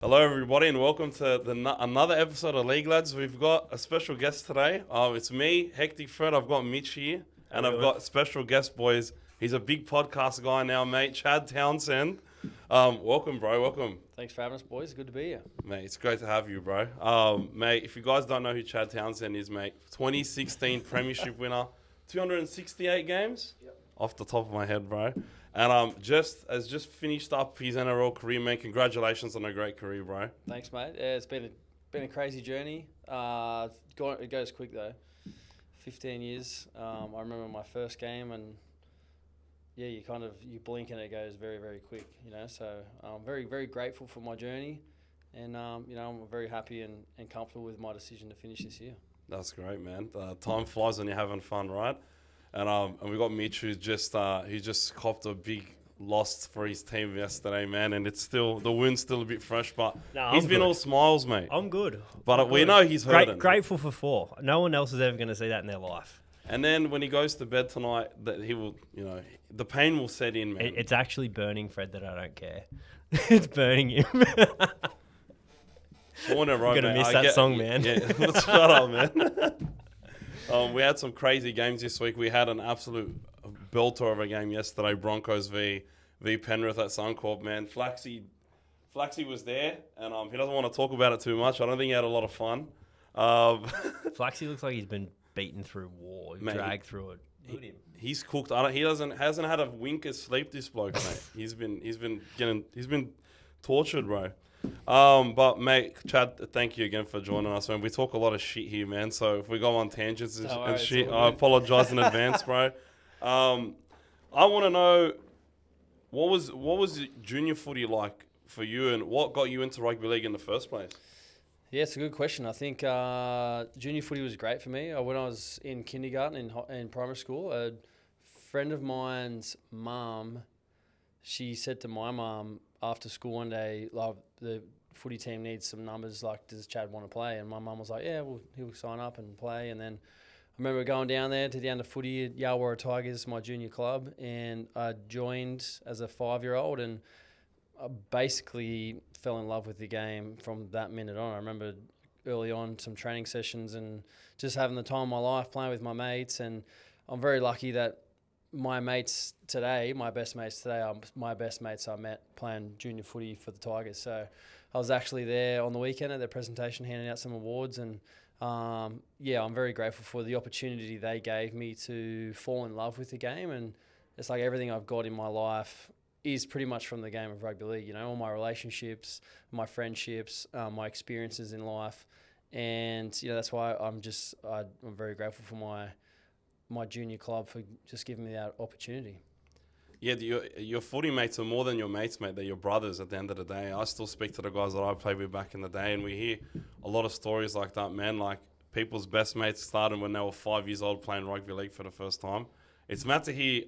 Hello, everybody, and welcome to another episode of League Lads. We've got a special guest today. It's me, Hectic Fred. I've got Mitch here, and I've got special guest boys. He's a big podcast guy now, mate. Chad Townsend. Welcome, bro. Welcome. Thanks for having us, boys. Good to be here. Mate, it's great to have you, bro. Mate, if you guys don't know who Chad Townsend is, mate, 2016 Premiership winner, 268 games? Yep. Off the top of my head, bro. And just finished up his NRL career, man. Congratulations on a great career, bro. Thanks, mate. Yeah, it's been a crazy journey. It goes quick though. 15 years. I remember my first game, and yeah, you blink and it goes very, very quick. So I'm very, very grateful for my journey, and I'm very happy and comfortable with my decision to finish this year. That's great, man. Time flies when you're having fun, right? And we got Mitch, who just copped a big loss for his team yesterday, man. And the wound's still a bit fresh, but he's been all smiles, mate. I'm good. But we know he's hurting. Grateful for 4. No one else is ever going to see that in their life. And then when he goes to bed tonight, that he will, the pain will set in, man. It's actually burning Fred that I don't care. It's burning him. I'm going to miss that song, man. Yeah, shut up, man. We had some crazy games this week. We had an absolute belter of a game yesterday. Broncos v Penrith at Suncorp, man. Flaxy was there, and he doesn't want to talk about it too much. I don't think he had a lot of fun. Flaxy looks like he's been beaten through war, dragged through it. He's cooked. He hasn't had a wink of sleep. This bloke, mate. He's been tortured, bro. But mate, Chad, thank you again for joining us, man. We talk a lot of shit here, man. So if we go on tangents and shit, I apologize in advance, bro. I want to know what was junior footy like for you, and what got you into rugby league in the first place? Yeah, it's a good question. I think junior footy was great for me. When I was in kindergarten in primary school, a friend of mine's mum, she said to my mum after school one day, like, the footy team needs some numbers, like, does Chad want to play? And my mum was like, yeah, well, he'll sign up and play. And then I remember going down there to the under footy at Yarwara Tigers, my junior club, and I joined as a 5-year-old, and I basically fell in love with the game from that minute on. I remember early on some training sessions and just having the time of my life playing with my mates, and I'm very lucky that my mates today, my best mates today, are my best mates I met playing junior footy for the Tigers. So I was actually there on the weekend at their presentation, handing out some awards, and I'm very grateful for the opportunity they gave me to fall in love with the game. And it's like everything I've got in my life is pretty much from the game of rugby league. All my relationships, my friendships, my experiences in life, and that's why I'm very grateful for my junior club for just giving me that opportunity. Yeah, your footy mates are more than your mates, mate. They're your brothers at the end of the day. I still speak to the guys that I played with back in the day, and we hear a lot of stories like that, man. Like, people's best mates started when they were 5 years old playing rugby league for the first time. It's mad to hear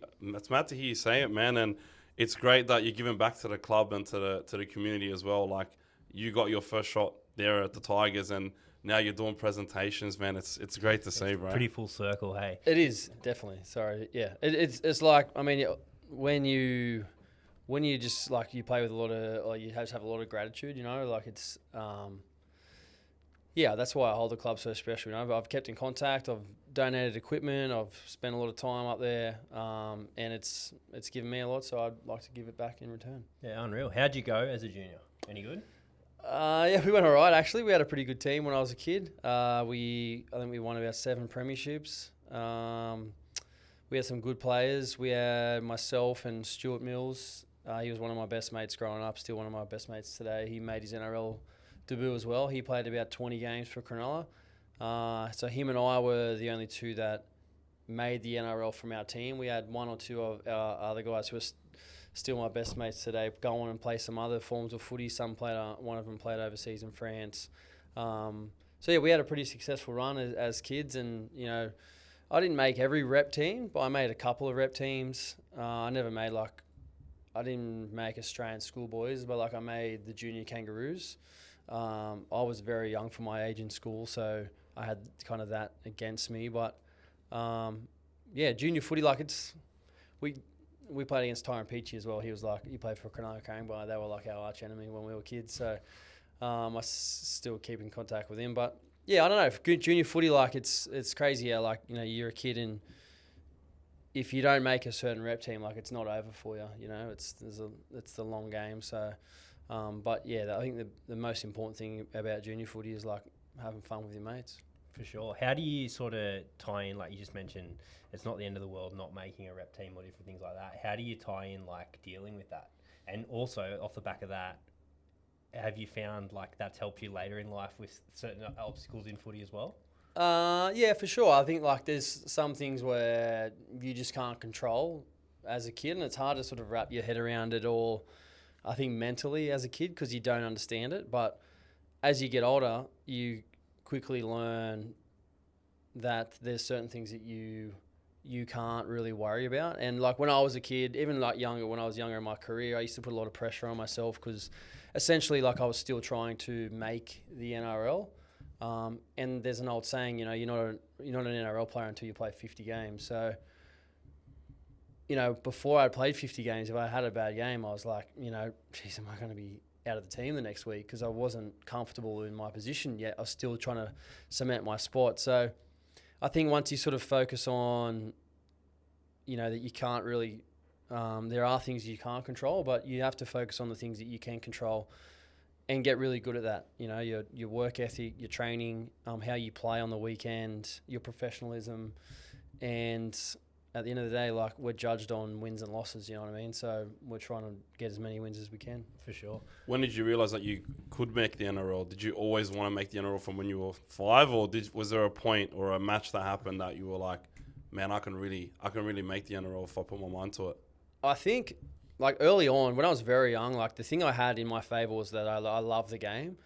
you say it, man, and it's great that you're giving back to the club and to the community as well. Like, you got your first shot there at the Tigers, and now you're doing presentations, man. It's great to see, bro. Pretty full circle, hey. It is, definitely. Sorry, yeah. It's like, I mean, when you just, like, you play with a lot of, like, you have to have a lot of gratitude, like, it's that's why I hold the club so special. I've kept in contact, I've donated equipment, I've spent a lot of time up there, and it's given me a lot, so I'd like to give it back in return. Yeah, unreal. How'd you go as a junior? Any good? We went all right, actually. We had a pretty good team when I was a kid. I think we won about 7 premierships. We had some good players. We had myself and Stuart Mills. He was one of my best mates growing up, still one of my best mates today. He made his NRL debut as well. He played about 20 games for Cronulla. So him and I were the only 2 that made the NRL from our team. We had 1 or 2 of our other guys who are still my best mates today, go on and play some other forms of footy. One of them played overseas in France. We had a pretty successful run as kids, and I didn't make every rep team, but I made a couple of rep teams. I didn't make Australian schoolboys, but I made the junior Kangaroos. I was very young for my age in school, so I had kind of that against me. But junior footy, we played against Tyrone Peachy as well. He played for Cronulla Caringbah. They were like our arch enemy when we were kids. So Still keep in contact with him, but yeah, I don't know. For junior footy, like it's crazy how like you're a kid and if you don't make a certain rep team, like it's not over for you. It's the long game. So, but yeah, I think the most important thing about junior footy is like having fun with your mates. For sure. How do you sort of tie in, like you just mentioned, it's not the end of the world not making a rep team or different things like that. How do you tie in like dealing with that? And also off the back of that, have you found like that's helped you later in life with certain obstacles in footy as well? Yeah, for sure. I think like there's some things where you just can't control as a kid, and it's hard to sort of wrap your head around it all, I think mentally as a kid, because you don't understand it. But as you get older, you quickly learn that there's certain things that you can't really worry about. And like when I was a kid, even like when I was younger in my career, I used to put a lot of pressure on myself because essentially like I was still trying to make the NRL. And there's an old saying, you're not an NRL player until you play 50 games. So, before I played 50 games, if I had a bad game, I was like, geez, am I going to be out of the team the next week? Because I wasn't comfortable in my position yet. I was still trying to cement my spot. So I think once you sort of focus on, that you can't really, there are things you can't control, but you have to focus on the things that you can control and get really good at that. Your work ethic, your training, how you play on the weekend, your professionalism. And at the end of the day, like we're judged on wins and losses, you know what I mean? So we're trying to get as many wins as we can. For sure. When did you realise that you could make the NRL? Did you always want to make the NRL from when you were 5, or was there a point or a match that happened that you were like, man, I can really make the NRL if I put my mind to it? I think like early on, when I was very young, like the thing I had in my favour was that I love the game.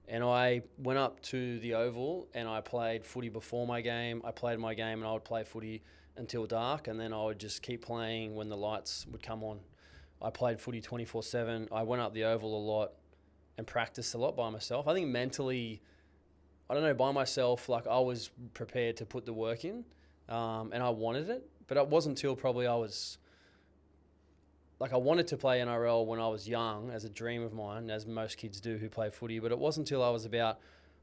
And I went up to the Oval and I played footy before my game. I played my game and I would play footy until dark, and then I would just keep playing when the lights would come on. I played footy 24/7. I went up the Oval a lot and practiced a lot by myself. I think mentally, I don't know, by myself, like I was prepared to put the work in, and I wanted it. But it wasn't until probably I wanted to play NRL when I was young as a dream of mine, as most kids do who play footy. But it wasn't until I was about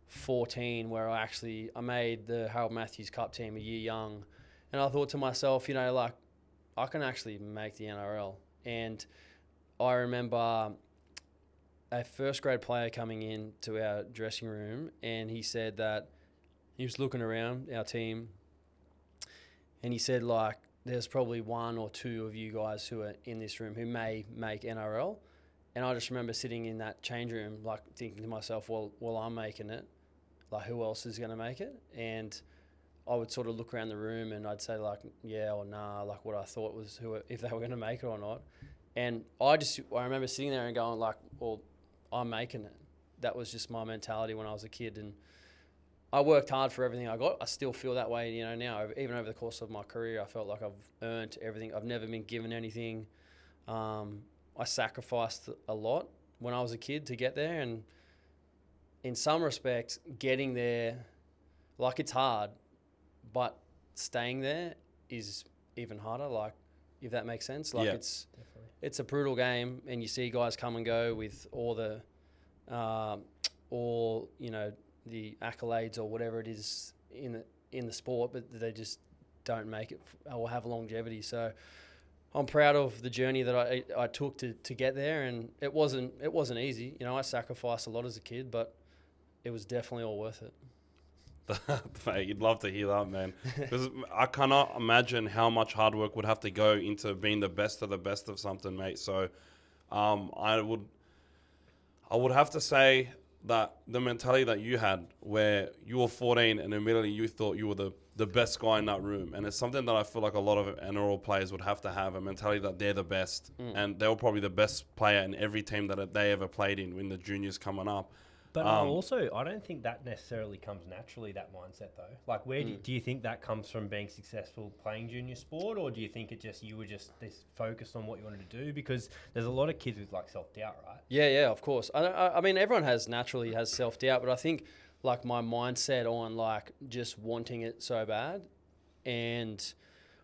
14 where I made the Harold Matthews Cup team a year young. And I thought to myself, like I can actually make the NRL. And I remember a first grade player coming in to our dressing room, and he said that he was looking around our team and he said like, there's probably 1 or 2 of you guys who are in this room who may make NRL. And I just remember sitting in that change room, like thinking to myself, well, I'm making it. Like, who else is going to make it? And I would sort of look around the room and I'd say like, yeah or nah, like what I thought was if they were going to make it or not. And I remember sitting there and going like, well, I'm making it. That was just my mentality when I was a kid. And I worked hard for everything I got. I still feel that way, now. Even over the course of my career, I felt like I've earned everything. I've never been given anything. I sacrificed a lot when I was a kid to get there. And in some respects, getting there, like it's hard, but staying there is even harder, like, if that makes sense. Like, it's a brutal game, and you see guys come and go with all the the accolades or whatever it is in the sport, but they just don't make it or have longevity. So I'm proud of the journey that I took to get there, and it wasn't easy. I sacrificed a lot as a kid, but it was definitely all worth it. Mate, you'd love to hear that, man. Because I cannot imagine how much hard work would have to go into being the best of something, mate. So I would have to say that the mentality that you had, where you were 14 and immediately you thought you were the best guy in that room, and it's something that I feel like a lot of NRL players would have to have, a mentality that they're the best, and they were probably the best player in every team that they ever played in the juniors coming up. But also, I don't think that necessarily comes naturally, that mindset, though. Like, where do you think that comes from, being successful playing junior sport, or do you think you were just this focused on what you wanted to do? Because there's a lot of kids with, like, self-doubt, right? Yeah, of course. I mean, everyone naturally has self-doubt, but I think, like, my mindset on, like, just wanting it so bad, and,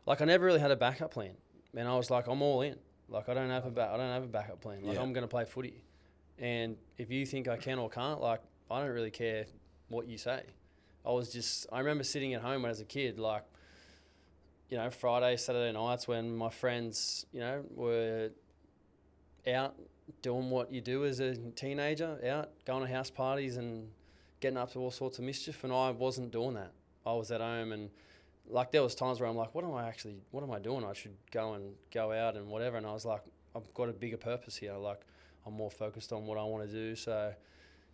like, I never really had a backup plan. And I was like, I'm all in. Like, I don't have a backup plan. Like, I'm going to play footy. And if you think I can or can't, like, I don't really care what you say. I remember sitting at home as a kid, like, you know, Friday, Saturday nights when my friends, you know, were out doing what you do as a teenager, out going to house parties and getting up to all sorts of mischief. And I wasn't doing that. I was at home, and like there was times where I'm like, what am I doing? I should go out and whatever. And I was like, I've got a bigger purpose here. Like, I'm more focused on what I want to do. So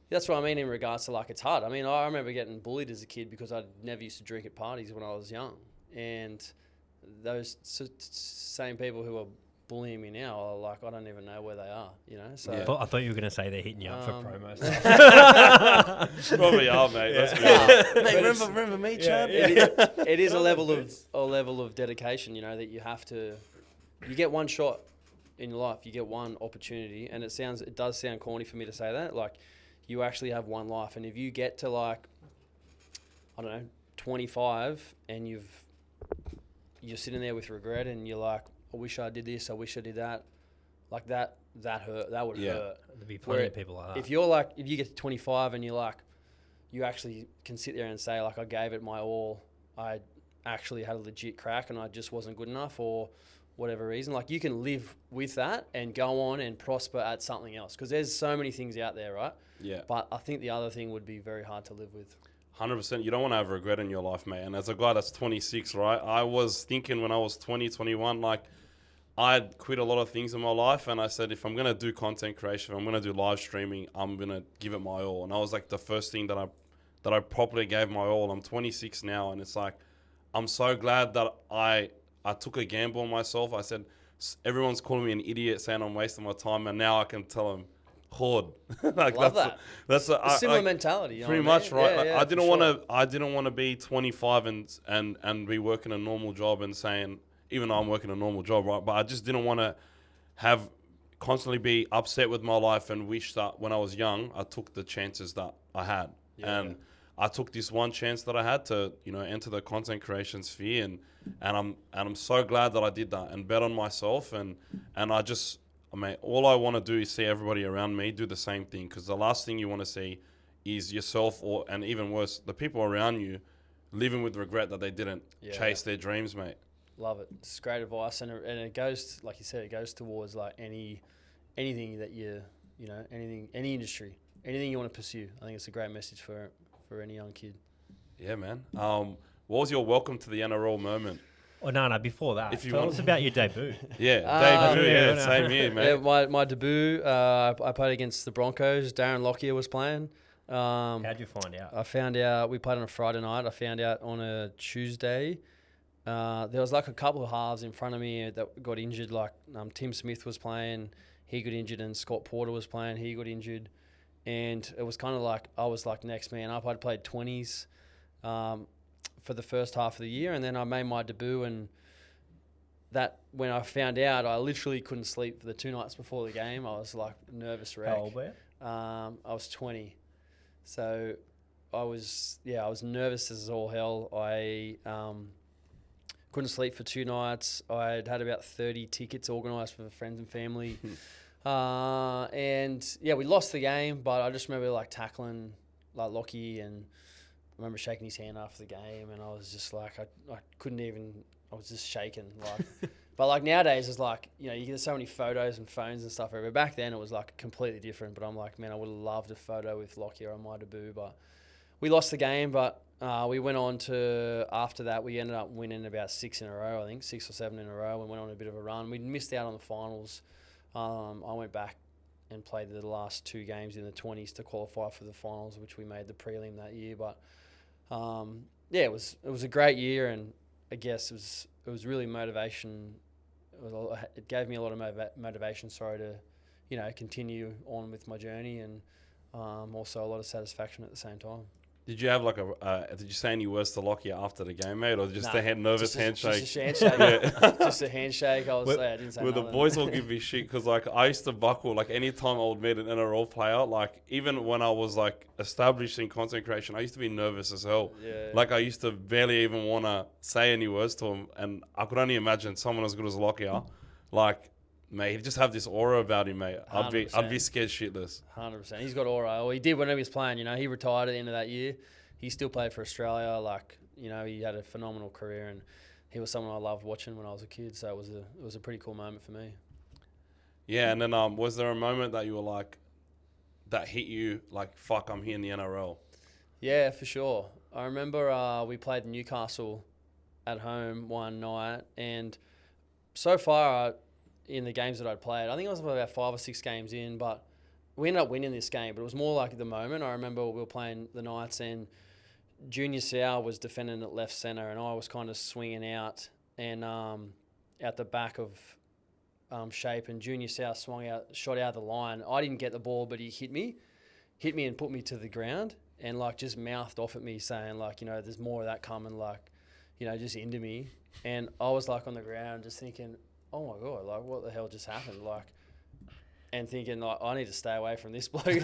that's what I mean in regards to, like, it's hard. I mean, I remember getting bullied as a kid because I never used to drink at parties when I was young. And those same people who are bullying me now are like, I don't even know where they are, you know? So I thought you were going to say they're hitting you up for promos. Probably are, mate. Let's be honest. Mate, remember me, Chad? It is a level of dedication, you know, that you have to. You get one shot in your life. You get one opportunity, and it does sound corny for me to say that. Like, you actually have one life, and if you get to, like, I don't know, 25, and you're sitting there with regret, and you're like, I wish I did this, I wish I did that, like that hurt. That would hurt. There'd be plenty of people like that. If you get to 25 and you're like, you actually can sit there and say, like, I gave it my all, I actually had a legit crack and I just wasn't good enough, or whatever reason, like, you can live with that and go on and prosper at something else, because there's so many things out there, right? Yeah. But I think the other thing would be very hard to live with. 100%. You don't want to have regret in your life, mate. And as a guy that's 26, right, I was thinking when I was 20, 21, like, I'd quit a lot of things in my life, and I said, if I'm going to do content creation, if I'm going to do live streaming, I'm going to give it my all. And that was like the first thing that I properly gave my all. I'm 26 now, and it's like, I'm so glad that I took a gamble on myself. I said, everyone's calling me an idiot, saying I'm wasting my time, and now I can tell them, horde. Like, Love that. That's a similar mentality. You know pretty what I much, mean? right? Yeah, like, I didn't want to be 25 and be working a normal job and saying, even though I'm working a normal job, right? But I just didn't want to constantly be upset with my life and wish that when I was young, I took the chances that I had. Yeah. And I took this one chance that I had to, you know, enter the content creation sphere, and I'm so glad that I did that and bet on myself, and all I want to do is see everybody around me do the same thing, because the last thing you want to see is yourself, and even worse, the people around you living with regret that they didn't chase their dreams, mate. Love it. It's great advice, and it goes, like you said, it goes towards, like, anything that any industry, anything you want to pursue. I think it's a great message for any young kid. Yeah, man. What was your welcome to the NRL moment? Oh, no, before that, tell us about your debut. Debut, same here, mate. Yeah, my debut, I played against the Broncos. Darren Lockyer was playing. How'd you find out? I found out, we played on a Friday night. I found out on a Tuesday. There was like a couple of halves in front of me that got injured. Like, Tim Smith was playing, he got injured, and Scott Porter was playing, he got injured. And it was kind of like, I was like next man up. I'd played 20s for the first half of the year, and then I made my debut, and that, when I found out, I literally couldn't sleep for the 2 nights before the game. I was like nervous wreck. How old were you? I was 20. So I was nervous as all hell. I couldn't sleep for 2 nights. I'd had about 30 tickets organised for friends and family. And yeah, we lost the game, but I just remember like tackling like Lockie, and I remember shaking his hand after the game, and I was just like, I couldn't even, I was just shaking. Like, but like nowadays, it's like, you know, you get so many photos and phones and stuff everywhere. Back then, it was like completely different. But I'm like, man, I would have loved a photo with Lockie on my debut. But we lost the game, but we went on to, after that, we ended up winning about 6 in a row, I think, 6 or 7 in a row, and went on a bit of a run. We missed out on the finals. I went back and played the last 2 games in the 20s to qualify for the finals, which we made the prelim that year. But yeah, it was a great year, and I guess it was really motivation. It gave me a lot of motivation, to, you know, continue on with my journey, and also a lot of satisfaction at the same time. Did you have like did you say any words to Lockie after the game, mate, or just a nervous handshake? Just a handshake. Just a handshake. I didn't say nothing. The boys will give me shit because like I used to buckle like anytime I would meet an NRL player. Like even when I was like established in content creation, I used to be nervous as hell. Yeah. Like I used to barely even want to say any words to him, and I could only imagine someone as good as Lockie, like mate, he just have this aura about him, mate. I'd be 100%. scared shitless. 100%. He's got aura. Well, he did when he was playing. You know, he retired at the end of that year. He still played for Australia. Like, you know, he had a phenomenal career, and he was someone I loved watching when I was a kid. So it was a pretty cool moment for me. Yeah, and then was there a moment that you were like, that hit you like, fuck, I'm here in the NRL? Yeah, for sure. I remember we played Newcastle at home one night, and so far in the games that I'd played, I think I was about 5 or 6 games in, but we ended up winning this game. But it was more like the moment. I remember we were playing the Knights, and Junior Seau was defending at left centre, and I was kind of swinging out and at the back of shape, and Junior Seau swung out, shot out of the line. I didn't get the ball, but he hit me and put me to the ground, and like just mouthed off at me saying like, you know, there's more of that coming, like, you know, just into me. And I was like on the ground just thinking, oh my God, like what the hell just happened? Like, and thinking like, I need to stay away from this bloke. He's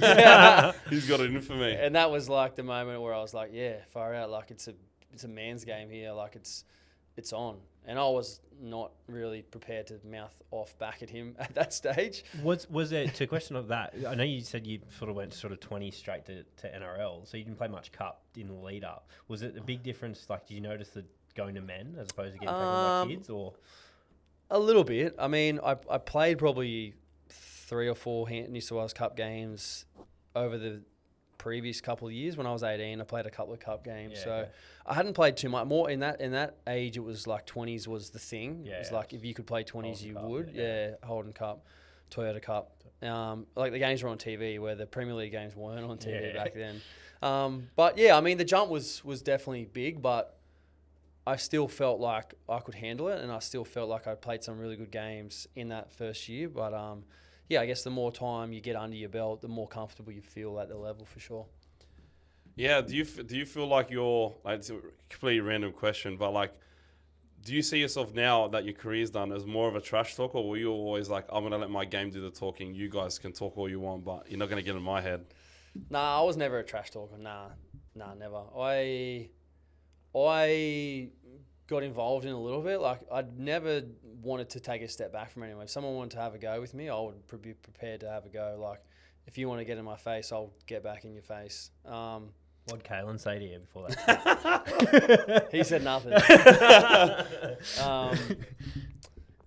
got it in for me. And that was like the moment where I was like, yeah, far out. Like it's a man's game here. Like it's on. And I was not really prepared to mouth off back at him at that stage. Was it, to question of that, I know you said you sort of went sort of 20 straight to NRL, so you didn't play much cup in the lead up. Was it a big difference? Like, did you notice the going to men as opposed to getting tackled by kids, or? A little bit. I mean, I played probably 3 or 4 New South Wales Cup games over the previous couple of years. When I was 18, I played a couple of cup games. Yeah, so okay. I hadn't played too much. More in that age, it was like 20s was the thing. Yeah, it was yeah. like if you could play 20s, Holden you Cup, would. yeah. Yeah, Holden Cup, Toyota Cup. Like the games were on TV, where the Premier League games weren't on TV Yeah. back then. But yeah, I mean, the jump was definitely big, but I still felt like I could handle it, and I still felt like I played some really good games in that first year. But yeah, I guess the more time you get under your belt, the more comfortable you feel at the level, for sure. Yeah, do you feel like you're, like, it's a completely random question, but like, do you see yourself now that your career's done as more of a trash talker, or were you always like, I'm gonna let my game do the talking, you guys can talk all you want, but you're not gonna get in my head? Nah, I was never a trash talker. Nah, never. I got involved in a little bit. Like, I'd never wanted to take a step back from anyone. If someone wanted to have a go with me, I would be prepared to have a go. Like, if you want to get in my face, I'll get back in your face. What did Kalen say to you before that? He said nothing.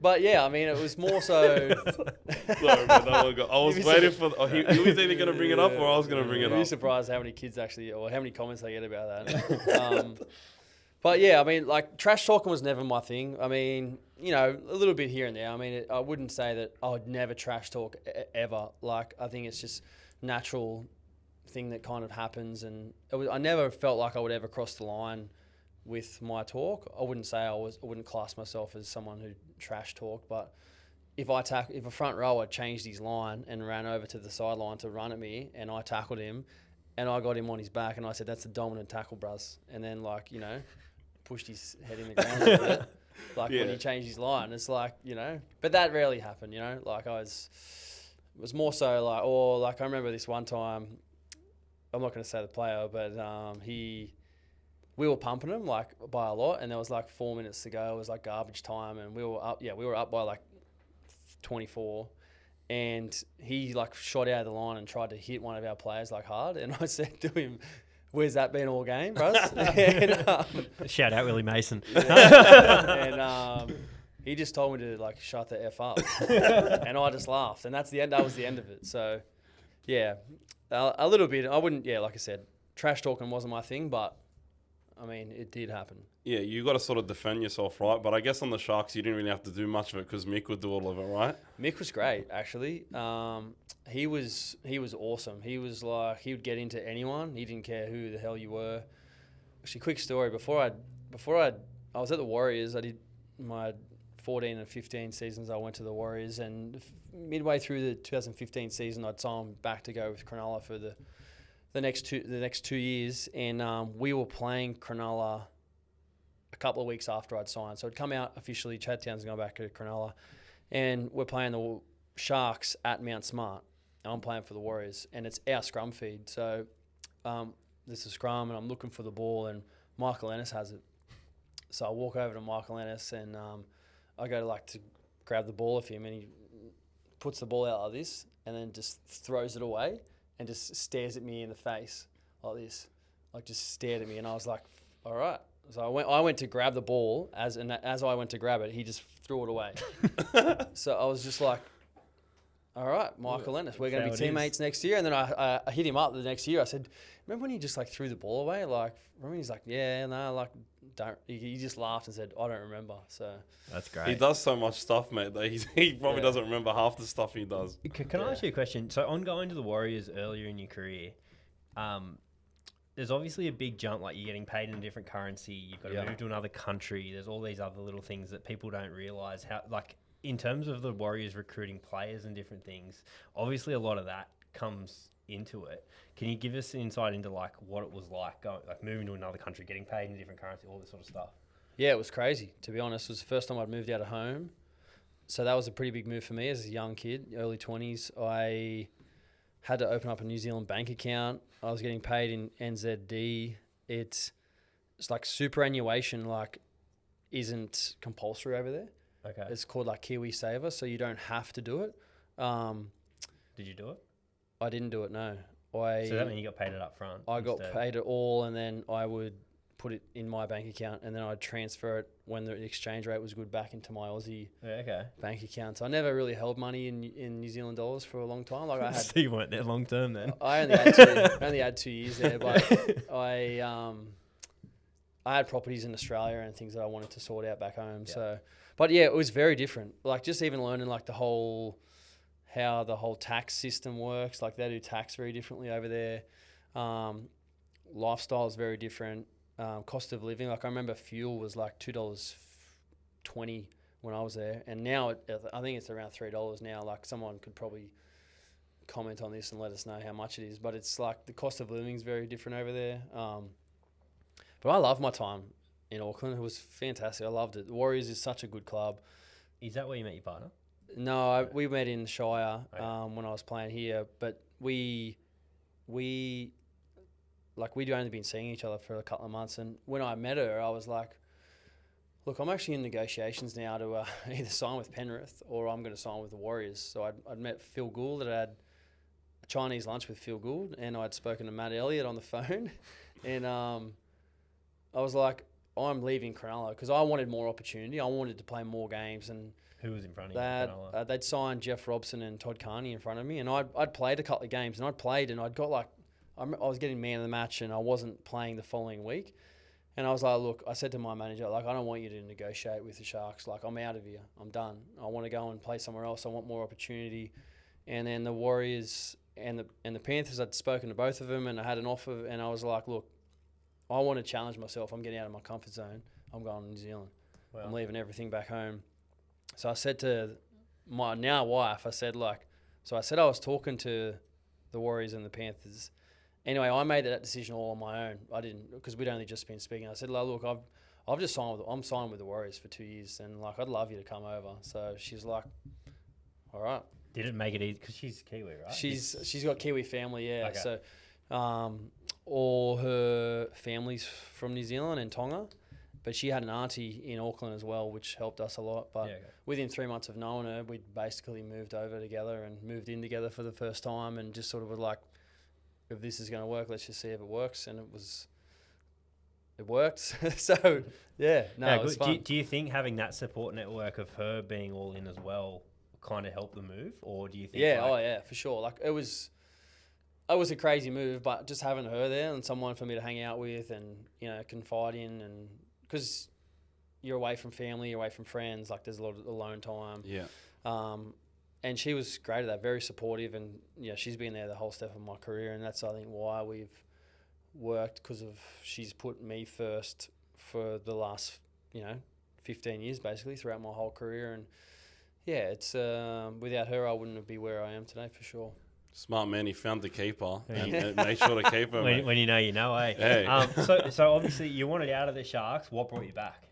But yeah, I mean, it was more so. Sorry, man, that one I was waiting for. He was either going to bring it up or I was going to bring it You'd be up. surprised how many kids actually, or how many comments they get about that. But yeah, I mean, like, trash talking was never my thing. I mean, you know, a little bit here and there. I mean, I wouldn't say that I would never trash talk ever. Like, I think it's just natural thing that kind of happens, and I never felt like I would ever cross the line with my talk. I wouldn't say I wouldn't class myself as someone who trash talked, but if a front rower changed his line and ran over to the sideline to run at me, and I tackled him, and I got him on his back, and I said, "That's a dominant tackle, bruz," and then, like, you know, pushed his head in the ground a little bit, like when he changed his line. It's like, you know, but that rarely happened, you know. Like, it was more so like, or like, I remember this one time, I'm not going to say the player, but we were pumping him like by a lot, and there was like 4 minutes to go. It was like garbage time, and we were up by like 24, and he like shot out of the line and tried to hit one of our players like hard, and I said to him, "Where's that been all game, bros?" And, Shout out Willie Mason. and he just told me to like shut the F up, and I just laughed, and that's the end. That was the end of it. So yeah, a little bit. I wouldn't. Yeah, like I said, trash talking wasn't my thing, but I mean, it did happen. Yeah, you got to sort of defend yourself, right? But I guess on the Sharks, you didn't really have to do much of it because Mick would do all of it, right? Mick was great, actually. He was awesome. He was like, he would get into anyone. He didn't care who the hell you were. Actually, quick story. Before I was at the Warriors. I did my 14 and 15 seasons. I went to the Warriors, and midway through the 2015 season, I'd signed back to go with Cronulla for the next 2 years, and we were playing Cronulla a couple of weeks after I'd signed. So it'd come out officially, Chad Townsend going back to Cronulla, and we're playing the Sharks at Mount Smart. And I'm playing for the Warriors, and it's our scrum feed. So there's a scrum, and I'm looking for the ball, and Michael Ennis has it. So I walk over to Michael Ennis, and I go to grab the ball off him, and he puts the ball out like this, and then just throws it away and just stares at me in the face like this, like just stared at me, and I was like, all right. So I went to grab the ball, as I went to grab it, he just threw it away. So I was just like, all right, Michael Ennis, we're going to be teammates next year. And then I hit him up the next year. I said, remember when he just like threw the ball away? Like, remember? He's like, yeah, no, like, don't. He just laughed and said, I don't remember. So that's great. He does so much stuff, mate, that he probably doesn't remember half the stuff he does. Can I ask you a question? So on going to the Warriors earlier in your career, there's obviously a big jump, like you're getting paid in a different currency, you've got to move to another country, there's all these other little things that people don't realise. How, like, in terms of the Warriors recruiting players and different things, obviously a lot of that comes into it. Can you give us an insight into, like, what it was like, going, like moving to another country, getting paid in a different currency, all this sort of stuff? Yeah, it was crazy, to be honest. It was the first time I'd moved out of home. So that was a pretty big move for me as a young kid, early 20s. I had to open up a New Zealand bank account. I was getting paid in NZD. It's like superannuation, like, isn't compulsory over there. Okay. It's called like Kiwi Saver, so you don't have to do it. Did you do it? I didn't do it, no. So that means you got paid it up front? I got paid it all, and then I would put it in my bank account, and then I'd transfer it when the exchange rate was good back into my Aussie bank account. So I never really held money in New Zealand dollars for a long time. Like I had, so you weren't there long term then? I only had 2 years there, but I had properties in Australia and things that I wanted to sort out back home. Yeah. So, but yeah, it was very different. Like just even learning like how the whole tax system works. Like they do tax very differently over there. Lifestyle is very different. Cost of living, like I remember fuel was like $2.20 when I was there, and now I think it's around $3 now. Like someone could probably comment on this and let us know how much it is, but it's like the cost of living is very different over there. But I love my time in Auckland. It was fantastic. I loved it. The Warriors is such a good club. Is that where you met your partner? No, we met in Shire when I was playing here, but we'd only been seeing each other for a couple of months. And when I met her, I was like, look, I'm actually in negotiations now to either sign with Penrith or I'm going to sign with the Warriors. So I'd met Phil Gould. I had a Chinese lunch with Phil Gould, and I'd spoken to Matt Elliott on the phone. And I was like, I'm leaving Cronulla because I wanted more opportunity. I wanted to play more games. And who was in front of you? They'd signed Jeff Robson and Todd Carney in front of me. And I'd played a couple of games, and I'd got like, I was getting man of the match, and I wasn't playing the following week. And I was like, look, I said to my manager, like, I don't want you to negotiate with the Sharks. Like, I'm out of here. I'm done. I want to go and play somewhere else. I want more opportunity. And then the Warriors and the Panthers, I'd spoken to both of them, and I had an offer, and I was like, look, I want to challenge myself. I'm getting out of my comfort zone. I'm going to New Zealand. Wow. I'm leaving everything back home. So I said to my now wife, I said I was talking to the Warriors and the Panthers. Anyway, I made that decision all on my own. I didn't, because we'd only just been speaking. I said, look, I'm signed with the Warriors for 2 years, and like I'd love you to come over. So she's like, all right. Did it make it easy? Because she's Kiwi, right? She's got Kiwi family, yeah. Okay. So all her family's from New Zealand and Tonga, but she had an auntie in Auckland as well, which helped us a lot. But within 3 months of knowing her, we basically moved over together and moved in together for the first time, and just sort of were like, if this is going to work, let's just see if it works. And it worked. So, yeah, no, it was fun. Do you think having that support network of her being all in as well kind of helped the move? Or do you think... Yeah, for sure. Like, it was a crazy move, but just having her there and someone for me to hang out with and, you know, confide in, and because you're away from family, you're away from friends, like there's a lot of alone time. Yeah. And she was great at that, very supportive, and she's been there the whole step of my career, and that's I think why we've worked, because of she's put me first for the last 15 years basically throughout my whole career, and it's without her I wouldn't be where I am today for sure. Smart man, he found the keeper and made sure to keep her. When you know, eh? Hey. So obviously you wanted out of the Sharks. What brought you back?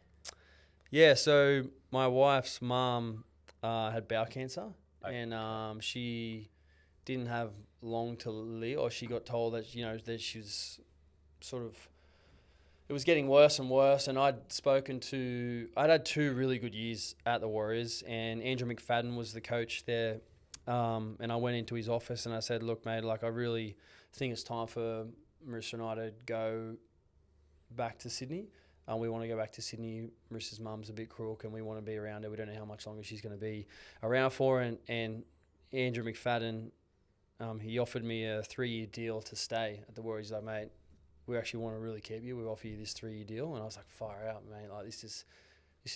Yeah, so my wife's mum had bowel cancer. And she didn't have long to live, or she got told that that she was it was getting worse and worse. And I'd had 2 really good years at the Warriors, and Andrew McFadden was the coach there and I went into his office and I said, look, mate, like I really think it's time for Marissa and I to go back to Sydney. We want to go back to Sydney. Marissa's mum's a bit crook and we want to be around her. We don't know how much longer she's going to be around for. And Andrew McFadden, he offered me a 3-year deal to stay at the Warriors. He's like, mate, we actually want to really keep you. We offer you this 3-year deal. And I was like, far out, mate. Like, this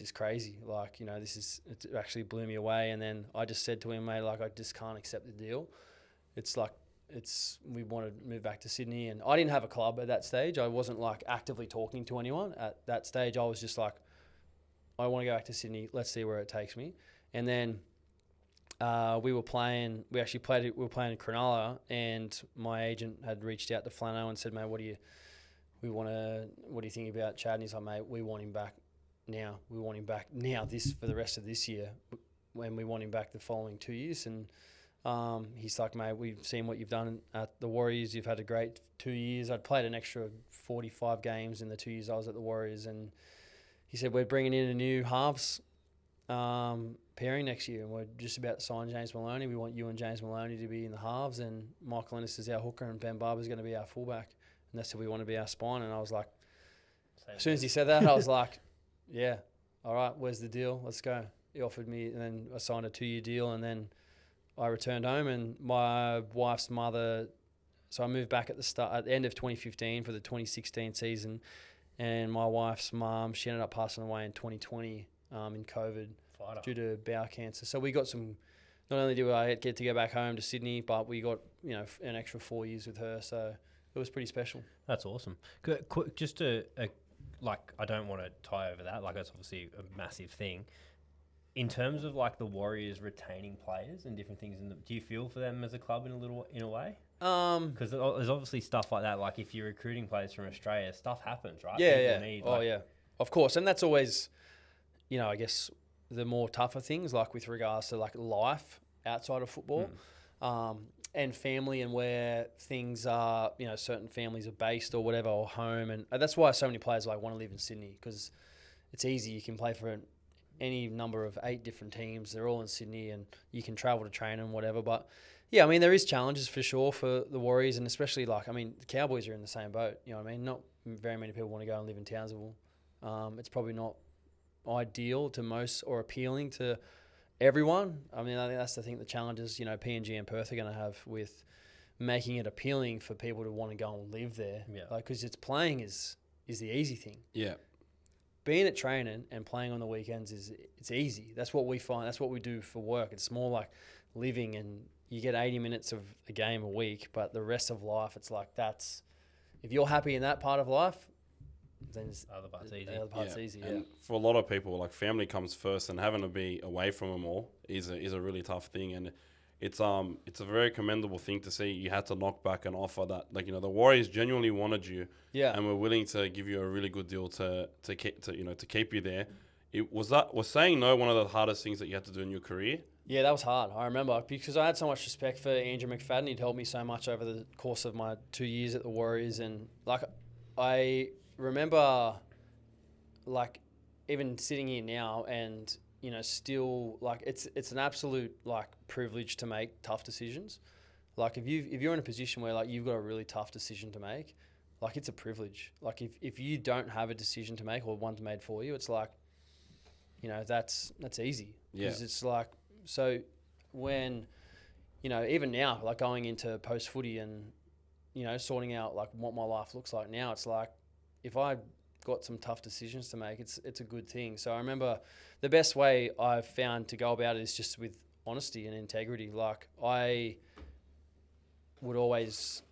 is crazy. Like, it actually blew me away. And then I just said to him, mate, like, I just can't accept the deal. It's like, we want to move back to Sydney. And I didn't have a club at that stage. I wasn't like actively talking to anyone at that stage. I was just like, I want to go back to Sydney. Let's see where it takes me. And then we were playing in Cronulla, and my agent had reached out to Flano and said, mate, what do you think about Chad? And he's like, mate, we want him back now. We want him back now for the rest of this year, when we want him back the following 2 years. And he's like, mate, we've seen what you've done at the Warriors. You've had a great 2 years. I'd played an extra 45 games in the 2 years I was at the Warriors. And he said, we're bringing in a new halves pairing next year, and we're just about to sign James Maloney. We want you and James Maloney to be in the halves, and Michael Ennis is our hooker, and Ben Barber's going to be our fullback. And that's who we want to be our spine. And I was like, as soon as he said that, I was like, yeah, all right, where's the deal? Let's go. He offered me, and then I signed a 2-year deal, and then I returned home, and my wife's mother, so I moved back at the end of 2015 for the 2016 season, and my wife's mum, she ended up passing away in 2020 in COVID due to bowel cancer. So we got not only did I get to go back home to Sydney, but we got, an extra 4 years with her. So it was pretty special. That's awesome. Just like, I don't want to tie over that. Like, that's obviously a massive thing. In terms of like the Warriors retaining players and different things, do you feel for them as a club in a way? Because there's obviously stuff like that. Like if you're recruiting players from Australia, stuff happens, right? Yeah. Of course, and that's always, I guess the more tougher things, like with regards to like life outside of football, and family, and where things are, certain families are based or whatever, or home, and that's why so many players like want to live in Sydney, because it's easy. You can play for any number of 8 different teams. They're all in Sydney, and you can travel to train and whatever. But yeah, I mean, there is challenges for sure for the Warriors, and especially the Cowboys are in the same boat. You know what I mean? Not very many people want to go and live in Townsville. It's probably not ideal to most or appealing to everyone. I mean, I think that's the challenges, PNG and Perth are going to have with making it appealing for people to want to go and live there. Yeah. Because it's playing is the easy thing. Yeah. Being at training and playing on the weekends it's easy. That's what we find. That's what we do for work. It's more like living, and you get 80 minutes of a game a week, but the rest of life, it's like if you're happy in that part of life, then the other part's easy. And for a lot of people, like, family comes first, and having to be away from them all is a really tough thing. And it's a very commendable thing to see. You had to knock back an offer that, the Warriors genuinely wanted you, and were willing to give you a really good deal to keep you there. Was saying no one of the hardest things that you had to do in your career? Yeah, that was hard. I remember, because I had so much respect for Andrew McFadden. He'd helped me so much over the course of my 2 years at the Warriors, and I remember, even sitting here now, and still, it's an absolute privilege to make tough decisions. If you're in a position where you've got a really tough decision to make, it's a privilege. If you don't have a decision to make, or one's made for you, it's that's easy. Yeah. Because it's so when even now, going into post footy and sorting out what my life looks like now, it's if I got some tough decisions to make, it's a good thing. So I remember the best way I've found to go about it is just with honesty and integrity. I would always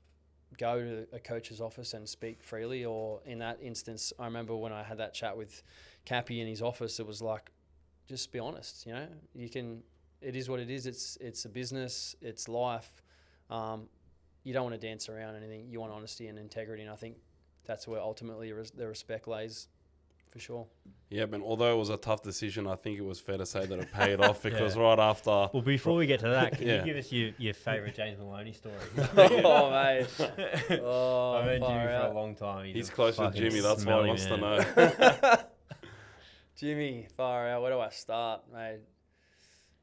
go to a coach's office and speak freely, or in that instance, I remember when I had that chat with Cappy in his office, it was just be honest. It is what it is. It's a business. It's life. You don't want to dance around anything. You want honesty and integrity, and I think that's where ultimately the respect lays, for sure. Yeah, but although it was a tough decision, I think it was fair to say that it paid off, because right after... Well, before we get to that, can you give us your favourite James Maloney story? Oh, mate. I've known Jimmy for a long time. He's close with Jimmy, that's why he wants to know. Jimmy, far out. Where do I start, mate?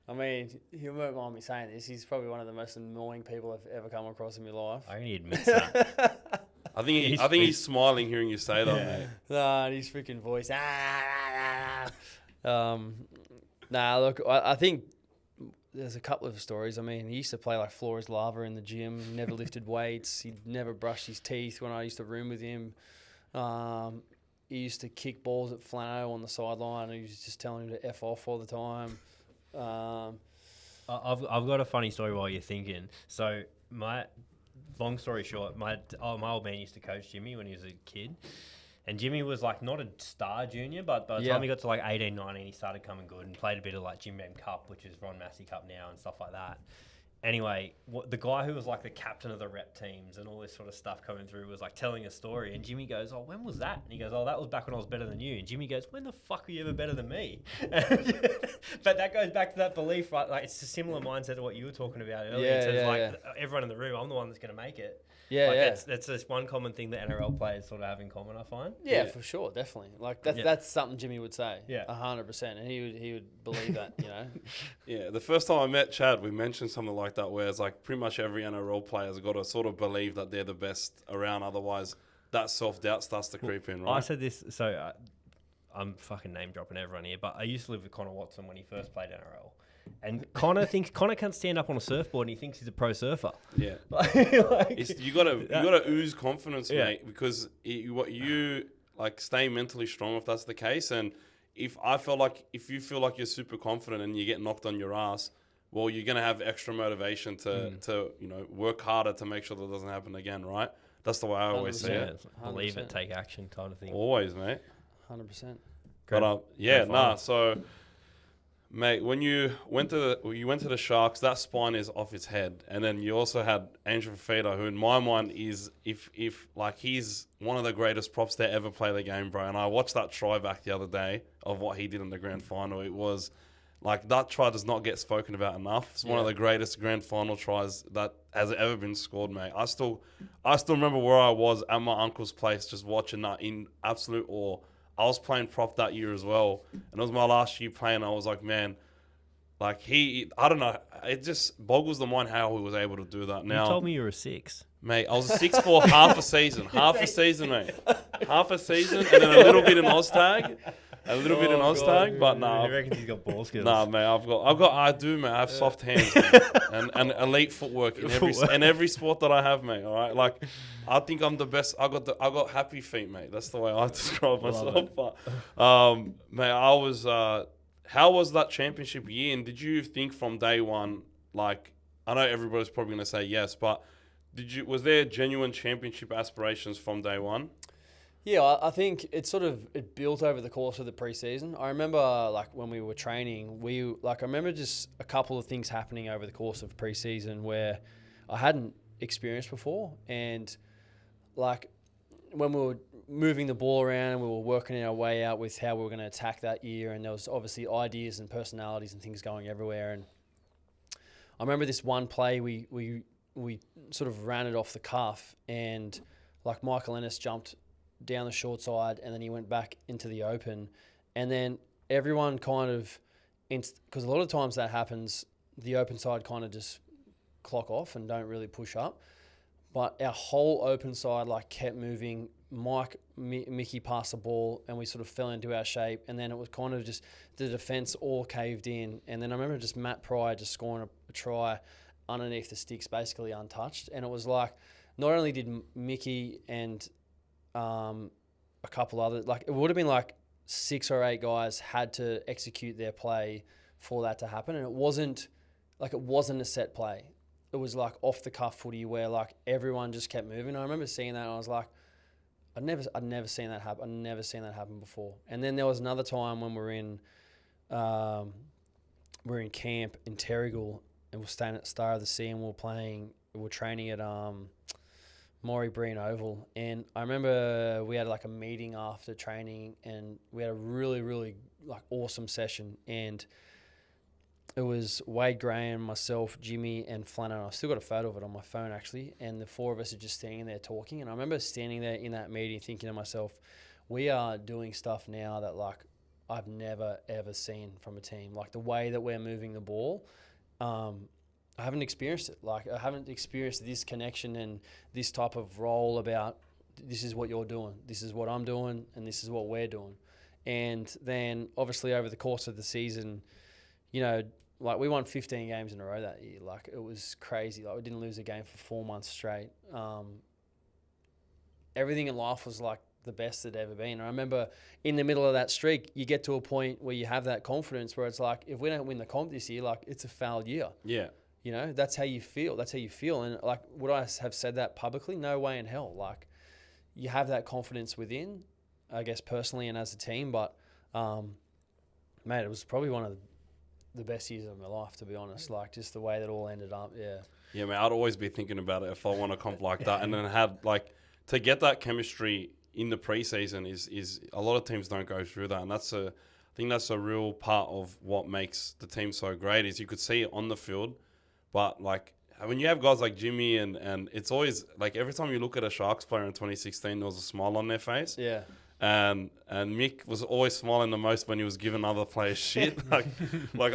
I mean, you won't mind me saying this. He's probably one of the most annoying people I've ever come across in my life. I only admit that. I think he's smiling hearing you say that, mate. Nah, and his freaking voice. Nah, look, I think there's a couple of stories. I mean, he used to play like floor is lava in the gym. He never lifted weights. He never brushed his teeth when I used to room with him. He used to kick balls at Flano on the sideline, and he was just telling him to F off all the time. I've got a funny story while you're thinking. So long story short, my old man used to coach Jimmy when he was a kid. And Jimmy was like not a star junior, but by the time he got to like 18, 19, he started coming good and played a bit of like Jim Bem Cup, which is Ron Massey Cup now and stuff like that. Anyway, the guy who was like the captain of the rep teams and all this sort of stuff coming through was like telling a story. And Jimmy goes, "Oh, when was that?" And he goes, "Oh, that was back when I was better than you." And Jimmy goes, "When the fuck were you ever better than me?" But that goes back to that belief, right? Like it's a similar mindset to what you were talking about earlier. Everyone in the room, I'm the one that's going to make it. That's just one common thing that NRL players sort of have in common, I find. Yeah, for sure, definitely. Like that's something Jimmy would say. 100%, and he would believe that, you know. Yeah, the first time I met Chad, we mentioned something like that, where it's like pretty much every NRL player's got to sort of believe that they're the best around. Otherwise, that self-doubt starts to creep in, right? I said this, so I'm fucking name dropping everyone here, but I used to live with Connor Watson when he first played NRL. And Connor can't stand up on a surfboard, and he thinks he's a pro surfer. Yeah, you gotta ooze confidence, mate, because you like stay mentally strong if that's the case. And if you feel like you're super confident and you get knocked on your ass, well, you're gonna have extra motivation to work harder to make sure that doesn't happen again, right? That's the way I always say it. Believe it, take action, kind of thing. Always, mate. 100%. But so. Mate, when you went to the Sharks, that spine is off his head, and then you also had Andrew Fafita, who in my mind is if like he's one of the greatest props to ever play the game, bro. And I watched that try back the other day of what he did in the grand final. It was like that try does not get spoken about enough. It's one of the greatest grand final tries that has ever been scored, mate. I still remember where I was at my uncle's place, just watching that in absolute awe. I was playing prop that year as well, and it was my last year playing. I was like, man, like I don't know. It just boggles the mind how he was able to do that. Now, you told me you were a 6. Mate, I was a 6 for half a season. Mate. Half a season, and then a little bit in Oztag. But nah. He reckons he's got ball skills. Nah, mate, I do, mate. I have soft hands, and elite footwork in every sport that I have, mate. All right, like I think I'm the best. I got happy feet, mate. That's the way I describe myself. But, mate, I was. How was that championship year? And did you think from day one, like I know everybody's probably gonna say yes, but was there genuine championship aspirations from day one? Yeah, I think it built over the course of the preseason. I remember like when we were training, I remember just a couple of things happening over the course of preseason where I hadn't experienced before, and like when we were moving the ball around, we were working our way out with how we were going to attack that year, and there was obviously ideas and personalities and things going everywhere. And I remember this one play we sort of ran it off the cuff, and like Michael Ennis jumped down the short side, and then he went back into the open, and then everyone kind of, because a lot of times that happens, the open side kind of just clock off and don't really push up, but our whole open side like kept moving. Mickey passed the ball, and we sort of fell into our shape, and then it was kind of just the defense all caved in, and then I remember just Matt Pryor just scoring a try underneath the sticks, basically untouched, and it was like not only did Mickey and a couple others, like it would have been like 6 or 8 guys had to execute their play for that to happen, and it wasn't a set play. It was like off the cuff footy where like everyone just kept moving. I remember seeing that, and I was like, I'd never seen that happen. I'd never seen that happen before. And then there was another time when we're in camp in Terrigal, and we're staying at Star of the Sea, and we're training at Maury Breen Oval. And I remember we had like a meeting after training, and we had a really, really like awesome session. And it was Wade Graham, myself, Jimmy, and Flano. I've still got a photo of it on my phone, actually. And the 4 of us are just standing there talking. And I remember standing there in that meeting thinking to myself, we are doing stuff now that like I've never, ever seen from a team. Like the way that we're moving the ball, I haven't experienced it. Like I haven't experienced this connection and this type of role about this is what you're doing, this is what I'm doing, and this is what we're doing. And then obviously over the course of the season, you know, like we won 15 games in a row that year. Like it was crazy. Like we didn't lose a game for 4 months straight. Everything in life was like the best it ever been. I remember in the middle of that streak, you get to a point where you have that confidence where it's like, if we don't win the comp this year, like it's a foul year. Yeah. You know, that's how you feel. That's how you feel. And like, would I have said that publicly? No way in hell. Like you have that confidence within, I guess personally and as a team. But, mate, it was probably one of the best years of my life, to be honest. Like just the way that all ended up. Yeah. Yeah, man, I'd always be thinking about it if I want a comp like that. And then had like, to get that chemistry in the preseason is a lot of teams don't go through that, and I think that's a real part of what makes the team so great. Is you could see it on the field, but like when you have guys like Jimmy and it's always like every time you look at a Sharks player in 2016, there was a smile on their face. Yeah. And Mick was always smiling the most when he was giving other players shit. like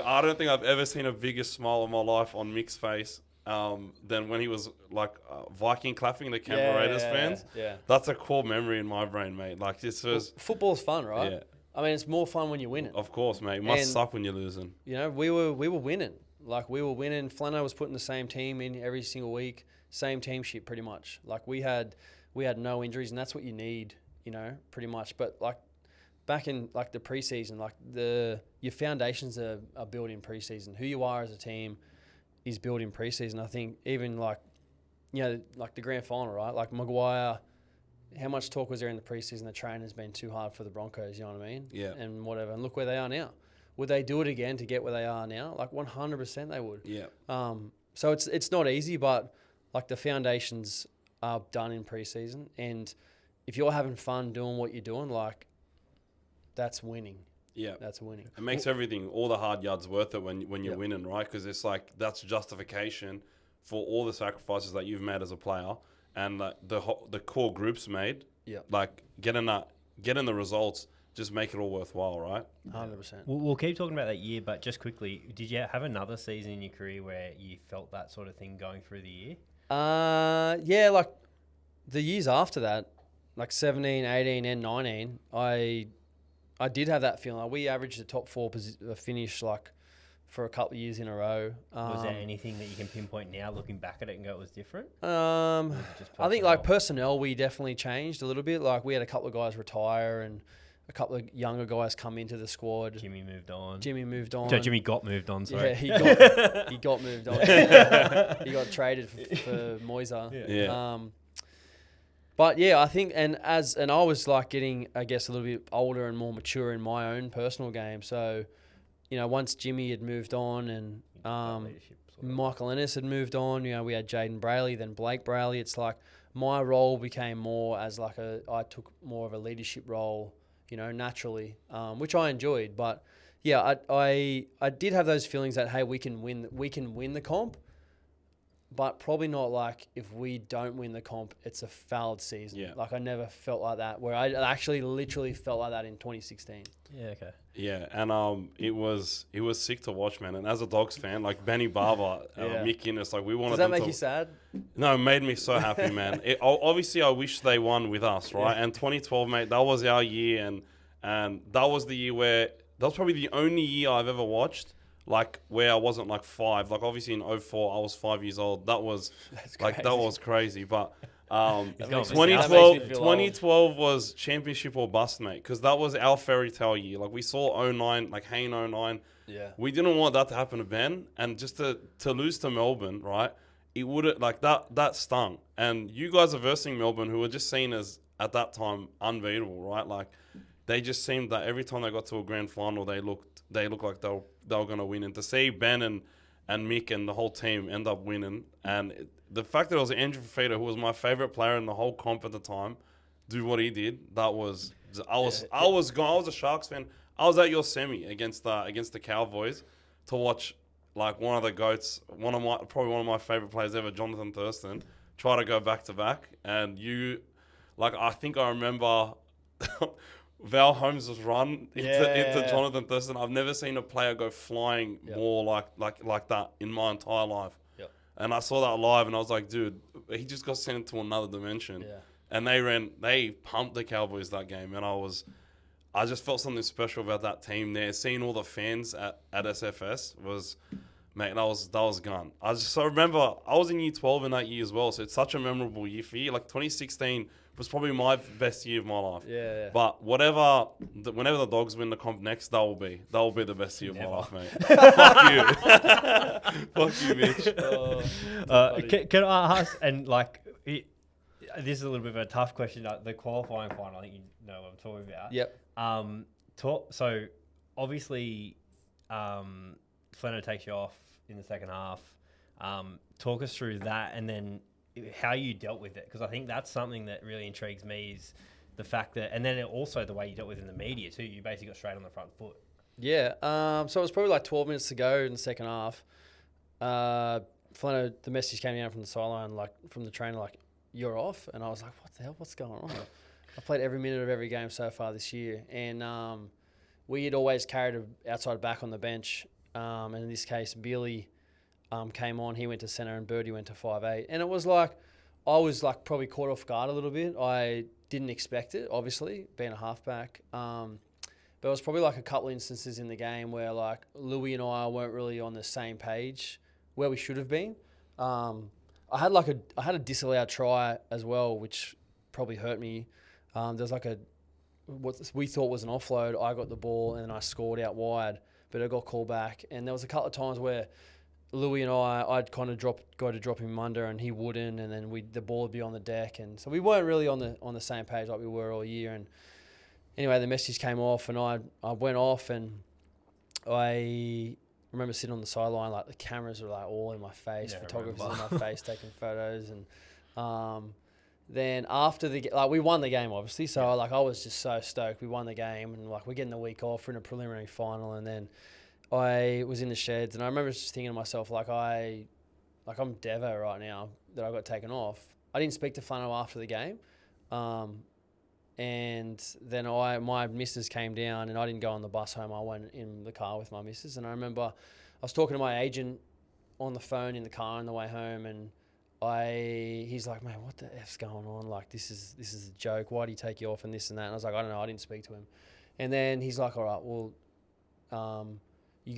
I don't think I've ever seen a bigger smile in my life on Mick's face. Than when he was like Viking clapping the Canberra Raiders fans. Yeah. That's a core memory in my brain, mate. Like this was football's fun, right? Yeah. I mean, it's more fun when you win it. Of course, mate. It must suck when you're losing. You know, we were winning. Like we were winning. Flano was putting the same team in every single week, same team sheet pretty much. Like we had no injuries, and that's what you need. You know, pretty much. But like back in like the preseason, like your foundations are built in preseason. Who you are as a team is built in preseason. I think even like, you know, like the grand final, right? Like Maguire, how much talk was there in the preseason? The training's been too hard for the Broncos, you know what I mean? Yeah. And whatever. And look where they are now. Would they do it again to get where they are now? Like 100% they would. Yeah. So it's not easy, but like the foundations are done in preseason. And if you're having fun doing what you're doing, like that's winning. Yeah, that's winning. It makes everything, all the hard yards worth it when you're winning, right? Because it's like that's justification for all the sacrifices that you've made as a player and the core groups made. Yeah, like getting the results, just make it all worthwhile, right? 100%. We'll keep talking about that year, but just quickly, did you have another season in your career where you felt that sort of thing going through the year? Yeah, like the years after that, like 17, 18, and 19, I did have that feeling. Like we averaged a top 4 finish like for a couple of years in a row. Was there anything that you can pinpoint now, looking back at it, and go it was different? I think like personnel, we definitely changed a little bit. Like we had a couple of guys retire and a couple of younger guys come into the squad. Jimmy moved on. So Jimmy got moved on. Sorry. Yeah, he got moved on. He got traded for Moiser. Yeah. But yeah, I think, and I was like getting, I guess, a little bit older and more mature in my own personal game. So, you know, once Jimmy had moved on and Michael Ennis had moved on, you know, we had Jaden Brayley, then Blake Brayley. It's like my role became more as like I took more of a leadership role, you know, naturally, which I enjoyed. But yeah, I did have those feelings that, hey, we can win the comp. But probably not like if we don't win the comp, it's a fouled season. Yeah. Like I never felt like that, where I actually literally felt like that in 2016. Yeah, okay. Yeah, and it was sick to watch, man. And as a Dogs fan, like Benny Barber, Mick Innes, like we wanted. Does that make you sad? No, it made me so happy, man. Obviously, I wish they won with us, right? Yeah. And 2012, mate, that was our year, and that was the year where that was probably the only year I've ever watched. Like where I wasn't like 5, like obviously in 2004 I was 5 years old. That was that was crazy. But 2012 was championship or bust, mate, because that was our fairy tale year. Like we saw 09, like Hayne 09. Yeah, we didn't want that to happen to Ben, and just to lose to Melbourne, right? It would like that stung. And you guys are versing Melbourne, who were just seen as at that time unbeatable, right? Like they just seemed that every time they got to a grand final, they looked like they were going to win. And to see Ben and Mick and the whole team end up winning, and the fact that it was Andrew Fafita, who was my favourite player in the whole comp at the time, do what he did, I was a Sharks fan. I was at your semi against the Cowboys to watch like one of the GOATs, probably one of my favourite players ever, Jonathan Thurston, try to go back to back. And you, like, I think I remember Val Holmes' run Yeah. into Jonathan Thurston. I've never seen a player go flying more like that in my entire life. Yep. And I saw that live, and I was like, dude, he just got sent into another dimension. Yeah. And they pumped the Cowboys that game, and I just felt something special about that team there. Seeing all the fans at SFS was, mate, that was gun. I just so remember I was in year 12 in that year as well, so it's such a memorable year for you. Like 2016 was probably my best year of my life. Yeah. But whenever the Dogs win the comp next, that will be the best year of my life, mate. Fuck you, Mitch. Can I ask, and like, this is a little bit of a tough question. The qualifying final, I think you know what I'm talking about. Yep. So obviously, Flano takes you off in the second half. Talk us through that, and then how you dealt with it, because I think that's something that really intrigues me, is the fact that, and then also the way you dealt with it in the media too. You basically got straight on the front foot. Yeah. So it was probably like 12 minutes to go in the second half. Flano, the message came down from the sideline, like from the trainer, like, you're off. And I was like, what the hell? What's going on? I've played every minute of every game so far this year. And we had always carried an outside back on the bench. And in this case, Billy came on. He went to centre and Birdie went to 5'8". And it was like, I was like probably caught off guard a little bit. I didn't expect it, obviously, being a halfback. But it was probably like a couple instances in the game where like Louis and I weren't really on the same page where we should have been. I had a disallowed try as well, which probably hurt me. There's like what we thought was an offload. I got the ball and I scored out wide, but it got called back. And there was a couple of times where Louis and I'd kind of got to drop him under and he wouldn't, and then the ball would be on the deck, and so we weren't really on the same page like we were all year. And anyway, the message came off, and I went off, and I remember sitting on the sideline, like the cameras were like all in my face, photographers in my face taking photos, and then after we won the game obviously, so like I was just so stoked. We won the game, and like we're getting the week off, we're in a preliminary final, and then I was in the sheds, and I remember just thinking to myself, I'm Devo right now that I got taken off. I didn't speak to Flano after the game, and then my missus came down, and I didn't go on the bus home. I went in the car with my missus, and I remember I was talking to my agent on the phone in the car on the way home, and he's like, "Man, what the F's going on? Like, this is a joke. Why do you take you off and this and that?" And I was like, "I don't know. I didn't speak to him." And then he's like, "All right, well, you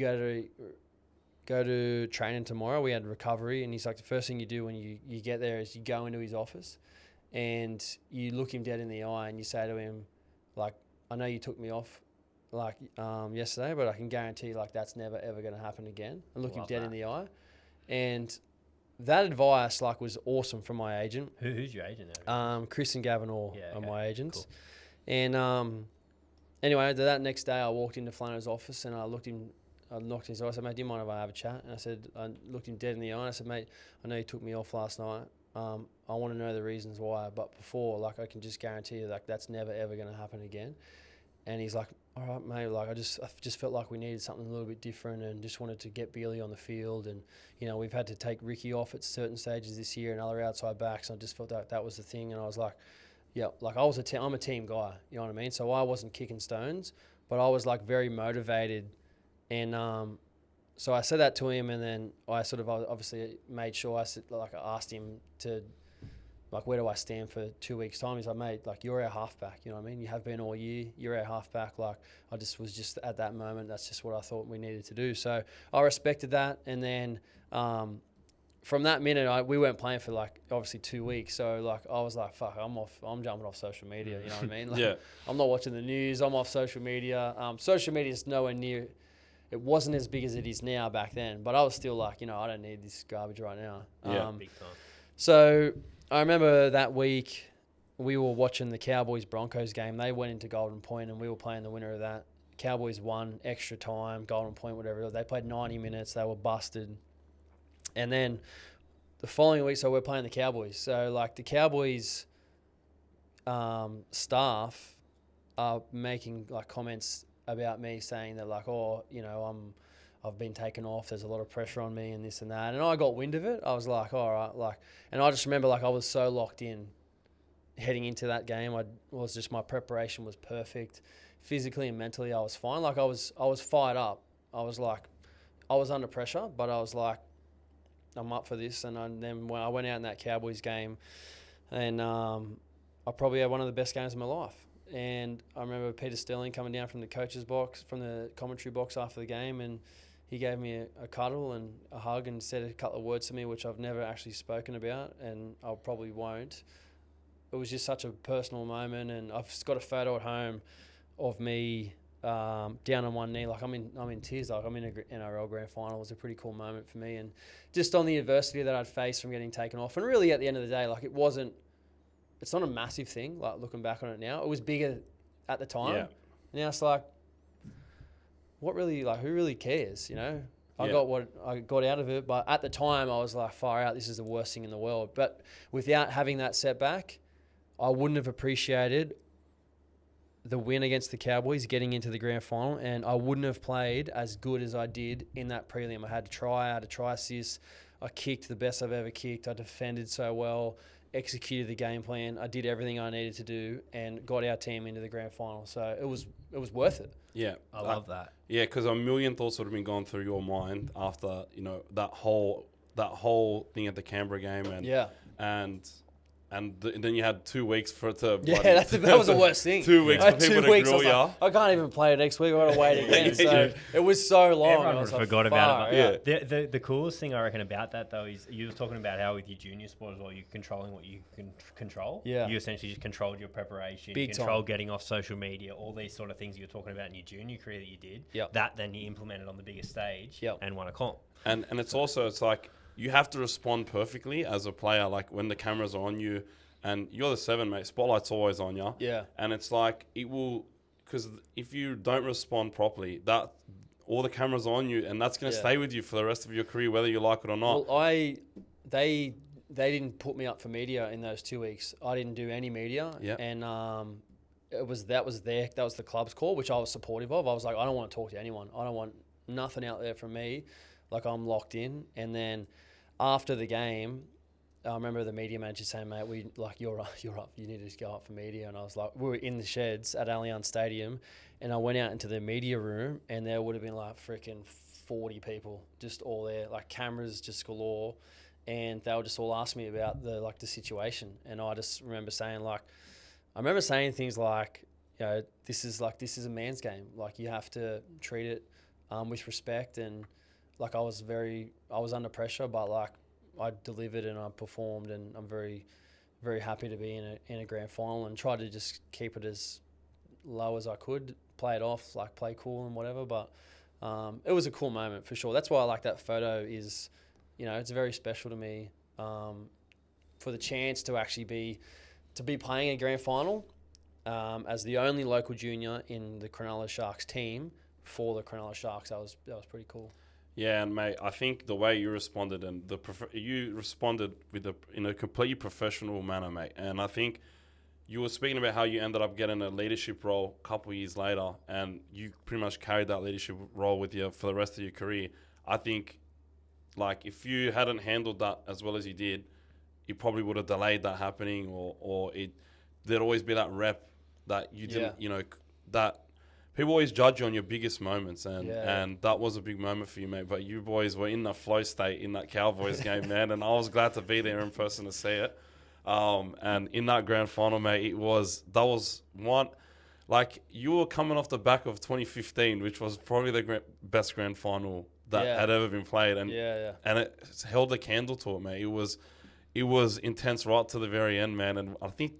go to training tomorrow." We had recovery, and he's like, the first thing you do when you get there is you go into his office and you look him dead in the eye and you say to him, like, "I know you took me off like yesterday, but I can guarantee like that's never ever going to happen again." And look him dead in the eye. And that advice like was awesome from my agent. Who's your agent there? Chris and Gavin Orr are my agents. Cool. And anyway, that next day I walked into Flano's office and I knocked on his door. I said, "Mate, do you mind if I have a chat?" And I looked him dead in the eye and I said, "Mate, I know you took me off last night. I want to know the reasons why, but before, like, I can just guarantee you, like, that's never ever going to happen again." And he's like, "All right, mate, like, I just felt like we needed something a little bit different and just wanted to get Billy on the field. And, you know, we've had to take Ricky off at certain stages this year and other outside backs. And I just felt that was the thing." And I was like, yeah, like, I'm a team guy, you know what I mean? So I wasn't kicking stones, but I was, like, very motivated. And so I said that to him, and then I sort of obviously made sure I asked him to, like, where do I stand for 2 weeks' time? He's like, "Mate, like, you're our halfback, you know what I mean? You have been all year. You're our halfback." Like, I just was just at that moment, that's just what I thought we needed to do. So I respected that, and then from that minute, we weren't playing for, like, obviously 2 weeks. So, like, I was like, fuck, I'm jumping off social media, you know what I mean? Like, yeah. I'm not watching the news. I'm off social media. Social media is nowhere near. It wasn't as big as it is now back then, but I was still like, you know, I don't need this garbage right now. Yeah. Big time. So I remember that week we were watching the Cowboys-Broncos game. They went into Golden Point and we were playing the winner of that. Cowboys won extra time, Golden Point, whatever it was. They played 90 minutes. They were busted. And then the following week, so we're playing the Cowboys. So, like, the Cowboys staff are making, like, comments about me saying that, like, "Oh, you know, I've been taken off. There's a lot of pressure on me and this and that." And I got wind of it. I was like, all right, like, and I just remember, like, I was so locked in heading into that game, my preparation was perfect. Physically and mentally, I was fine. Like I was fired up. I was under pressure, but I was like, I'm up for this. And then when I went out in that Cowboys game, and I probably had one of the best games of my life. And I remember Peter Sterling coming down from the coach's box, from the commentary box after the game, and he gave me a cuddle and a hug and said a couple of words to me, which I've never actually spoken about, and I probably won't. It was just such a personal moment, and I've got a photo at home of me down on one knee, like I'm in tears. Like I'm in an NRL Grand Final. It was a pretty cool moment for me, and just on the adversity that I'd faced from getting taken off. And really, at the end of the day, like it's not a massive thing. Like looking back on it now, it was bigger at the time. Yeah. Now it's like, what really, like who really cares? You know, I got what I got out of it, but at the time I was like, far out. This is the worst thing in the world. But without having that setback, I wouldn't have appreciated the win against the Cowboys, getting into the grand final, and I wouldn't have played as good as I did in that prelim. I had a try assist. I kicked the best I've ever kicked. I defended so well, executed the game plan. I did everything I needed to do and got our team into the grand final. So it was worth it. Yeah. I love that. Yeah, because a million thoughts would have been going through your mind after, that whole thing at the Canberra game. And then you had 2 weeks for it to... Yeah, that was the worst thing. 2 weeks for people to grill you. I can't even play it next week. I've got to wait again. So it was so long. Everyone forgot about it. Yeah. The coolest thing I reckon about that, though, is you were talking about how with your junior sport as well, you're controlling what you can control. Yeah. You essentially just controlled your preparation, Big controlled time. getting off social media, all these sort of things you were talking about in your junior career that you did. Yep. That then you implemented on the biggest stage and won a comp. And it's also, it's like, you have to respond perfectly as a player, like when the cameras are on you, and you're the 7, mate. Spotlight's always on you. Yeah. And it's like, because if you don't respond properly, that all the cameras are on you, and that's going to stay with you for the rest of your career, whether you like it or not. Well, they didn't put me up for media in those 2 weeks. I didn't do any media. Yeah. And that was the club's call, which I was supportive of. I was like, I don't want to talk to anyone. I don't want nothing out there from me. Like, I'm locked in. And then after the game, I remember the media manager saying, mate, you're up. You need to just go up for media. And I was like, we were in the sheds at Allianz Stadium, and I went out into the media room, and there would have been like freaking 40 people just all there, like cameras just galore. And they would just all ask me about the situation. And I just remember saying things like, this is a man's game. Like, you have to treat it with respect. And like, I was under pressure, but like, I delivered and I performed, and I'm very, very happy to be in a grand final, and tried to just keep it as low as I could, play it off, like play cool and whatever. But it was a cool moment for sure. That's why I like that photo. Is it's very special to me for the chance to actually be playing a grand final as the only local junior in the Cronulla Sharks team for the Cronulla Sharks. That was pretty cool. Yeah, and mate, I think the way you responded, and you responded in a completely professional manner, mate. And I think you were speaking about how you ended up getting a leadership role a couple of years later, and you pretty much carried that leadership role with you for the rest of your career. I think, like, if you hadn't handled that as well as you did, you probably would have delayed that happening, or there'd always be that rep that you didn't, that. People always judge you on your biggest moments, and that was a big moment for you, mate. But you boys were in the flow state in that Cowboys game, man, and I was glad to be there in person to see it. And in that grand final, mate, that was one, like, you were coming off the back of 2015, which was probably the best grand final that had ever been played, and it held a candle to it, mate. It was intense right to the very end, man, and I think.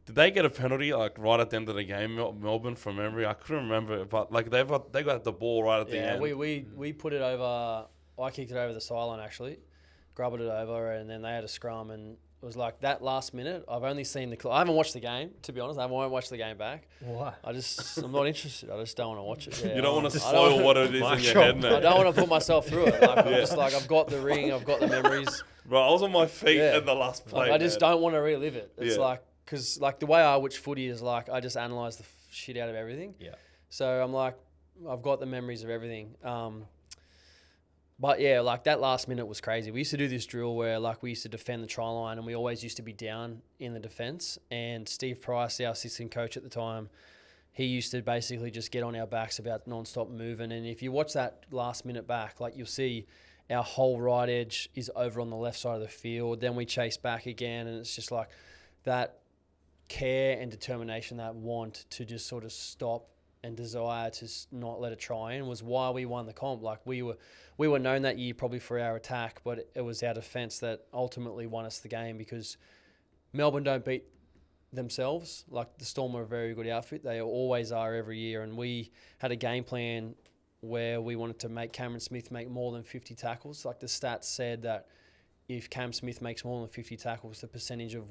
Did they get a penalty like right at the end of the game, Melbourne, from memory? I couldn't remember it, but like they got the ball right at the end. Yeah, we put it over. I kicked it over the sideline actually, grubbed it over, and then they had a scrum, and it was like that last minute. I've only seen I haven't watched the game, to be honest. I won't watch the game back. Why? I'm not interested. I just don't want to watch it. Yeah, you don't want to spoil what it is in your head, man. I don't want to put myself through it. Like, I'm just like, I've got the ring, I've got the memories. Bro, I was on my feet at the last play. Like, I just don't want to relive it. It's like. Because, like, the way I watch footy is, like, I just analyse the shit out of everything. Yeah. So I'm like, I've got the memories of everything. But yeah, like that last minute was crazy. We used to do this drill where like we used to defend the try line and we always used to be down in the defence. And Steve Price, our assistant coach at the time, he used to basically just get on our backs about non-stop moving. And if you watch that last minute back, like you'll see our whole right edge is over on the left side of the field. Then we chase back again, and it's just like that care and determination, that want to just sort of stop and desire to not let it try in was why we won the comp. Like we were known that year probably for our attack, but it was our defence that ultimately won us the game because Melbourne don't beat themselves. Like the Storm are a very good outfit. They always are every year, and we had a game plan where we wanted to make Cameron Smith make more than 50 tackles. Like the stats said that if Cam Smith makes more than 50 tackles, the percentage of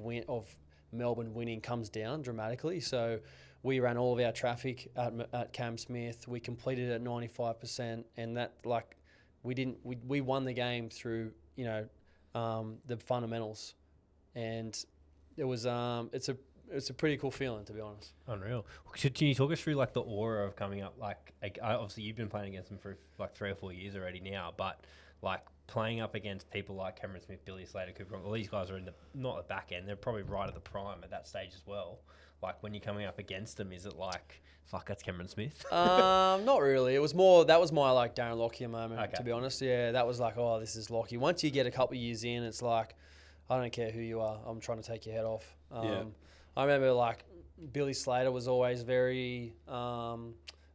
Melbourne winning comes down dramatically. So we ran all of our traffic at Cam Smith. We completed at 95%, and that like we won the game through the fundamentals, and it was it's a pretty cool feeling, to be honest. Unreal. Can you talk us through like the aura of coming up? Like obviously you've been playing against them for like 3 or 4 years already now, but like playing up against people like Cameron Smith, Billy Slater, Cooper, all these guys are in not the back end. They're probably right at the prime at that stage as well. Like when you're coming up against them, is it like, fuck, that's Cameron Smith? Not really. It was more, that was my like Darren Lockyer moment, Okay. to be honest. Yeah, that was like, oh, this is Lockyer. Once you get a couple of years in, it's like, I don't care who you are. I'm trying to take your head off. I remember like Billy Slater was always very,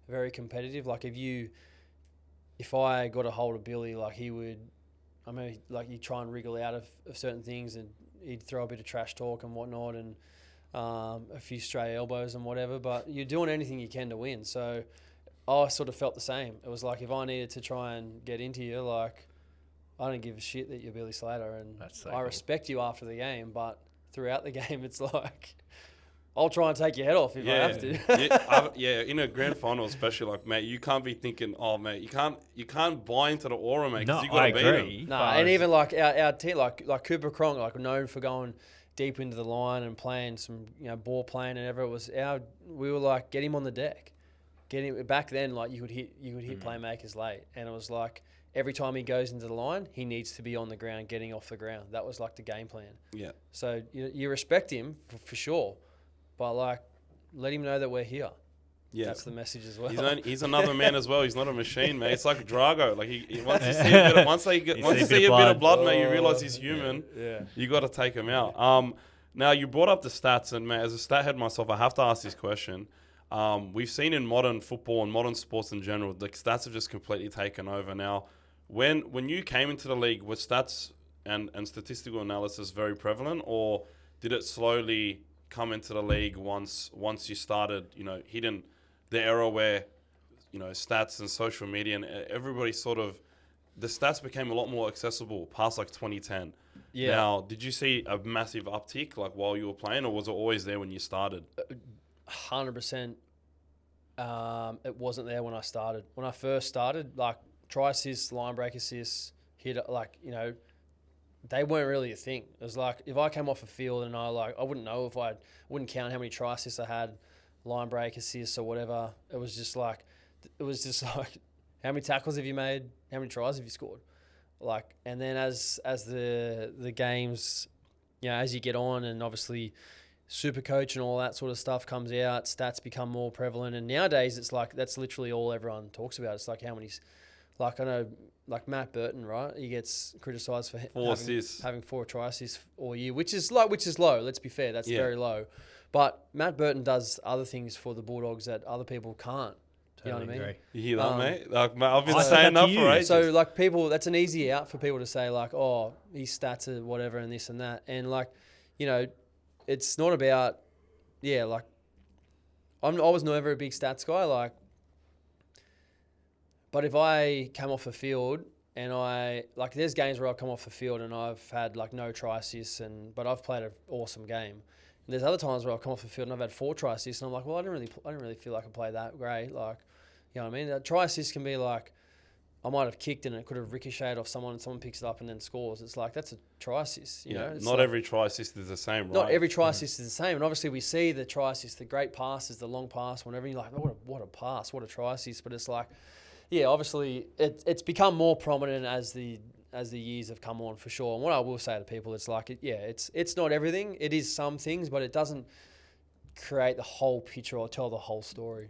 very competitive. Like if I got a hold of Billy, like he would, I mean, like he'd try and wriggle out of certain things, and he'd throw a bit of trash talk and whatnot, and a few stray elbows and whatever. But you're doing anything you can to win. So I sort of felt the same. It was like if I needed to try and get into you, like I don't give a shit that you're Billy Slater, and So I cool. respect you after the game. But throughout the game, it's like I'll try and take your head off if I have to. In a grand final, especially, like, mate, you can't be thinking, oh, mate, you can't buy into the aura, mate, because No, you got I to beat agree. them. Nah, and even like our team, like Cooper Cronk, like known for going deep into the line and playing some ball playing and ever. It was we were like, get him on the deck, get him back then. Like you could hit playmakers late, and it was like every time he goes into the line, he needs to be on the ground, getting off the ground. That was like the game plan. Yeah. So you respect him for sure, but like let him know that we're here. Yeah. That's the message as well. He's another man as well. He's not a machine, mate. It's like Drago. Like once they see a bit of blood, mate, you realize he's human. Yeah. You got to take him out. Now you brought up the stats, and mate, as a stat head myself, I have to ask this question. We've seen in modern football and modern sports in general, the stats have just completely taken over. Now, when you came into the league, were stats and statistical analysis very prevalent, or did it slowly come into the league once you started, hitting the era where, stats and social media and everybody the stats became a lot more accessible past like 2010. Yeah. Now, did you see a massive uptick like while you were playing, or was it always there when you started? 100%. It wasn't there when I started. When I first started, like try assists, line break assists, they weren't really a thing. It was like if I came off a field and I wouldn't know if I wouldn't count how many try assists I had, line break assists or whatever. It was just like how many tackles have you made? How many tries have you scored? Like, and then as the games, as you get on, and obviously Super Coach and all that sort of stuff comes out, stats become more prevalent, and nowadays it's like that's literally all everyone talks about. It's like how many, like I know, like Matt Burton, right? He gets criticised for having 4 try assists all year, which is low. Let's be fair, that's very low. But Matt Burton does other things for the Bulldogs that other people can't. You know what I mean? You hear that, mate? Like, I've been saying that for ages. So, like, that's an easy out for people to say, like, oh, his stats are whatever and this and that. And, like, it's not about, like, I was never a big stats guy, like, but if I came off the field and there's games where I've come off the field and I've had, like, no try assists, but I've played an awesome game. And there's other times where I've come off the field and I've had 4 try assists, and I'm like, well, I didn't really feel like I played that great. Like, you know what I mean? That try assist can be like, I might have kicked and it could have ricocheted off someone and someone picks it up and then scores. It's like, that's a try assist. You know? Not every try assist is the same, right? Not every try assist is the same. And obviously we see the try assist, the great passes, the long pass, whenever you're like, what a pass, what a try assist. But it's like, yeah, obviously it's become more prominent as the years have come on, for sure. And what I will say to people, it's like, it's not everything. It is some things, but it doesn't create the whole picture or tell the whole story.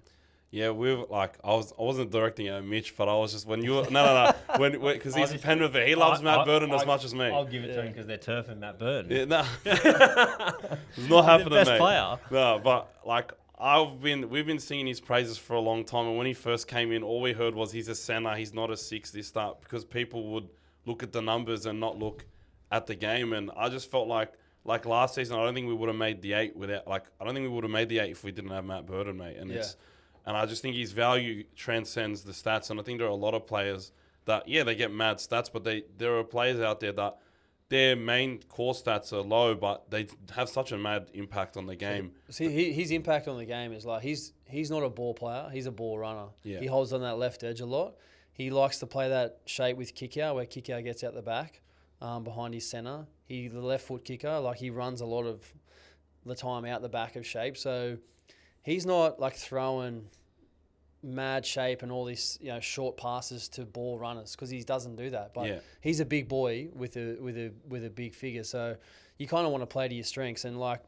Yeah, I wasn't directing at Mitch, but I was just when you were no because he's Penrith, he loves Matt Burton as much as me. I'll give it to him because they're turfing Matt Burton. Yeah, no, it's not happening, best mate. player. No, but like we've been singing his praises for a long time, and when he first came in, all we heard was he's a centre, he's not a 6 this start, because people would look at the numbers and not look at the game, and I just felt like last season, I don't think we would have made the 8 if we didn't have Matt Burton, mate, and I just think his value transcends the stats. And I think there are a lot of players that, they get mad stats, but there are players out there that their main core stats are low, but they have such a mad impact on the game. See, his impact on the game is like he's not a ball player. He's a ball runner. Yeah. He holds on that left edge a lot. He likes to play that shape with kick-out, where kick-out gets out the back behind his centre. The left foot kicker, like he runs a lot of the time out the back of shape. So he's not like throwing mad shape and all these short passes to ball runners, because he doesn't do that. But he's a big boy with a big figure, so you kind of want to play to your strengths. And like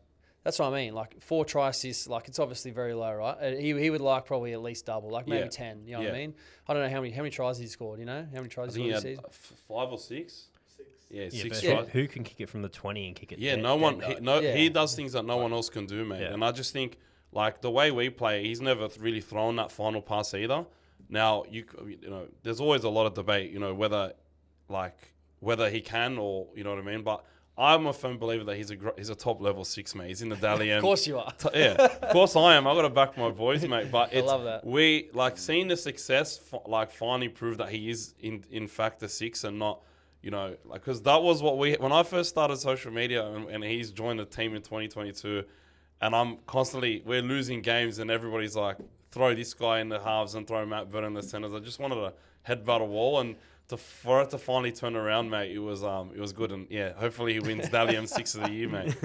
that's what I mean. Like 4 try assists, like it's obviously very low, right? He would like probably at least double, like maybe 10. You know what I mean? I don't know how many tries he scored. You know how many tries he scored this season? 5 or 6. Yeah, 6 tries. tries. Who can kick it from the 20 and kick it? Yeah, he does things that no one else can do, mate. Yeah. And I just think, like the way we play, he's never really thrown that final pass either. Now there's always a lot of debate, whether he can, or you know what I mean. But I'm a firm believer that he's a top level 6, mate. He's in the Dally M. Of course you are. Of course I am. I got to back my boys, mate. But I love that. We seeing the success, finally prove that he is in fact a 6 and not. Because that was what when I first started social media and he's joined the team in 2022, and we're losing games and everybody's like, throw this guy in the halves and throw Matt Burton in the centers. I just wanted to headbutt a wall, and for it to finally turn around, mate, it was good. And hopefully he wins Dally M6 of the year, mate.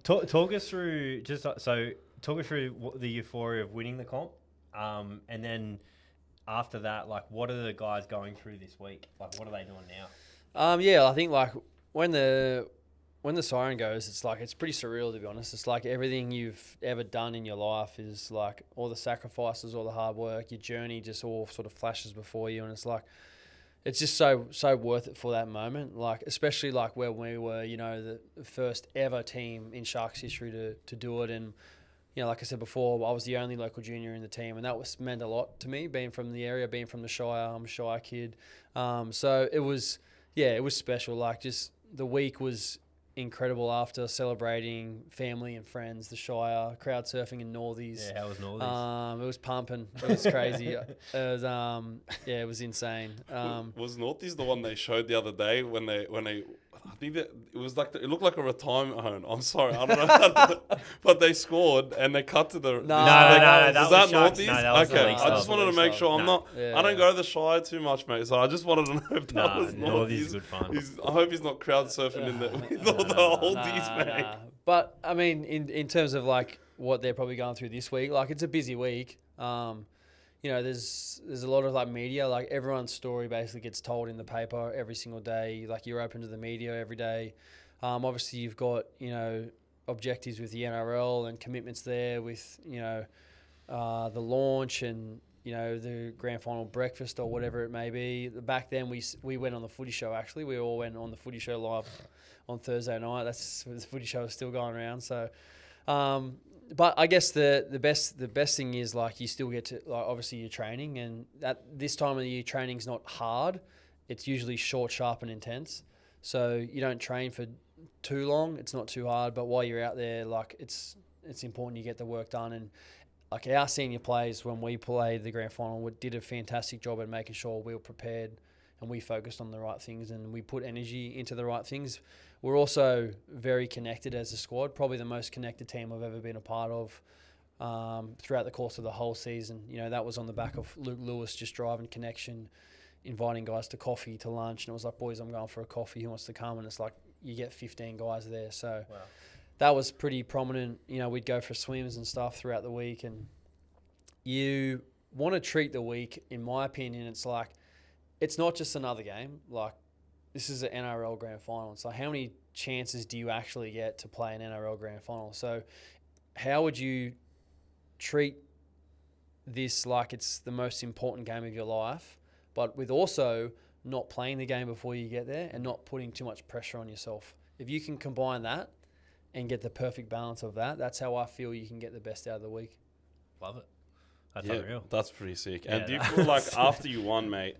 Talk us through the euphoria of winning the comp, and then after that, like, what are the guys going through this week? Like, what are they doing now? I think like when the siren goes, it's pretty surreal, to be honest. It's like everything you've ever done in your life is like all the sacrifices, all the hard work, your journey just all sort of flashes before you, and it's like it's just so worth it for that moment. Like especially like where we were, the first ever team in Sharks history to do it, and like I said before, I was the only local junior in the team, and that meant a lot to me, being from the area, being from the Shire. I'm a Shire kid. So it was special. Like just the week was incredible after celebrating family and friends, the Shire, crowd surfing in Northies. Yeah, how was Northies? It was pumping. It was crazy. It was it was insane. Was Northies the one they showed the other day when they I think that it was like it looked like a retirement home. I'm sorry, I don't know, but they scored and they cut to the. No, was that Northies? No, that was okay, the I just wanted to make sure I'm not. Yeah, I don't go to the Shire too much, mate. So I just wanted to know if that was Northies is good fun. I hope he's not crowd surfing with all the oldies, mate. But I mean, in terms of like what they're probably going through this week, like it's a busy week. There's a lot of like media, like everyone's story basically gets told in the paper every single day. Like you're open to the media every day. Obviously you've got, objectives with the NRL and commitments there with, the launch and, the grand final breakfast or whatever it may be. Back then we went on the footy show, actually. We all went on the footy show live on Thursday night. The footy show is still going around. So, but I guess the best thing is like you still get to like obviously your training, and at this time of the year training's not hard. It's usually short, sharp, and intense. So you don't train for too long. It's not too hard, but while you're out there, like it's important you get the work done. And like our senior players, when we played the grand final, did a fantastic job at making sure we were prepared and we focused on the right things and we put energy into the right things. We're also very connected as a squad, probably the most connected team I've ever been a part of throughout the course of the whole season. That was on the back of Luke Lewis just driving connection, inviting guys to coffee, to lunch. And it was like, boys, I'm going for a coffee. Who wants to come? And it's like you get 15 guys there. So that was pretty prominent. We'd go for swims and stuff throughout the week. And want to treat the week, in my opinion, it's like, it's not just another game. Like, this is an NRL Grand Final. It's like, how many chances do you actually get to play an NRL Grand Final? So how would you treat this like it's the most important game of your life, but with also not playing the game before you get there and not putting too much pressure on yourself? If you can combine that and get the perfect balance of that, that's how I feel you can get the best out of the week. Love it. That's unreal. That's pretty sick. Yeah, And do you feel like after you won, mate,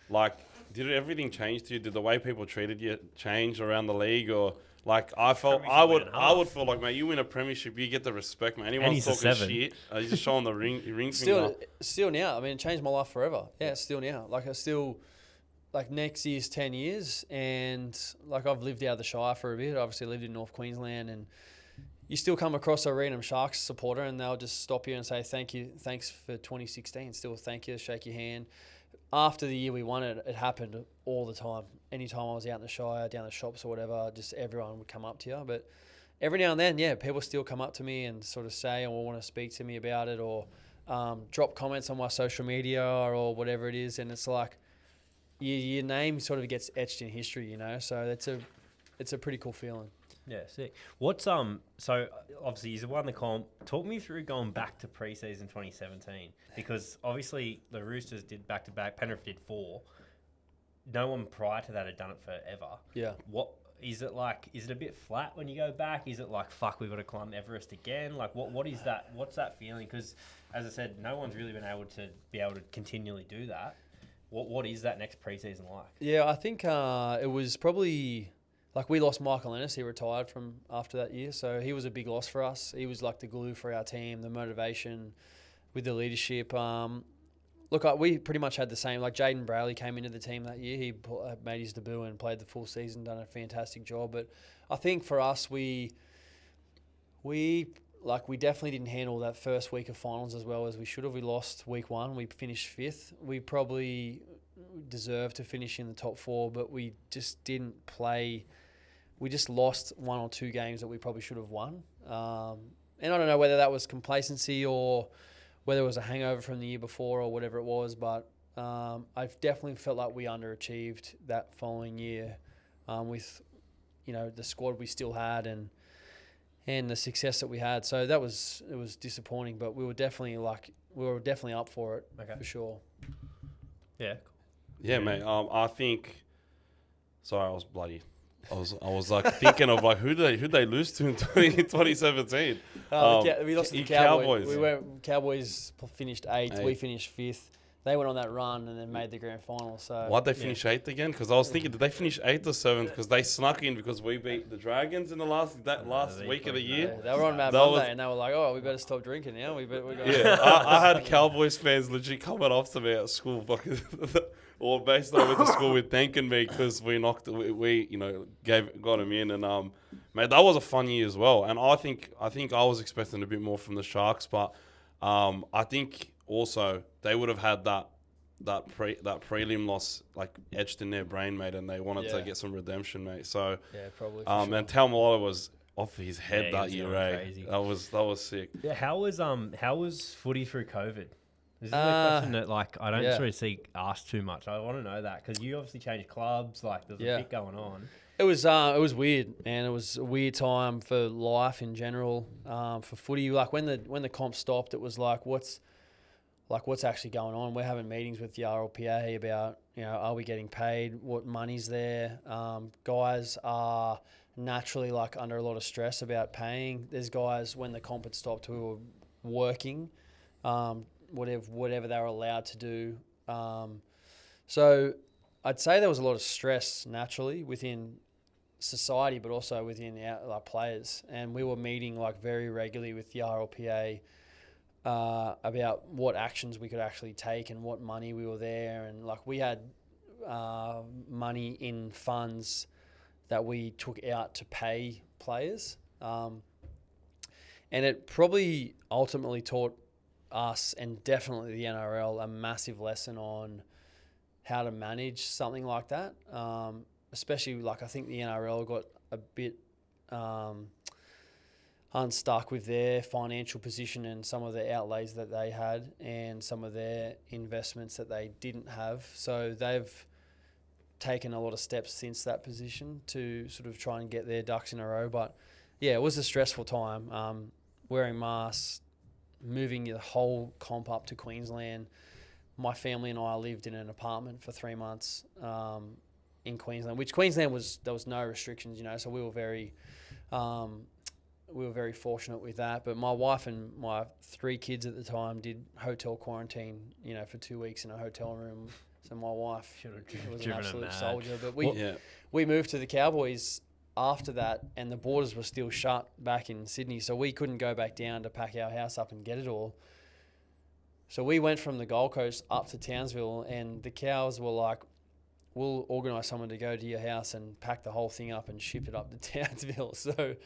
like, did everything change to you? Did the way people treated you change around the league? Or, like, I would feel like, mate, you win a premiership, you get the respect, man. Anyone's talking shit, you're just showing the ring finger. Still now. I mean, it changed my life forever. Yeah, still now. Like, like, next year's 10 years, and, like, I've lived out of the Shire for a bit. Obviously lived in North Queensland, and you still come across a random Sharks supporter and they'll just stop you and say, thanks for 2016. Still thank you, shake your hand. After the year we won it, it happened all the time. Anytime I was out in the Shire, down the shops or whatever, just everyone would come up to you. But every now and then, yeah, people still come up to me and sort of say or want to speak to me about it, or drop comments on my social media or whatever it is. And it's like, your name sort of gets etched in history, you know? So it's a pretty cool feeling. Yeah, sick. What's so obviously he's won the comp. Talk me through going back to preseason 2017, because obviously the Roosters did back to back. Penrith did 4. No one prior to that had done it forever. Yeah. What is it like? Is it a bit flat when you go back? Is it like, fuck, we've got to climb Everest again? Like, what is that? What's that feeling? Because as I said, no one's really been able to continually do that. What is that next preseason like? Yeah, I think it was probably. Like, we lost Michael Ennis. He retired from after that year. So he was a big loss for us. He was like the glue for our team, the motivation with the leadership. Look, we pretty much had the same. Like, Jaden Brayley came into the team that year. He made his debut and played the full season, done a fantastic job. But I think for us, we definitely didn't handle that first week of finals as well as we should have. We lost week 1. We finished 5th. We probably deserved to finish in the top 4, but we just didn't play. We just lost 1 or 2 games that we probably should have won. And I don't know whether that was complacency or whether it was a hangover from the year before or whatever it was, but I've definitely felt like we underachieved that following year with, the squad we still had and the success that we had. So it was disappointing, but we were definitely up for it, for sure. Yeah. Yeah, mate. I think. Sorry, I was like thinking of like who'd they lose to in 2017? We lost to the Cowboys. Cowboys finished 8th. We finished 5th. They went on that run and then made the grand final. So why'd they finish 8th again? Because I was thinking, did they finish 8th or 7th? Because they snuck in because we beat the Dragons in the last week of the year. Yeah, they were on Mad Monday and they were like, "Oh, we better stop drinking now." I had Cowboys fans literally coming off to me at school, or basically I went to school with thanking me because we got him in, and mate, that was a fun year as well. And I think I was expecting a bit more from the Sharks, but I think also they would have had that prelim loss like etched in their brain, mate, and they wanted to get some redemption, mate. So probably. And Taumalo was off his head that year, crazy. That was sick. Yeah, how was footy through COVID? This is a question that I don't sort of see asked too much. I want to know that because you obviously changed clubs. Like there's a bit going on. It was weird, and it was a weird time for life in general. For footy, like when the comp stopped, it was like what's actually going on? We're having meetings with the RLPA about, are we getting paid? What money's there? Guys are naturally under a lot of stress about paying. There's guys when the comp had stopped who were working, whatever they were allowed to do. So I'd say there was a lot of stress naturally within society, but also within our players. And we were meeting very regularly with the RLPA about what actions we could actually take and what money we were there. And we had money in funds that we took out to pay players. And it probably ultimately taught us and definitely the NRL a massive lesson on how to manage something like that. Especially I think the NRL got a bit unstuck with their financial position and some of the outlays that they had and some of their investments that they didn't have. So they've taken a lot of steps since that position to sort of try and get their ducks in a row. But yeah, it was a stressful time. Wearing masks, moving the whole comp up to Queensland. My family and I lived in an apartment for 3 months in Queensland, which Queensland there was no restrictions, so we were very fortunate with that. But my wife and my 3 kids at the time did hotel quarantine, for 2 weeks in a hotel room. So my wife was an absolute soldier. But we moved to the Cowboys after that, and the borders were still shut back in Sydney, so we couldn't go back down to pack our house up and get it all. So we went from the Gold Coast up to Townsville, and the Cows were like, we'll organise someone to go to your house and pack the whole thing up and ship it up to Townsville. So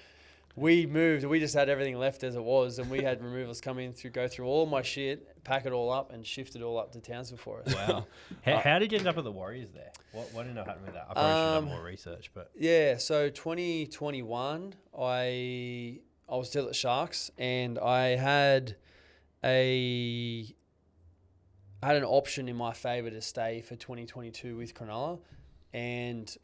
we moved. We just had everything left as it was, and we had removals come in go through all my shit, pack it all up, and shift it all up to Townsville for us. Wow. How did you end up at the Warriors there? What ended up happening with that? I probably should have done more research, but yeah. So 2021, I was still at Sharks, and I had an option in my favour to stay for 2022 with Cronulla, and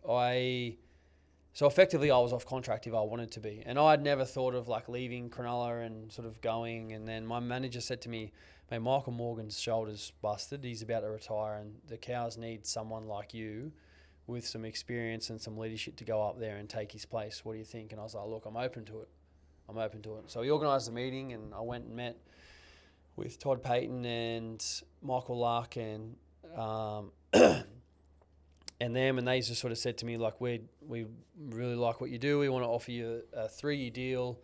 So effectively, I was off contract if I wanted to be. And I had never thought of like leaving Cronulla and sort of going. And then my manager said to me, mate, Michael Morgan's shoulder's busted. He's about to retire, and the Cows need someone like you with some experience and some leadership to go up there and take his place. What do you think? And I was like, look, I'm open to it. So he organised the meeting, and I went and met with Todd Payton and Michael Luck and and them, and they just sort of said to me, like, we really like what you do. We want to offer you a 3-year deal.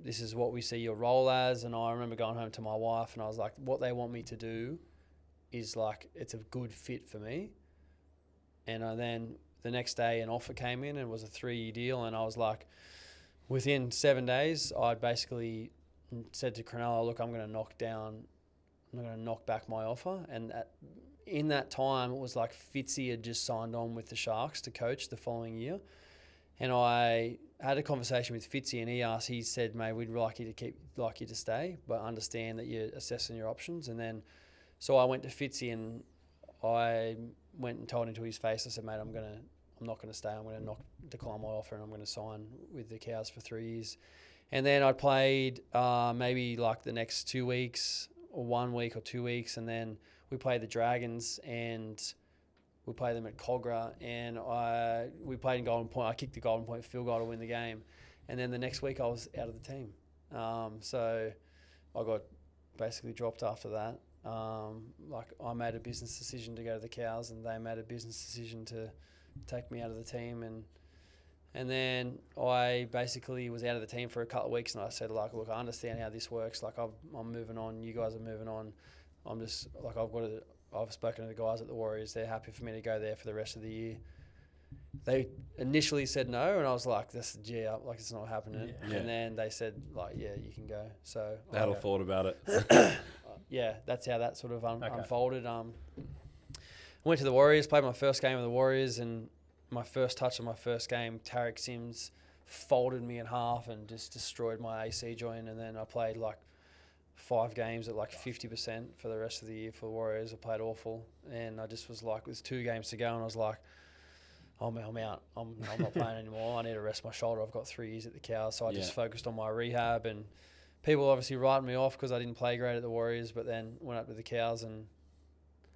This is what we see your role as. And I remember going home to my wife, and I was like, what they want me to do is, like, it's a good fit for me. And then the next day an offer came in, and it was a 3-year deal. And I was like, within 7 days, I'd basically said to Cronulla, look, I'm going to knock back my offer. And in that time, it was like Fitzy had just signed on with the Sharks to coach the following year. And I had a conversation with Fitzy, and he said, mate, we'd like you to stay, but understand that you're assessing your options. And then, so I went to Fitzy, and I went and told him to his face, I said, mate, I'm not going to stay. I'm going to decline my offer, and I'm going to sign with the Cows for 3 years. And then I played maybe like the next 2 weeks, or 1 week or 2 weeks, and then we played the Dragons, and we played them at Cogra, and we played in Golden Point. I kicked the Golden Point field goal to win the game, and then the next week I was out of the team. So I got basically dropped after that. Like, I made a business decision to go to the Cows, and they made a business decision to take me out of the team, and then I basically was out of the team for a couple of weeks, and I said, like, look, I understand how this works. Like, I'm moving on. You guys are moving on. I'm just like, I've spoken to the guys at the Warriors. They're happy for me to go there for the rest of the year. They initially said no, and I was like, "This G up, like it's not happening." Yeah. And then they said, like, "Yeah, you can go." So they had a thought about it. Yeah, that's how that sort of unfolded. I went to the Warriors, played my first game with the Warriors, and my first touch of my first game, Tarek Sims folded me in half and just destroyed my AC joint. And then I played like 5 games at like 50% for the rest of the year for the Warriors. I played awful, and I just was like, with 2 games to go, and I was like, I'm out. I'm not playing anymore. I need to rest my shoulder. I've got 3 years at the Cows, so I just focused on my rehab. And people obviously writing me off because I didn't play great at the Warriors, but then went up to the Cows, and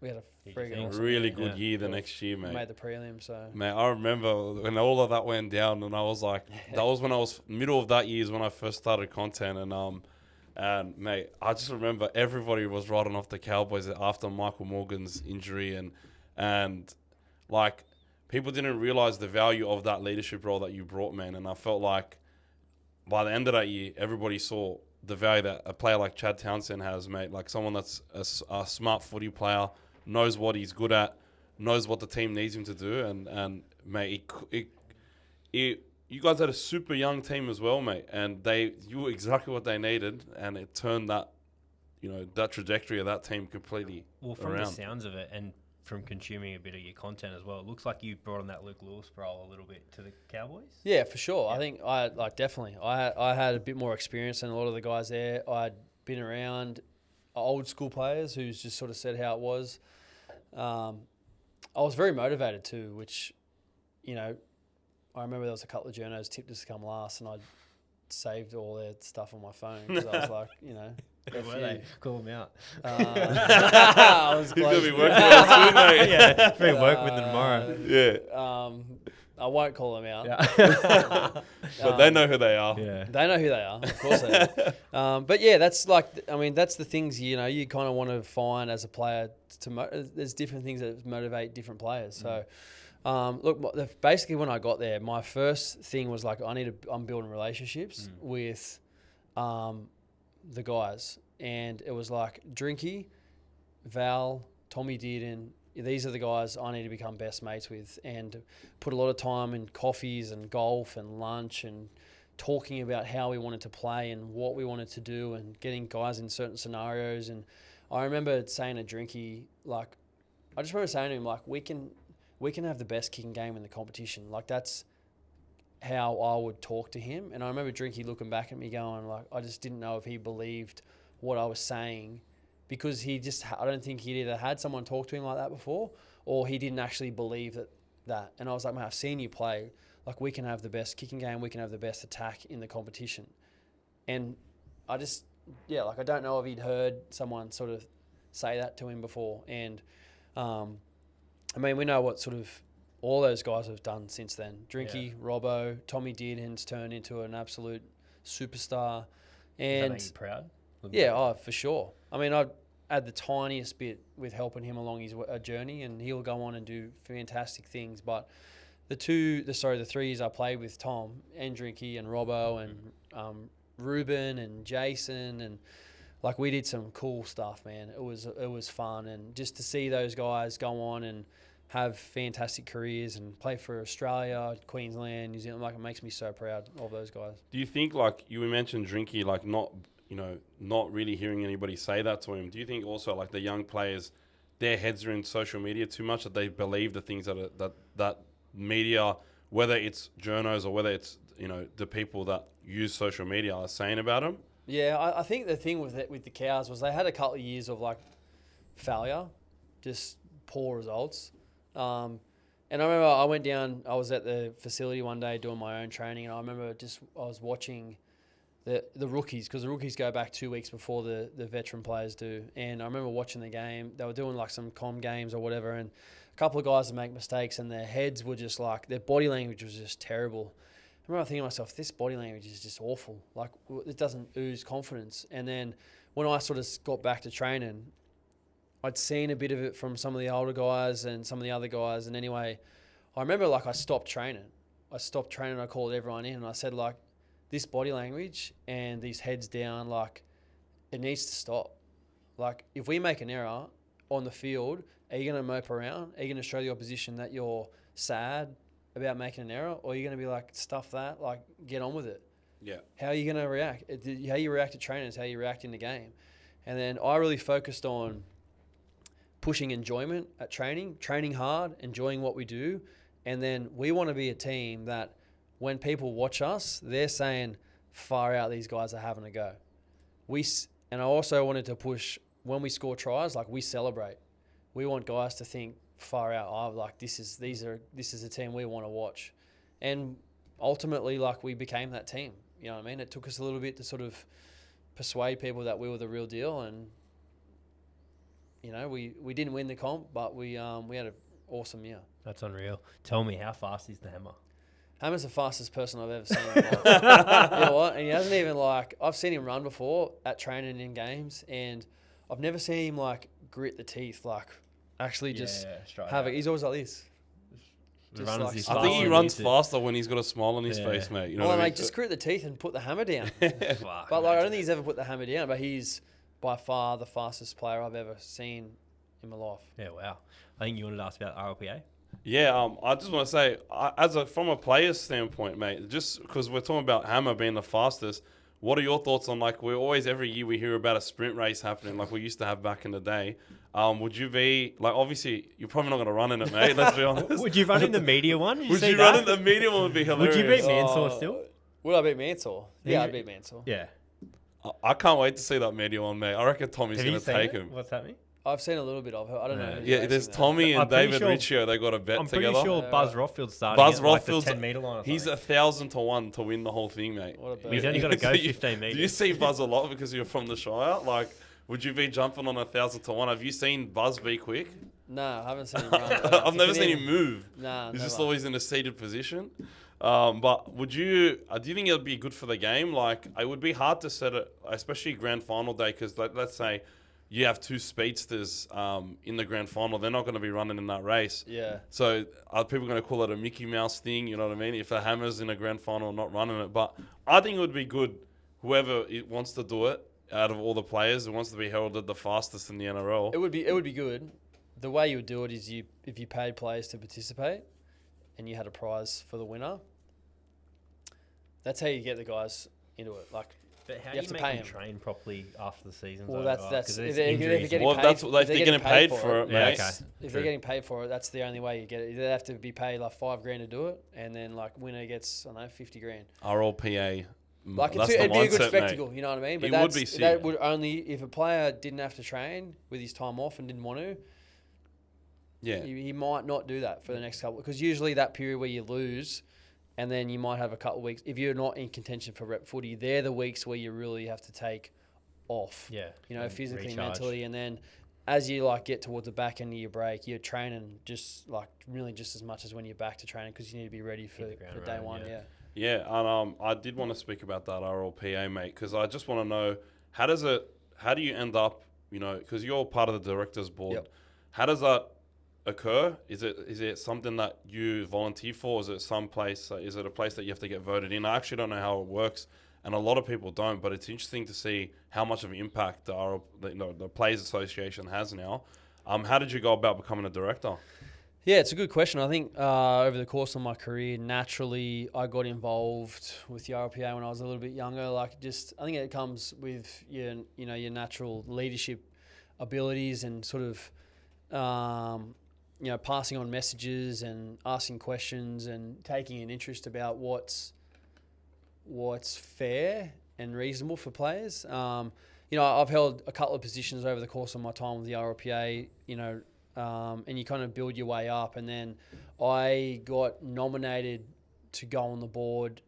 we had a friggin' awesome really good year the next year, mate. Made the prelim, so. Mate, I remember when all of that went down, and I was like, that was when I was middle of that year is when I first started content, and mate, I just remember everybody was writing off the Cowboys after Michael Morgan's injury, and like, people didn't realize the value of that leadership role that you brought, man. And I felt like by the end of that year, everybody saw the value that a player like Chad Townsend has, mate. Like, someone that's a smart footy player, knows what he's good at, knows what the team needs him to do, and mate, you guys had a super young team as well, mate, and you were exactly what they needed, and it turned that trajectory of that team completely from around. The sounds of it, and from consuming a bit of your content as well. It looks like you brought on that Luke Lewis role a little bit to the Cowboys. Yeah, for sure. I think definitely. I had a bit more experience than a lot of the guys there. I'd been around old school players who's just sort of said how it was. I was very motivated too, which, you know, I remember there was a couple of journos tipped us to come last, and I'd saved all their stuff on my phone because I was like, you know. Who were they? Call them out. I was He's close. going to be working with us soon, mate. Yeah, pretty work with them tomorrow. Yeah. I won't call them out. Yeah. But they know who they are. Yeah. They know who they are. Of course they do. But yeah, that's like, I mean, that's the things, you know, you kind of want to find as a player. There's different things that motivate different players. So, look, basically when I got there, my first thing was like, I'm building relationships with the guys. And it was like Drinky, Val, Tommy Dearden. These are the guys I need to become best mates with, and put a lot of time in coffees and golf and lunch and talking about how we wanted to play and what we wanted to do and getting guys in certain scenarios. And I remember saying to Drinky, like, I just remember saying to him, like, we can have the best kicking game in the competition. Like, that's how I would talk to him. And I remember Drinky looking back at me going, like, I just didn't know if he believed what I was saying, because I don't think he'd either had someone talk to him like that before, or he didn't actually believe that. And I was like, man, I've seen you play. Like, we can have the best kicking game. We can have the best attack in the competition. And I just, I don't know if he'd heard someone sort of say that to him before. And, I mean, we know what sort of all those guys have done since then. Drinky, Robbo, Tommy Dearden's turned into an absolute superstar. And Does that make you proud? Yeah, for sure. I mean, I had the tiniest bit with helping him along his journey, and he'll go on and do fantastic things. But the 3 years I played with Tom and Drinky and Robbo and Ruben and Jason, and like, we did some cool stuff, man. It was fun, and just to see those guys go on and have fantastic careers and play for Australia, Queensland, New Zealand, like, it makes me so proud of those guys. Do you think, like, you mentioned Drinky, like, not really hearing anybody say that to him. Do you think also, like, the young players, their heads are in social media too much, that they believe the things that media, whether it's journos or whether it's, the people that use social media, are saying about them? Yeah, I think the thing with the Cows was they had a couple of years of, like, failure, just poor results. And I remember I went down, I was at the facility one day doing my own training, and I remember I was watching the rookies, because the rookies go back 2 weeks before the veteran players do. And I remember watching the game. They were doing like some comm games or whatever, and a couple of guys would make mistakes, and their heads were just like, their body language was just terrible. I remember thinking to myself, this body language is just awful. Like, it doesn't ooze confidence. And then when I sort of got back to training, I'd seen a bit of it from some of the older guys and some of the other guys. And anyway, I remember, like, I stopped training. I called everyone in, and I said, like, this body language and these heads down, like, it needs to stop. Like, if we make an error on the field, are you going to mope around? Are you going to show the opposition that you're sad about making an error? Or are you going to be like, stuff that, like, get on with it? Yeah. How are you going to react? How you react to training is how you react in the game. And then I really focused on pushing enjoyment at training hard, enjoying what we do. And then we want to be a team that, when people watch us, they're saying, far out, these guys are having a go. And I also wanted to push, when we score tries, like, we celebrate. We want guys to think, far out, like, this is a team we want to watch. And ultimately, like, we became that team. You know what I mean? It took us a little bit to sort of persuade people that we were the real deal. And, we didn't win the comp, but we had an awesome year. That's unreal. Tell me, how fast is the Hammer? Hammer's the fastest person I've ever seen in my life. You know what? And he hasn't even, like, I've seen him run before at training in games, and I've never seen him, like, grit the teeth, like, actually just have it. He's always like this. I think he runs faster when he's got a smile on his face, mate. You know what I mean? Just grit the teeth and put the hammer down. But, like, I don't think he's ever put the hammer down, but he's by far the fastest player I've ever seen in my life. Yeah, wow. I think you wanted to ask about RLPA? Yeah, I just want to say, from a player's standpoint, mate, just because we're talking about Hammer being the fastest, What are your thoughts on, like, we're always, every year we hear about a sprint race happening like we used to have back in the day. Would you be, like, obviously, you're probably not going to run in it, mate, let's be honest. Would you run in the media one? Would you run in the media one? Would be hilarious. Would you beat Mansour still? Would I beat Mansour? Yeah, I'd beat Mansour. Yeah. I can't wait to see that media one, mate. I reckon Tommy's Have going you to seen take it? him. What's happening? I've seen a little bit of it. I don't know. who's Yeah, racing there's that. Tommy and I'm pretty David sure- Riccio. They got a bet I'm together. pretty sure Buzz Rothfield's starting Buzz at like the Rothfield's 10 metre line or He's something. 1,000 to 1 to win the whole thing, mate. What a bet. He's only got to go Do you- 15 metres. Do you see Buzz a lot because you're from the Shire? Like, would you be jumping on 1,000 to 1? Have you seen Buzz be quick? No, I haven't seen him run. I've never seen him move. Nah, He's just never. always in a seated position. But would you? Do you think it would be good for the game? Like, it would be hard to set it, especially grand final day, because let's say you have two speedsters in the grand final. They're not going to be running in that race. Yeah. So are people going to call it a Mickey Mouse thing? You know what I mean? If the Hammers in a grand final not running it, but I think it would be good. Whoever wants to do it out of all the players, who wants to be heralded the fastest in the NRL. It would be good. The way you would do it is if you paid players to participate, and you had a prize for the winner. That's how you get the guys into it. Like, But how You do have you to make pay them him. train properly after the season's well, over? that's 'Cause there's if they're injuries getting Well, paid. that's if they're getting paid for it, Yeah, mate. okay. If True. they're getting paid for it, that's the only way you get it. They have to be paid like $5,000 to do it, and then like winner gets, I don't know, $50,000. RLPA. Like That's it'd the be a good mindset, spectacle, mate. you know what I mean? But It would that's, be sick. that would only if a player didn't have to train with his time off and didn't want to. Yeah. He might not do that for the next couple, because usually that period where you lose, and then you might have a couple of weeks. If you're not in contention for rep footy, they're the weeks where you really have to take off. Yeah. You know, and physically, recharge. mentally, and then as you like get towards the back end of your break, you're training just like really just as much as when you're back to training, because you need to be ready for the ground day running, one. yeah. Yeah. Yeah, and I did want to speak about that RLPA, mate, because I just want to know how do you end up, you know, because you're part of the directors board. Yep. How does that occur? Is it something that you volunteer for? Is it some place? Is it a place that you have to get voted in? I actually don't know how it works, and a lot of people don't. But it's interesting to see how much of an impact the Players Association has now. How did you go about becoming a director? Yeah, it's a good question. I think over the course of my career, naturally, I got involved with the RPA when I was a little bit younger. Like, just I think it comes with your natural leadership abilities and sort of passing on messages and asking questions and taking an interest about what's fair and reasonable for players. I've held a couple of positions over the course of my time with the RPA. And you kind of build your way up. And then I got nominated to go on the board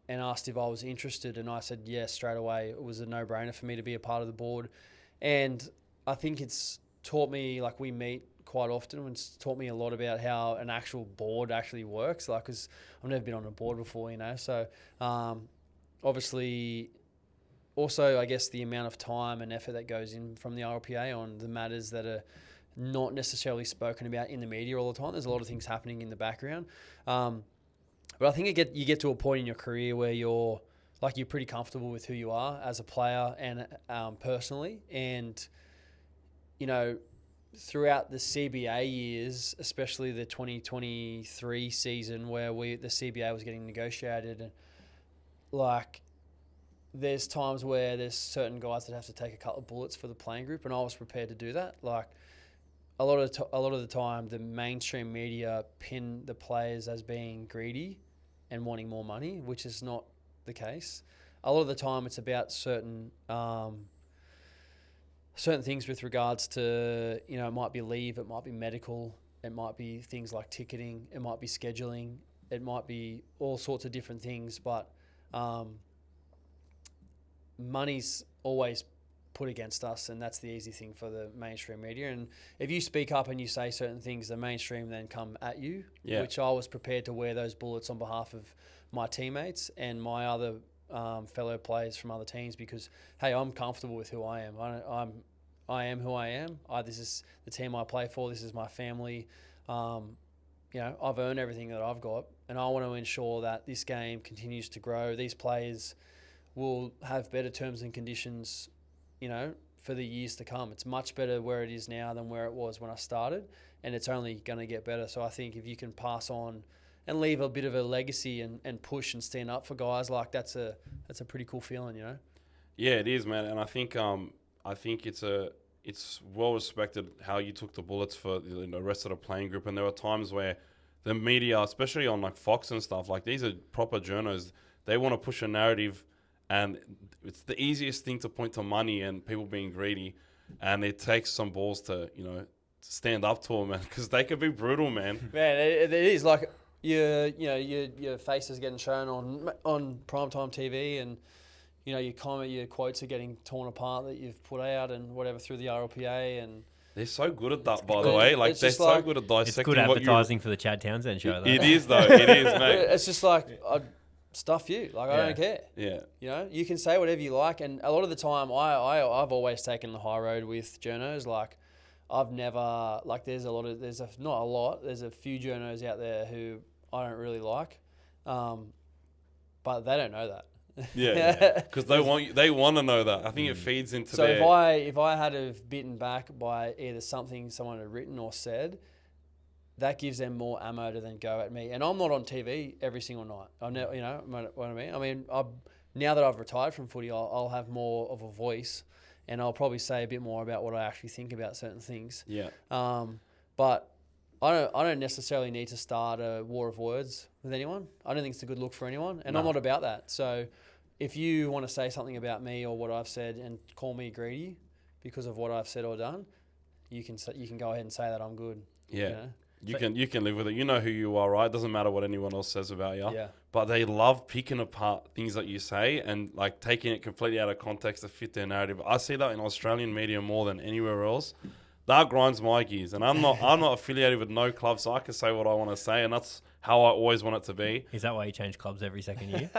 and asked if I was interested. And I said yes straight away. It was a no-brainer for me to be a part of the board. And I think it's taught me, like, we meet quite often, and it's taught me a lot about how an actual board actually works. Like, because I've never been on a board before, So obviously, also, I guess the amount of time and effort that goes in from the RPA on the matters that are not necessarily spoken about in the media all the time. There's a lot of things happening in the background. But I think you get to a point in your career where you're pretty comfortable with who you are as a player and personally. And, throughout the CBA years, especially the 2023 season where the CBA was getting negotiated, and there's times where there's certain guys that have to take a couple of bullets for the playing group, and I was prepared to do that. A lot of the time, the mainstream media pin the players as being greedy and wanting more money, which is not the case. A lot of the time, it's about certain things with regards to, it might be leave, it might be medical, it might be things like ticketing, it might be scheduling, it might be all sorts of different things, but money's always put against us, and that's the easy thing for the mainstream media. And if you speak up and you say certain things, the mainstream then come at you, which I was prepared to wear those bullets on behalf of my teammates and my other fellow players from other teams, because, hey, I'm comfortable with who I am. I am who I am. This is the team I play for. This is my family. I've earned everything that I've got, and I want to ensure that this game continues to grow. These players will have better terms and conditions, for the years to come. It's much better where it is now than where it was when I started, and it's only going to get better. So I think if you can pass on and leave a bit of a legacy and push and stand up for guys, like that's a pretty cool feeling, you know. Yeah, it is, man, and I think it's well respected how you took the bullets for the rest of the playing group, and there were times where the media, especially on like Fox and stuff, like these are proper journos, they want to push a narrative, and it's the easiest thing to point to money and people being greedy, and it takes some balls to stand up to them, man, because they could be brutal, man. Man, it is like your face is getting shown on primetime TV, and your quotes are getting torn apart that you've put out and whatever through the RLPA, and they're so good at that, by the way. Like they're so good at dissecting. It's good advertising for the Chad Townsend show, though. It is, though. It is, mate. It's just like, stuff you. Like, I don't care. Yeah. You can say whatever you like, and a lot of the time, I've always taken the high road with journos. Like, I've never, like, there's a few journos out there who I don't really like, but they don't know that. Yeah, because they want to know that. I think it feeds into their... So if I had have bitten back by either something someone had written or said, that gives them more ammo to then go at me. And I'm not on TV every single night. You know what I mean? I mean, now that I've retired from footy, I'll have more of a voice, and I'll probably say a bit more about what I actually think about certain things. Yeah. But I don't necessarily need to start a war of words with anyone. I don't think it's a good look for anyone, and I'm not about that. So if you want to say something about me or what I've said and call me greedy because of what I've said or done, you can go ahead and say that I'm good. Yeah. You can live with it. You know who you are, right? It doesn't matter what anyone else says about you. Yeah. But they love picking apart things that you say and like taking it completely out of context to fit their narrative. I see that in Australian media more than anywhere else. That grinds my gears, and I'm not affiliated with no club, so I can say what I want to say, and that's how I always want it to be. Is that why you change clubs every second year?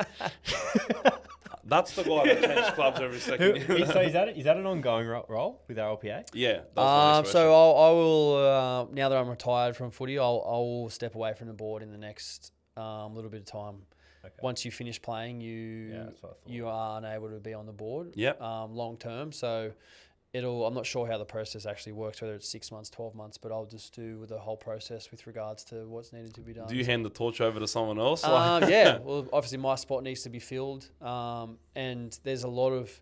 That's the guy that changes clubs every second year. So is that an ongoing role with RLPA? Yeah. That's so I will now that I'm retired from footy, I will step away from the board in the next little bit of time. Okay. Once you finish playing, you are unable to be on the board. Yep. Long term, so. I'm not sure how the process actually works, whether it's 6 months, 12 months, but I'll just do the whole process with regards to what's needed to be done. Do you hand the torch over to someone else? Yeah. Well, obviously my spot needs to be filled, and there's a lot of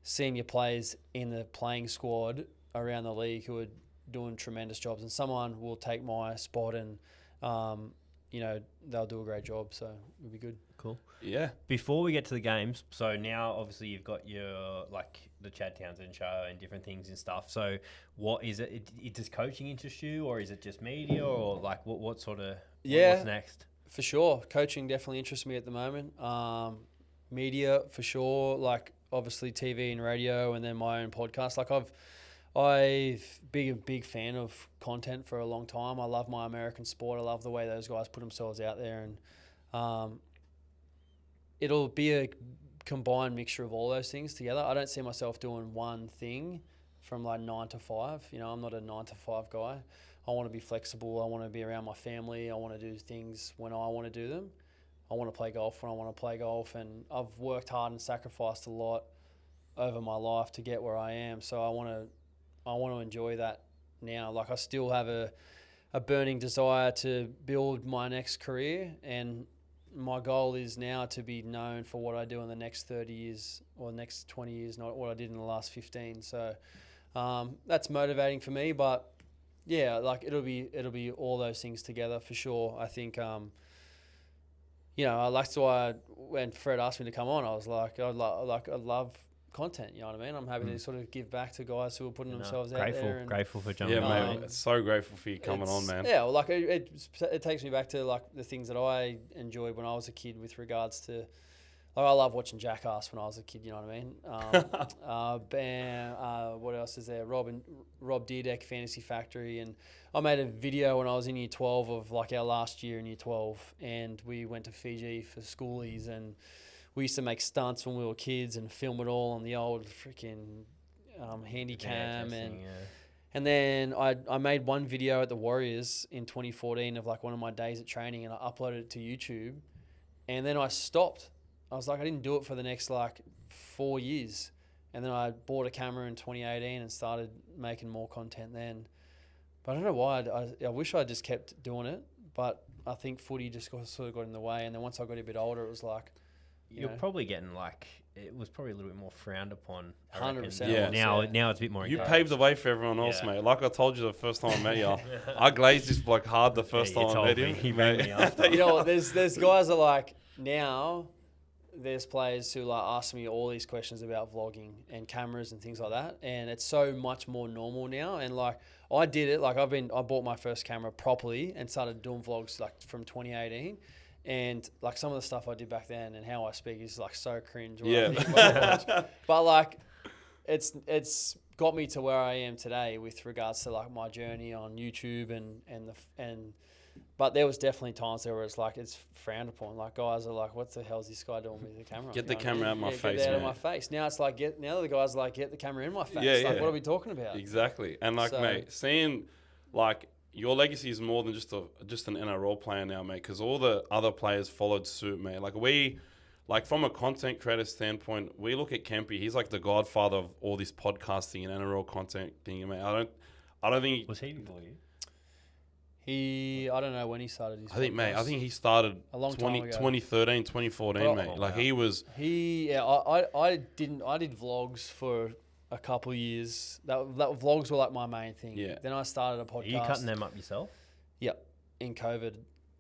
senior players in the playing squad around the league who are doing tremendous jobs, and someone will take my spot and, they'll do a great job, so it'll be good. Cool. Yeah. Before we get to the games, so now obviously you've got your the Chad Townsend show and different things and stuff. So what is it? Does coaching interest you, or is it just media, or like what sort of what's next? For sure, coaching definitely interests me at the moment. Media for sure, like obviously TV and radio, and then my own podcast. Like I've been a big fan of content for a long time. I love my American sport. I love the way those guys put themselves out there, and it'll be a combined mixture of all those things together. I don't see myself doing one thing from like 9 to 5. I'm not a 9 to 5 guy. I want to be flexible. I want to be around my family. I want to do things when I want to do them. I want to play golf when I want to play golf, and I've worked hard and sacrificed a lot over my life to get where I am. So I want to enjoy that now. Like I still have a burning desire to build my next career, and my goal is now to be known for what I do in the next 30 years or the next 20 years, not what I did in the last 15. So that's motivating for me. But yeah, like it'll be all those things together for sure. I think, that's why when Fred asked me to come on, I was like, I love content. You know what I mean? I'm happy to sort of give back to guys who are putting themselves out there. Grateful for jumping on. on. Yeah, mate. So grateful for you coming on, man. Yeah, well, like it takes me back to like the things that I enjoyed when I was a kid with regards to, like I love watching Jackass when I was a kid. You know what I mean? What else is there? Rob Deerdeck Fantasy Factory, and I made a video when I was in year 12 of like our last year in year 12, and we went to Fiji for schoolies, and we used to make stunts when we were kids and film it all on the old freaking Handycam. And then I made one video at the Warriors in 2014 of like one of my days at training, and I uploaded it to YouTube. And then I stopped. I was like, I didn't do it for the next like 4 years. And then I bought a camera in 2018 and started making more content then. But I don't know why. I wish I just kept doing it. But I think footy just sort of got in the way. And then once I got a bit older, it was like, You're probably getting like, it was probably a little bit more frowned upon. 100%. Yeah. Now it's a bit more. You encouraged. paved the way for everyone else, Yeah. mate. Like I told you the first time I met you, I glazed this bloke hard the first Yeah, you time I told met me. him. He rang me after. You know what? There's guys that like now. There's players who like ask me all these questions about vlogging and cameras and things like that, and it's so much more normal now. And like I did it, like I bought my first camera properly and started doing vlogs like from 2018, and like some of the stuff I did back then and how I speak is like so cringe. Yeah. But like it's got me to where I am today with regards to like my journey on YouTube and. But there was definitely times there where it's like it's frowned upon. Like guys are like, "What the hell is this guy doing with the camera?" Get the camera out of my face, Get that out of man. my face. Now it's like now the guys are like, "Get the camera in my face." Yeah, Like, yeah. what are we talking about? Exactly. And like, So- mate, seeing like your legacy is more than just an NRL player now, mate. Because all the other players followed suit, mate. Like from a content creator standpoint, we look at Kempy. He's like the godfather of all this podcasting and NRL content thing, mate. I don't think. Was he before you? I don't know when he started his I podcast. think he started A long time ago. 2013, 2014, Oh, mate. wow. Like he was. I did vlogs for a couple of years. That vlogs were like my main thing. Yeah. Then I started a Are podcast. you cutting them up yourself? Yep. In COVID,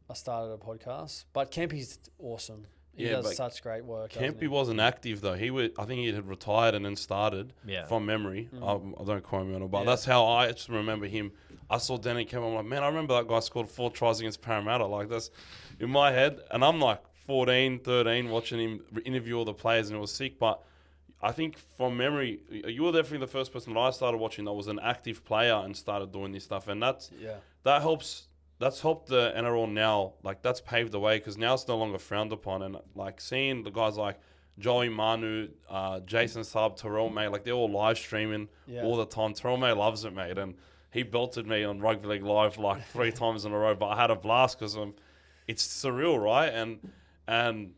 I started a podcast. But Kempy's awesome. He Yeah, does but such great work. doesn't Kempy he? wasn't active though. I think he had retired and then started. Yeah. From memory. I don't quote me on it, but Yeah. that's how I just remember him. I saw Danny Kemp. I'm like, man, I remember that guy scored 4 tries against Parramatta. Like that's in my head, and I'm like 14, 13, watching him interview all the players, and it was sick. But I think from memory, you were definitely the first person that I started watching that was an active player and started doing this stuff, and that helps. That's helped the NRL now. Like that's paved the way because now it's no longer frowned upon, and like seeing the guys like Joey Manu, Jason Saab, Terrell May, like they're all live streaming all the time. Terrell May loves it, mate, and he belted me on Rugby League Live like 3 times in a row. But I had a blast because it's surreal, right? And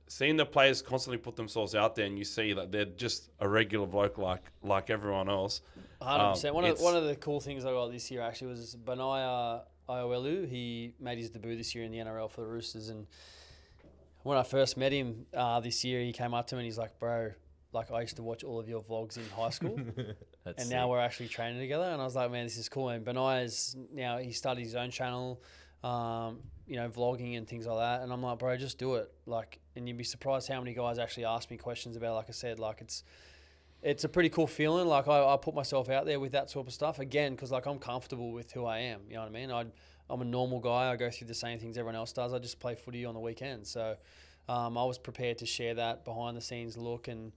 seeing the players constantly put themselves out there, and you see that they're just a regular bloke like everyone else. 100%. One of the cool things I got this year actually was Benaya Iowelu. He made his debut this year in the NRL for the Roosters, and when I first met him this year, he came up to me and he's like, "Bro, like I used to watch all of your vlogs in high school, and now we're actually training together." And I was like, "Man, this is cool." And Benaya's now he started his own channel, vlogging and things like that. And I'm like, "Bro, just do it." Like, and you'd be surprised how many guys actually ask me questions about. Like I said, like it's a pretty cool feeling. Like I put myself out there with that sort of stuff again because like I'm comfortable with who I am. You know what I mean? I'm a normal guy. I go through the same things everyone else does. I just play footy on the weekend. So I was prepared to share that behind the scenes look. And,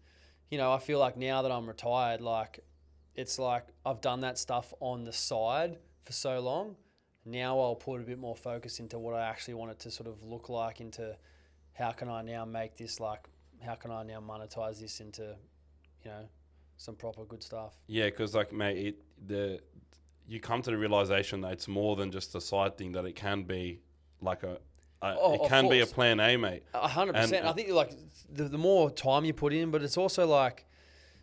I feel like now that I'm retired, like it's like I've done that stuff on the side for so long. Now I'll put a bit more focus into what I actually want it to sort of look like into how can I now make this how can I now monetize this into, some proper good stuff. Yeah, because like, mate, you come to the realization that it's more than just a side thing. That it can be like it can be a plan A, mate. 100%. I think like the more time you put in, but it's also like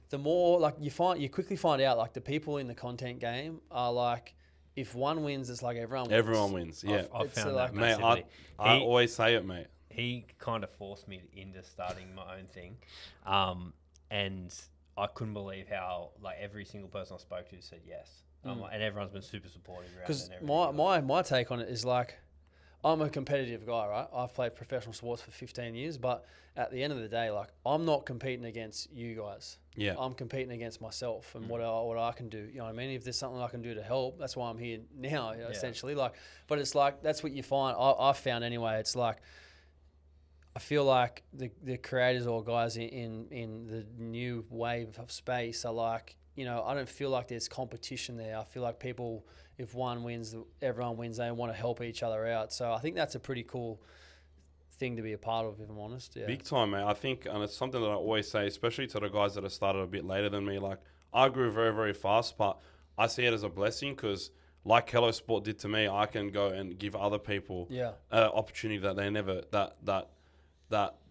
the more like you quickly find out like the people in the content game are like if one wins, it's like everyone wins. Everyone wins. Yeah, I've found like- that mate. massively. I always say it, mate. He kind of forced me into starting my own thing, and I couldn't believe how like every single person I spoke to said yes, and everyone's been super supportive around it. Because and everything. my take on it is like I'm a competitive guy, right? I've played professional sports for 15 years, but at the end of the day, like I'm not competing against you guys. Yeah. I'm competing against myself and what I can do. You know what I mean? If there's something I can do to help, that's why I'm here now, essentially. Like, but it's like that's what you find. I've found anyway. It's like I feel like the creators or guys in the new wave of space are like, I don't feel like there's competition there. I feel like people, if one wins, everyone wins. They want to help each other out. So I think that's a pretty cool thing to be a part of, if I'm honest. Yeah. Big time, mate. I think, and it's something that I always say, especially to the guys that have started a bit later than me. Like, I grew very, very fast, but I see it as a blessing because, like Hello Sport did to me, I can go and give other people an opportunity that they never that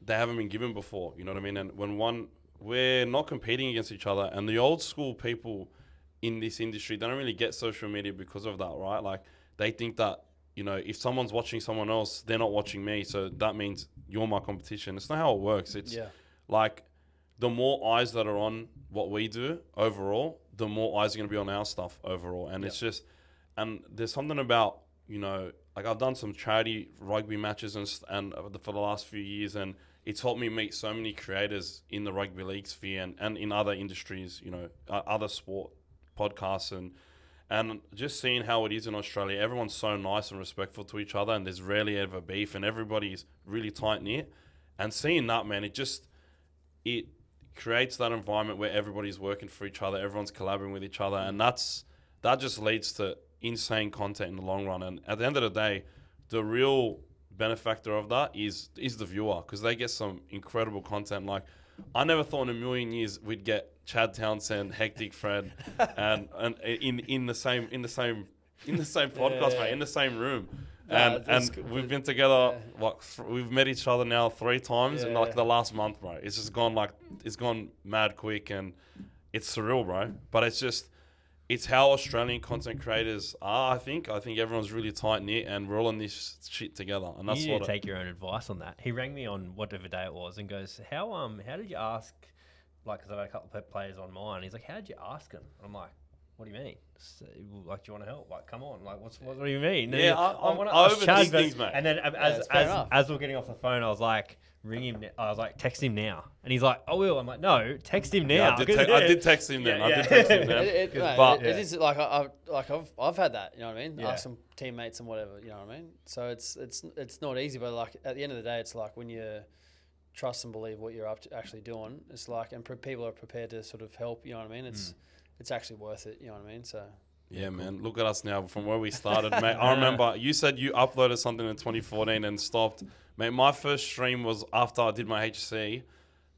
they haven't been given before. You know what I mean? And we're not competing against each other, and the old school people in this industry, they don't really get social media because of that, right? Like they think that you know, if someone's watching someone else, they're not watching me. So that means you're my competition. It's not how it works. It's like the more eyes that are on what we do overall, the more eyes are going to be on our stuff overall. And it's just, and there's something about, you know, like I've done some charity rugby matches and for the last few years, and it's helped me meet so many creators in the rugby league sphere and in other industries, you know, other sport podcasts and just seeing how it is in Australia. Everyone's so nice and respectful to each other, and there's rarely ever beef, and everybody's really tight-knit. And seeing that, man, it creates that environment where everybody's working for each other, everyone's collaborating with each other, and that just leads to insane content in the long run. And at the end of the day, the real benefactor of that is the viewer, because they get some incredible content. Like, I never thought in a million years we'd get Chad Townsend, Hectic Fred, and in the same podcast, mate, in the same room. And we've been together, we've met each other now 3 times in like the last month, bro. It's just gone mad quick, and it's surreal, bro. But it's how Australian content creators are. I think everyone's really tight knit, and we're all in this shit together. And that's you need to take your own advice on that. He rang me on whatever day it was and goes, "How did you ask?" Like, because I've had a couple of players on mine. He's like, "How did you ask him?" I'm like, "What do you mean? So, like, do you want to help? Like, come on. Like, what do you mean?" Yeah, I overthink things, mate. And then as we're getting off the phone, I was like, ring him. I was like, text him now. And he's like, I will. I'm like, no, text him now. Yeah, I did text him then. I did text him then. It is like I've had that. You know what I mean? Yeah. Ask some teammates and whatever. You know what I mean? So it's not easy, but like at the end of the day, it's like when you trust and believe what you're actually doing, it's like, and people are prepared to sort of help. You know what I mean? It's actually worth it. You know what I mean? So. Yeah, man. Look at us now from where we started, mate. I remember you said you uploaded something in 2014 and stopped. Mate, my first stream was after I did my HC.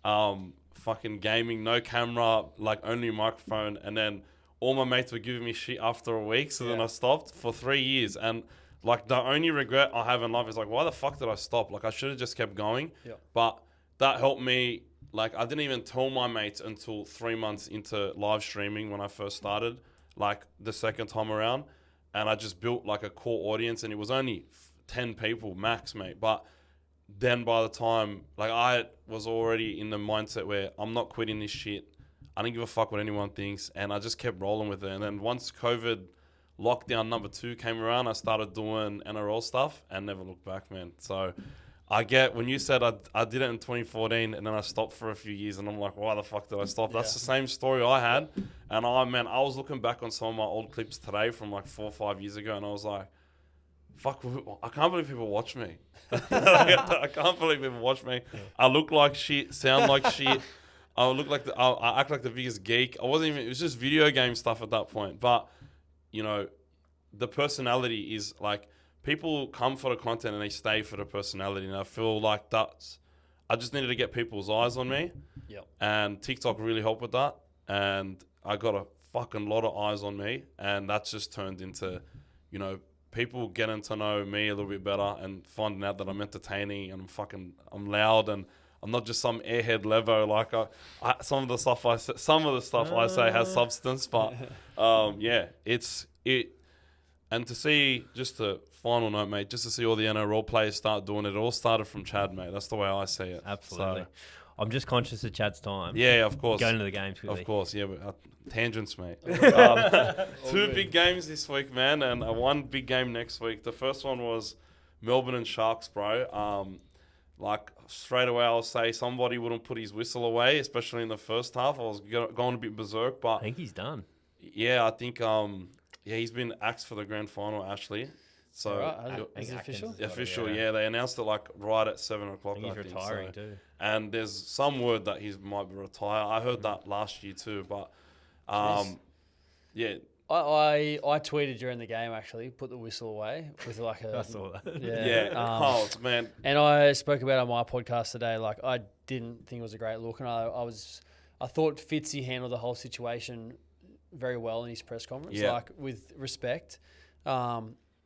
Fucking gaming, no camera, like only microphone. And then all my mates were giving me shit after a week. So then I stopped for 3 years. And like the only regret I have in life is like, why the fuck did I stop? Like I should have just kept going. Yeah. But that helped me. Like I didn't even tell my mates until 3 months into live streaming when I first started. Like the second time around, and I just built like a core audience, and it was only 10 people max, mate. But then by the time, like I was already in the mindset where I'm not quitting this shit. I didn't give a fuck what anyone thinks, and I just kept rolling with it. And then once COVID lockdown number 2 came around, I started doing NRL stuff and never looked back, man. So I get when you said I did it in 2014 and then I stopped for a few years, and I'm like, why the fuck did I stop? That's the same story I had. And I was looking back on some of my old clips today from like 4 or 5 years ago, and I was like, fuck, I can't believe people watch me. I can't believe people watch me. I look like shit, sound like shit. I act like the biggest geek. It was just video game stuff at that point. But, you know, the personality is like, people come for the content and they stay for the personality. And I feel like I just needed to get people's eyes on me. Yep. And TikTok really helped with that. And I got a fucking lot of eyes on me. And that's just turned into, you know, people getting to know me a little bit better and finding out that I'm entertaining and I'm loud and I'm not just some airhead levo. Like some of the stuff I say has substance. But and to see, just a final note, mate, just to see all the NRL players start doing it, it all started from Chad, mate. That's the way I see it. Absolutely. So, I'm just conscious of Chad's time. Yeah, of course. Going to the games quickly. Of course, yeah. But, tangents, mate. 2 big games this week, man, and 1 big game next week. The first one was Melbourne and Sharks, bro. Like, straight away, I'll say somebody wouldn't put his whistle away, especially in the first half. I was going a bit berserk, but... I think he's done. Yeah, I think... he's been axed for the grand final, actually. So is it official? Official, yeah. They announced it like right at 7 o'clock. I think he's retiring too. And there's some word that he might be retire. I heard that last year too, but yeah. I tweeted during the game, actually, put the whistle away with like a... I saw that. Yeah. Man. And I spoke about it on my podcast today. Like, I didn't think it was a great look, and I thought Fitzy handled the whole situation very well in his press conference, like with respect.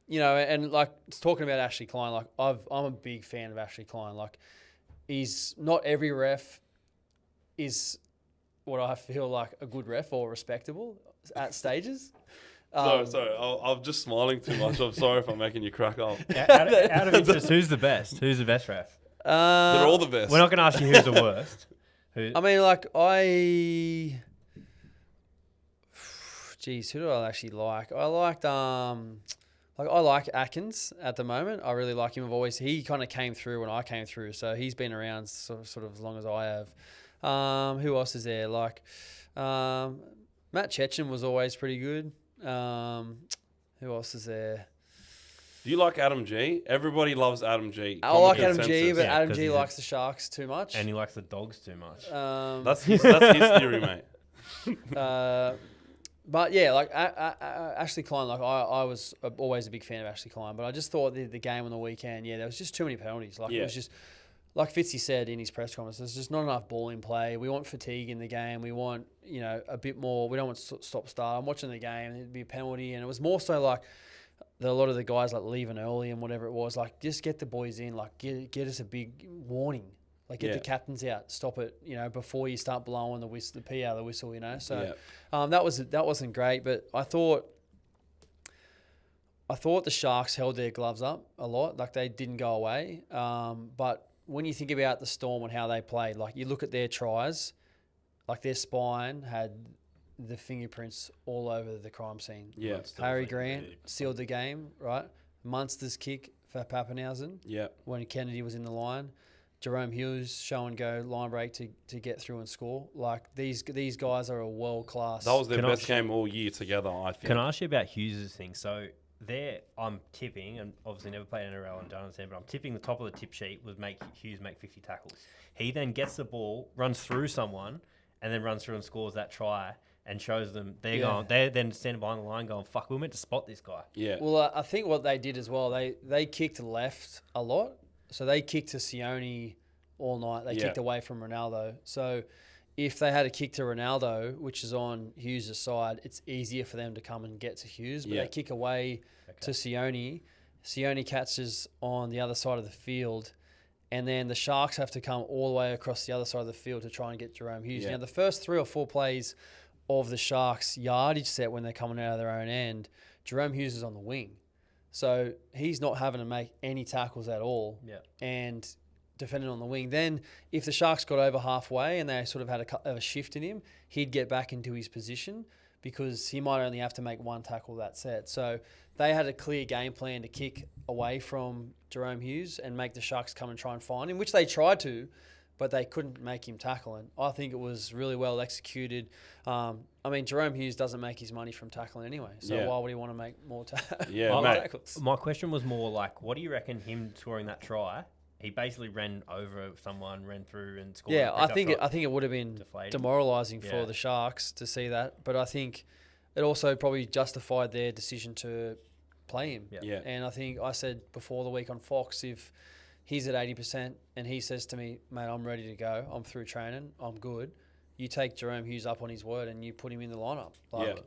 You know, and like talking about Ashley Klein, like I'm a big fan of Ashley Klein. Like, he's not every ref is what I feel like a good ref or respectable at stages. Sorry. I'm just smiling too much. I'm sorry if I'm making you crack up. Out of interest, who's the best? Who's the best ref? They're all the best. We're not going to ask you who's the worst. I mean, like, geez, who do I actually like? I like Atkins at the moment. I really like him. He kind of came through when I came through, so he's been around sort of as long as I have. Who else is there? Like, Matt Chechen was always pretty good. Who else is there? Do you like Adam G? Everybody loves Adam G. I like Adam Consensus. G, but Yeah, Adam 'cause G he's likes the Sharks too much. And he likes the dogs too much. That's his theory, mate. But yeah, like Ashley Klein, like I was always a big fan of Ashley Klein, but I just thought the game on the weekend, there was just too many penalties. Like it was just, like Fitzy said in his press conference, there's just not enough ball in play. We want fatigue in the game. We want, a bit more. We don't want stop-start. I'm watching the game, and it'd be a penalty, and it was more so like a lot of the guys like leaving early and whatever it was, like just get the boys in, like get us a big warning. Like get the captains out, stop it, before you start blowing the whistle, the P out of the whistle, So that wasn't great, but I thought the Sharks held their gloves up a lot, like they didn't go away. But when you think about the Storm and how they played, like you look at their tries, like their spine had the fingerprints all over the crime scene. Yeah, Harry Grant sealed the game, right? Munster's kick for Pappenhausen. Yeah, when Kennedy was in the line. Jerome Hughes show and go line break to get through and score. Like these guys are a world class. that was their best game all year together, I think. Can I ask you about Hughes' thing? So I'm tipping, and obviously never played NRL and don't understand, but I'm tipping the top of the tip sheet was Hughes make 50 tackles. He then gets the ball, runs through someone, and then runs through and scores that try and shows them they're then standing behind the line going, fuck, we're meant to spot this guy. Yeah. Well, I think what they did as well, they kicked left a lot. So they kicked to Sione all night. They kicked away from Ronaldo. So if they had a kick to Ronaldo, which is on Hughes' side, it's easier for them to come and get to Hughes. But they kick away to Sione. Sione catches on the other side of the field. And then the Sharks have to come all the way across the other side of the field to try and get Jerome Hughes. Yeah. Now, the first 3 or 4 plays of the Sharks' yardage set when they're coming out of their own end, Jerome Hughes is on the wing. So he's not having to make any tackles at all and defending on the wing. Then if the Sharks got over halfway and they sort of had a shift in him, he'd get back into his position because he might only have to make 1 tackle that set. So they had a clear game plan to kick away from Jerome Hughes and make the Sharks come and try and find him, which they tried to, but they couldn't make him tackle. And I think it was really well executed. I mean, Jerome Hughes doesn't make his money from tackling anyway, so why would he want to make more tackles? My question was more like, what do you reckon him scoring that try? He basically ran over someone, ran through and scored. Yeah, I think it would have been demoralising for the Sharks to see that, but I think it also probably justified their decision to play him. Yeah. And I think I said before the week on Fox, if he's at 80% and he says to me, mate, I'm ready to go, I'm through training, I'm good, you take Jerome Hughes up on his word and you put him in the lineup.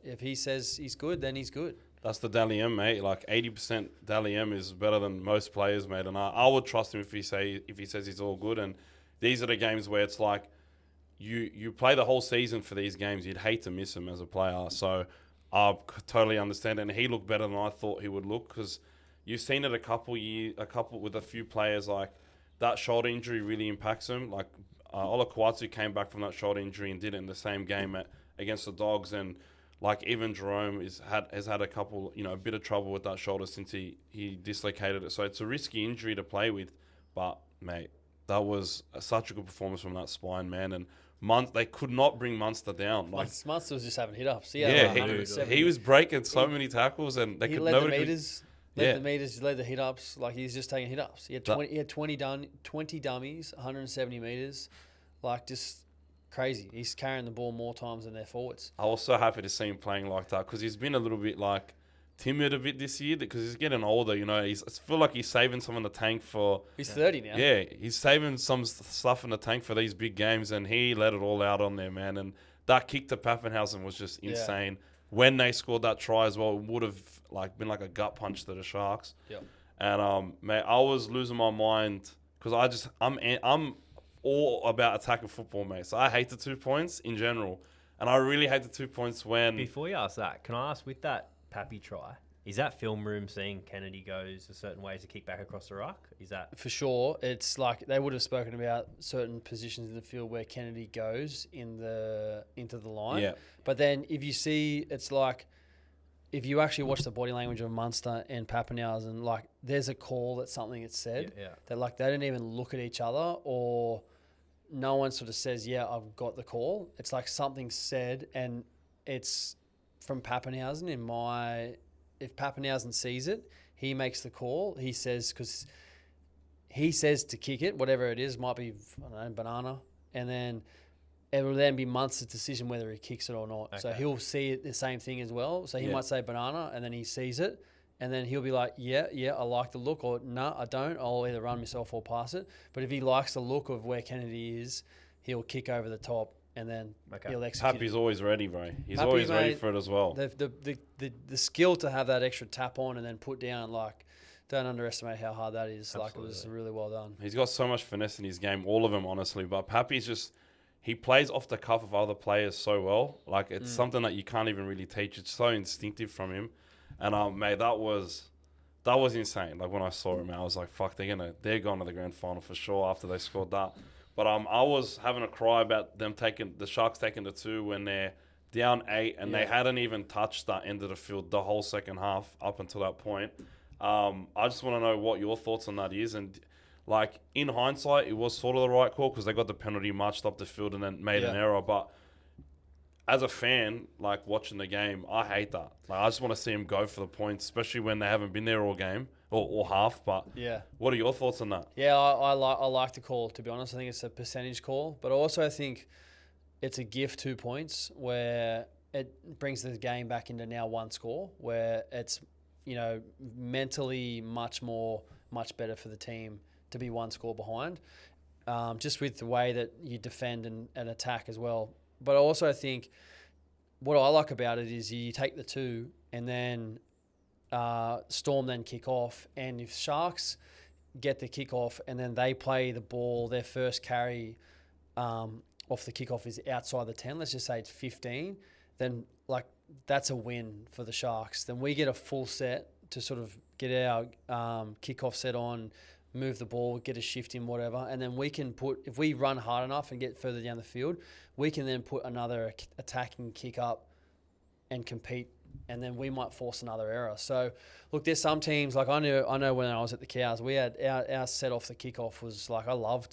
If he says he's good, then he's good. That's the Dally M, mate. Like 80% Dally M is better than most players, mate. And I would trust him if he says he's all good. And these are the games where it's like you play the whole season for these games. You'd hate to miss him as a player. So I totally understand. And he looked better than I thought he would look because you've seen it a couple with a few players. Like that shoulder injury really impacts him. Like Ola Kawatsu came back from that shoulder injury and did it in the same game against the Dogs. And like even Jerome has had a couple, a bit of trouble with that shoulder since he dislocated it. So it's a risky injury to play with. But mate, that was such a good performance from that spine, man. And they could not bring Munster down. Like Munster was just having hit-ups. He was breaking so many tackles, and he led the meters. Led the hit-ups. Like he's just taking hit-ups. He had 20 dummies, 170 meters. Like just crazy. He's carrying the ball more times than their forwards. I was so happy to see him playing like that because he's been a little bit like timid a bit this year because he's getting older. I feel like he's saving some in the tank for. He's 30 now. Yeah, he's saving some stuff in the tank for these big games, and he let it all out on there, man. And that kick to Pappenhausen was just insane. Yeah. When they scored that try as well, it would have been like a gut punch to the Sharks. Yeah. And mate, I was losing my mind because I'm all about attacking football, mate. So I hate the 2 points in general, and I really hate the 2 points when. Before you ask that, can I ask with that Pappy try. Is that film room seeing Kennedy goes a certain way to kick back across the ruck? Is that For sure, it's like they would have spoken about certain positions in the field where Kennedy goes into the line. Yeah. But then if you see, it's like if you actually watch the body language of Munster and Pappenhausen, like there's a call that something is said that like they don't even look at each other or no one sort of says, yeah, I've got the call. It's like something said and it's from Pappenhausen if Pappenhausen sees it, he makes the call. He says, because he says to kick it, whatever it is, might be, I don't know, banana. And then it will then be Munster's decision whether he kicks it or not. Okay. So he'll see it the same thing as well. So he might say banana and then he sees it. And then he'll be like, yeah, I like the look. Or no, I don't. I'll either run myself or pass it. But if he likes the look of where Kennedy is, he'll kick over the top. And then he'll execute. Happy's always ready, bro. He's always ready for it as well. The skill to have that extra tap on and then put down, like, don't underestimate how hard that is. Absolutely. Like, it was really well done. He's got so much finesse in his game, all of them, honestly. But Pappy's just, he plays off the cuff of other players so well. Like, it's something that you can't even really teach. It's so instinctive from him. And, mate, that was insane. Like, when I saw him, I was like, fuck, they're going to the grand final for sure after they scored that. But I was having a cry about the Sharks taking the 2 when they're down 8 and they hadn't even touched that end of the field the whole second half up until that point. I just want to know what your thoughts on that is. And, like, in hindsight, it was sort of the right call because they got the penalty, marched up the field and then made an error. But as a fan, like, watching the game, I hate that. Like, I just want to see them go for the points, especially when they haven't been there all game. Or half, but what are your thoughts on that? Yeah, I like the call, to be honest. I think it's a percentage call, but also I think it's a gift 2 points where it brings the game back into now 1 score, where it's, mentally much better for the team to be 1 score behind, just with the way that you defend and attack as well. But also I think what I like about it is you take the 2 and then Storm then kick off, and if Sharks get the kick off and then they play the ball, their first carry off the kickoff is outside the 10, let's just say it's 15, then like that's a win for the Sharks. Then we get a full set to sort of get our kickoff set on, move the ball, get a shift in, whatever, and then we can if we run hard enough and get further down the field, we can then put another attacking kick up and compete. And then we might force another error. So, look, there's some teams, like I know when I was at the Cows, we had our set off the kickoff was like I love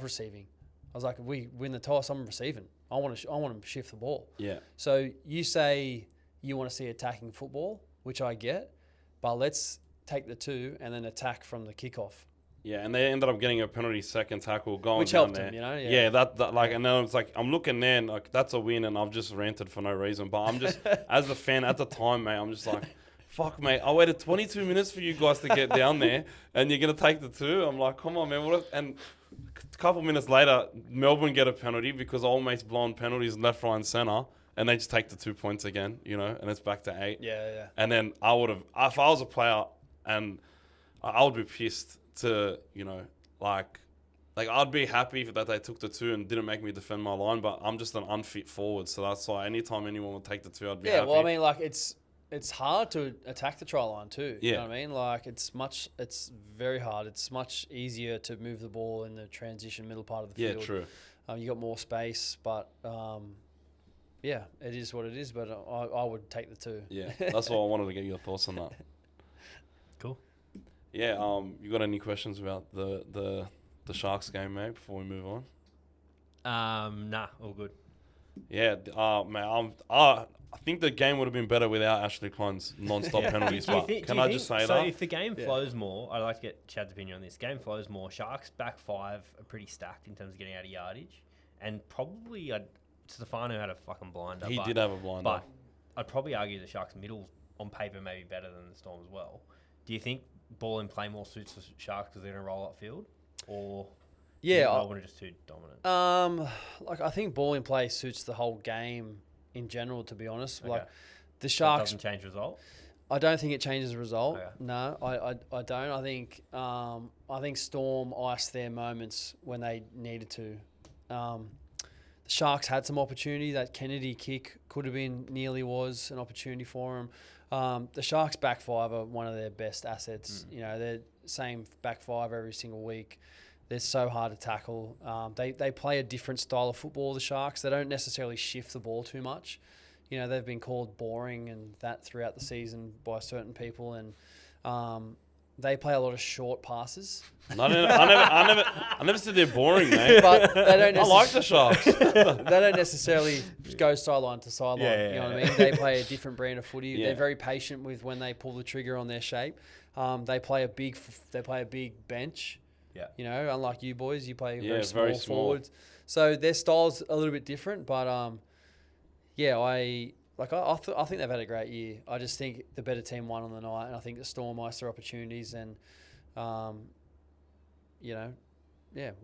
receiving. I was like, if we win the toss, I'm receiving. I want to shift the ball. Yeah. So you say you want to see attacking football, which I get, but let's take the 2 and then attack from the kickoff. Yeah, and they ended up getting a penalty second tackle going which down helped there. Him, Yeah, that like, and then it's like I'm looking there, and like that's a win, and I've just ranted for no reason. But I'm just as a fan at the time, mate, I'm just like, fuck, mate, I waited 22 minutes for you guys to get down there, and you're gonna take the 2. I'm like, come on, man. And a couple minutes later, Melbourne get a penalty because old mate's blowing penalties left, right, and centre. And they just take the 2 points again, and it's back to 8. Yeah. And then I would have, if I was a player, and I would be pissed to, like I'd be happy that they took the 2 and didn't make me defend my line, but I'm just an unfit forward, so that's why anytime anyone would take the 2, I'd be happy. Yeah, well, I mean, like it's hard to attack the try line too. Yeah. You know what I mean? Like it's very hard. It's much easier to move the ball in the transition middle part of the field. Yeah, true. You got more space, but yeah, it is what it is. But I would take the 2. Yeah, that's why I wanted to get your thoughts on that. Cool. Yeah, you got any questions about the Sharks game, mate, before we move on? Nah, all good. Yeah, man, I think the game would have been better without Ashley Klein's non-stop penalties. But can I just say that? So if the game flows more, I'd like to get Chad's opinion on this. Game flows more. Sharks back 5 are pretty stacked in terms of getting out of yardage, and probably Stefano had a fucking blinder. He did have a blinder, but I'd probably argue the Sharks' middle on paper may be better than the Storm as well. Do you think ball in play more suits the Sharks because they're going to roll up field, or Melbourne are just too dominant? Like I think ball in play suits the whole game in general. To be honest, Okay. like the Sharks doesn't change result. I don't think it changes the result. Okay. No, I don't. I think Storm iced their moments when they needed to. The Sharks had some opportunity. That Kennedy kick could have been, nearly was an opportunity for them. The Sharks back five are one of their best assets. You know, they're same back five every single week. They're so hard to tackle. They play a different style of football, the Sharks. They don't necessarily shift the ball too much. You know, they've been called boring and that throughout the season by certain people. And they play a lot of short passes. I never said they're boring, mate. But they don't I like the Sharks. they don't necessarily go sideline to sideline. Yeah, you know what I yeah. mean? They play a different brand of footy. Yeah. They're very patient with when they pull the trigger on their shape. They play a big bench. Yeah. You know, unlike you boys, you play Yeah, very very small small. forwards. So their style's a little bit different, but I think they've had a great year. I just think the better team won on the night, and I think the Storm iced their opportunities, and we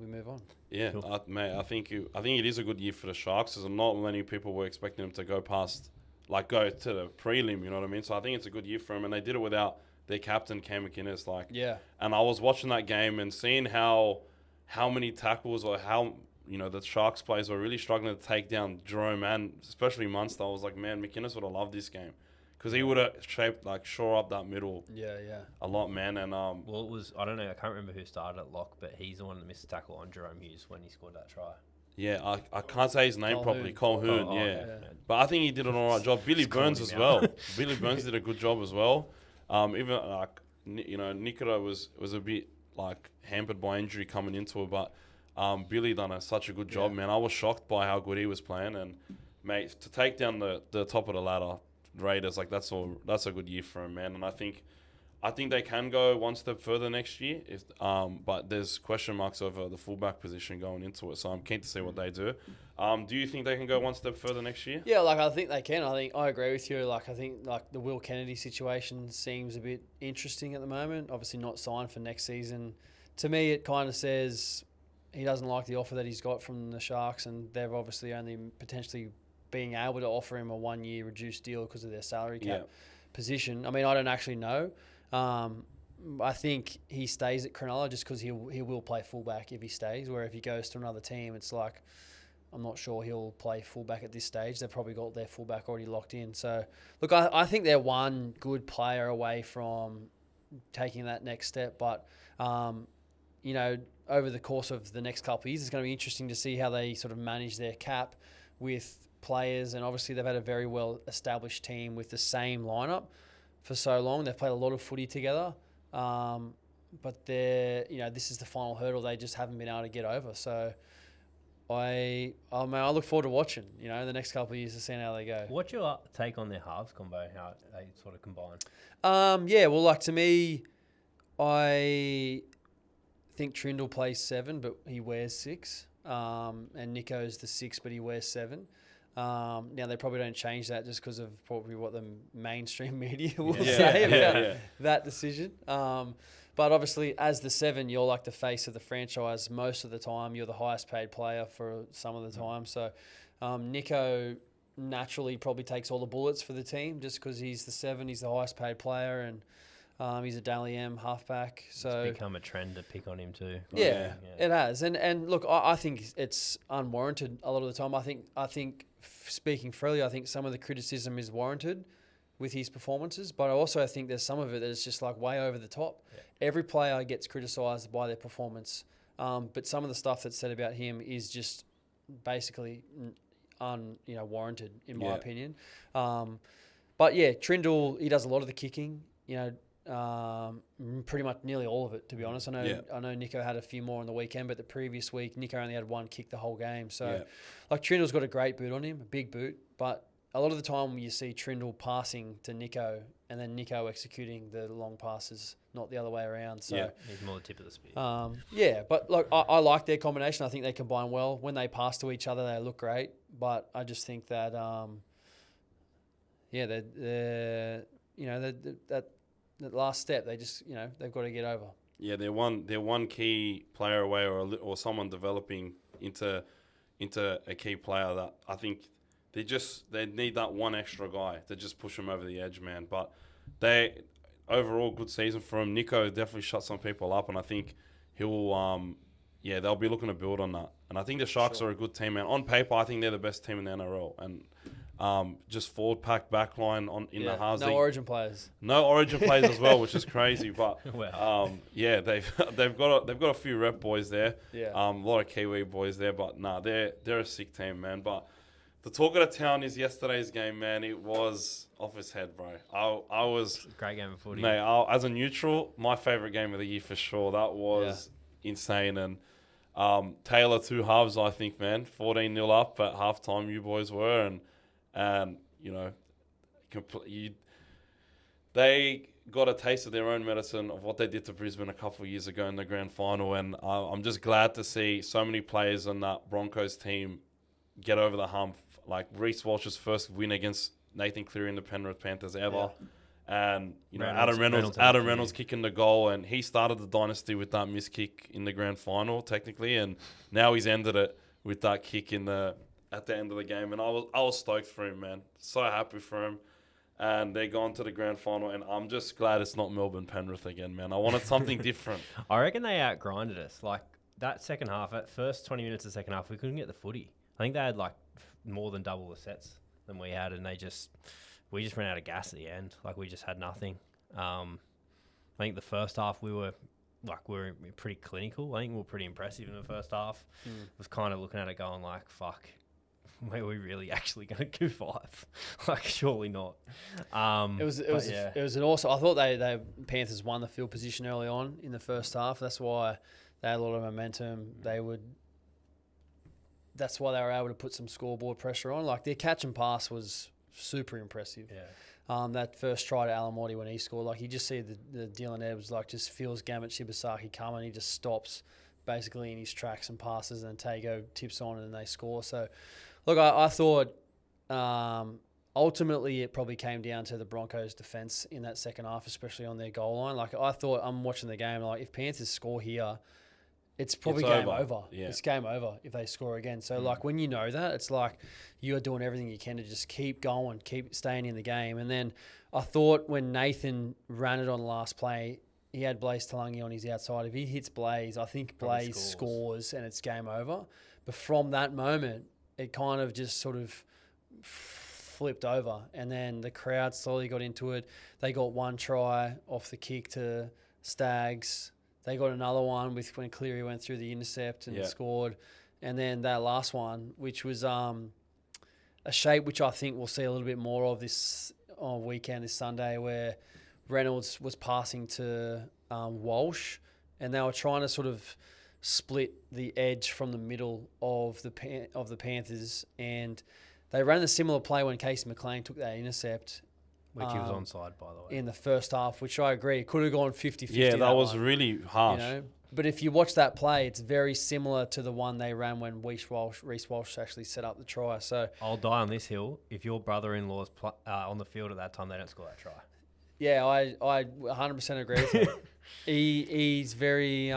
move on. Yeah, Cool. mate. I think it is a good year for the Sharks. There's not many people were expecting them to go to the prelim. You know what I mean? So I think it's a good year for them, and they did it without their captain Cam McInnes. Yeah. And I was watching that game and seeing how many tackles or how the Sharks players were really struggling to take down Jerome and especially Munster. I was like, man, McInnes would have loved this game because he would have shore up that middle Yeah. a lot, man. And Well, it was, I don't know, I can't remember who started at lock, but he's the one that missed a tackle on Jerome Hughes when he scored that try. yeah, I can't say his name properly. Colquhoun, Oh, yeah. okay. But I think he did an all right job. Billy Just calling Burns him as out. well. Billy Burns did a good job as well. Even Nicola was a bit hampered by injury coming into it, but Billy done such a good job, man. I was shocked by how good he was playing, and mate, to take down the top of the ladder Raiders, that's a good year for him, man. And I think they can go one step further next year. But there's question marks over the fullback position going into it, so I'm keen to see what they do. Do you think they can go one step further next year? Yeah, I think they can. I agree with you. I think the Will Kennedy situation seems a bit interesting at the moment. Obviously not signed for next season. To me, it kind of says he doesn't like the offer that he's got from the Sharks, and they've obviously only potentially being able to offer him a 1-year reduced deal because of their salary cap position. I mean, I don't actually know. I think he stays at Cronulla just because he will play fullback if he stays, where if he goes to another team, it's like I'm not sure he'll play fullback at this stage. They've probably got their fullback already locked in. So, look, I think they're one good player away from taking that next step. But, over the course of the next couple of years, it's going to be interesting to see how they sort of manage their cap with players. And obviously they've had a very well-established team with the same lineup for so long. They've played a lot of footy together. But this is the final hurdle they just haven't been able to get over. So I look forward to watching, the next couple of years to seeing how they go. What's your take on their halves combo, how they sort of combine? To me, I think Trindle plays 7, but he wears 6. And Nico's the 6, but he wears 7. Now, they probably don't change that just because of probably what the mainstream media will say about that decision. But obviously, as the 7, you're the face of the franchise most of the time. You're the highest paid player for some of the time. So Nico naturally probably takes all the bullets for the team just because he's the 7, he's the highest paid player, and he's a Dally M halfback. So It's become a trend to pick on him too. Yeah, it has. And look, I think it's unwarranted a lot of the time. I think speaking freely, I think some of the criticism is warranted with his performances, but I also think there's some of it that is just way over the top. Yeah. Every player gets criticised by their performance, but some of the stuff that's said about him is just basically warranted in my opinion. But yeah, Trindle, he does a lot of the kicking, pretty much nearly all of it, to be honest. I know Nico had a few more on the weekend, but the previous week Nico only had 1 kick the whole game. So Trindle's got a great boot on him, a big boot, but a lot of the time you see Trindle passing to Nico and then Nico executing the long passes, not the other way around. So he's more the tip of the spear. But look, I like their combination. I think they combine well. When they pass to each other, they look great. But I just think that that last step, they just they've got to get over. Yeah, they're one key player away, or someone developing into a key player that I think they need that one extra guy to just push them over the edge, man. But overall good season for him. Nico definitely shut some people up, and I think he'll they'll be looking to build on that. And I think the Sharks are a good team, man. On paper, I think they're the best team in the NRL. And just forward pack, back line in the halves. No Origin players. No Origin players as well, which is crazy. But Wow. they've got a few rep boys there. Yeah. A lot of Kiwi boys there. But they're a sick team, man. But the talk of the town is yesterday's game, man. It was off his head, bro. I was Great game of footy. mate. As a neutral, my favorite game of the year for sure. That was insane. And Taylor 2 halves, I think, man. 14-0 up at halftime. You boys were, and you know, they got a taste of their own medicine of what they did to Brisbane a couple of years ago in the grand final. And I'm just glad to see so many players on that Broncos team get over the hump. Like Reece Walsh's first win against Nathan Cleary in the Penrith Panthers ever. Yeah. And, you know, Adam Reynolds kicking the goal. And he started the dynasty with that missed kick in the grand final, technically. And now he's ended it with that kick at the end of the game. And I was stoked for him, man. So happy for him. And they're gone to the grand final. And I'm just glad it's not Melbourne Penrith again, man. I wanted something different. I reckon they outgrinded us. Like, that second half, at first 20 minutes of the second half, we couldn't get the footy. I think they had, like, more than double the sets than we had, and we just ran out of gas at the end. Like, we just had nothing. I think the first half we were pretty clinical. I think we were pretty impressive in the first half. Was kind of looking at it going like, fuck, were we really actually going to do 5? Like, surely not. It was an awesome. I thought they Panthers won the field position early on in the first half. That's why they had a lot of momentum. That's why they were able to put some scoreboard pressure on. Like, their catch and pass was super impressive. Yeah. That first try to Alamotti when he scored, like, you just see the Dylan Edwards, like, just feels Gamut Shibasaki coming. He just stops basically in his tracks and passes, and Tago tips on and they score. So, look, I thought ultimately it probably came down to the Broncos' defence in that second half, especially on their goal line. Like, I thought, I'm watching the game, like, if Panthers score here, it's probably game over. Yeah. It's game over if they score again. So, like, when you know that, it's like you are doing everything you can to just keep going, keep staying in the game. And then I thought when Nathan ran it on the last play, he had Blaze Talangi on his outside. If he hits Blaze, I think Blaze scores and it's game over. But from that moment, it kind of just sort of flipped over. And then the crowd slowly got into it. They got one try off the kick to Stags. They got another one when Cleary went through the intercept and scored. And then that last one, which was a shape which I think we'll see a little bit more of this weekend, this Sunday, where Reynolds was passing to Walsh, and they were trying to sort of split the edge from the middle of the Panthers. And they ran a similar play when Casey McLean took that intercept. Which he was onside, by the way. In the first half, which I agree. Could have gone 50-50. Yeah, that was really harsh. You know? But if you watch that play, it's very similar to the one they ran when Reece Walsh actually set up the try. So I'll die on this hill. If your brother-in-law's on the field at that time, they don't score that try. Yeah, I 100% agree with him. He's very...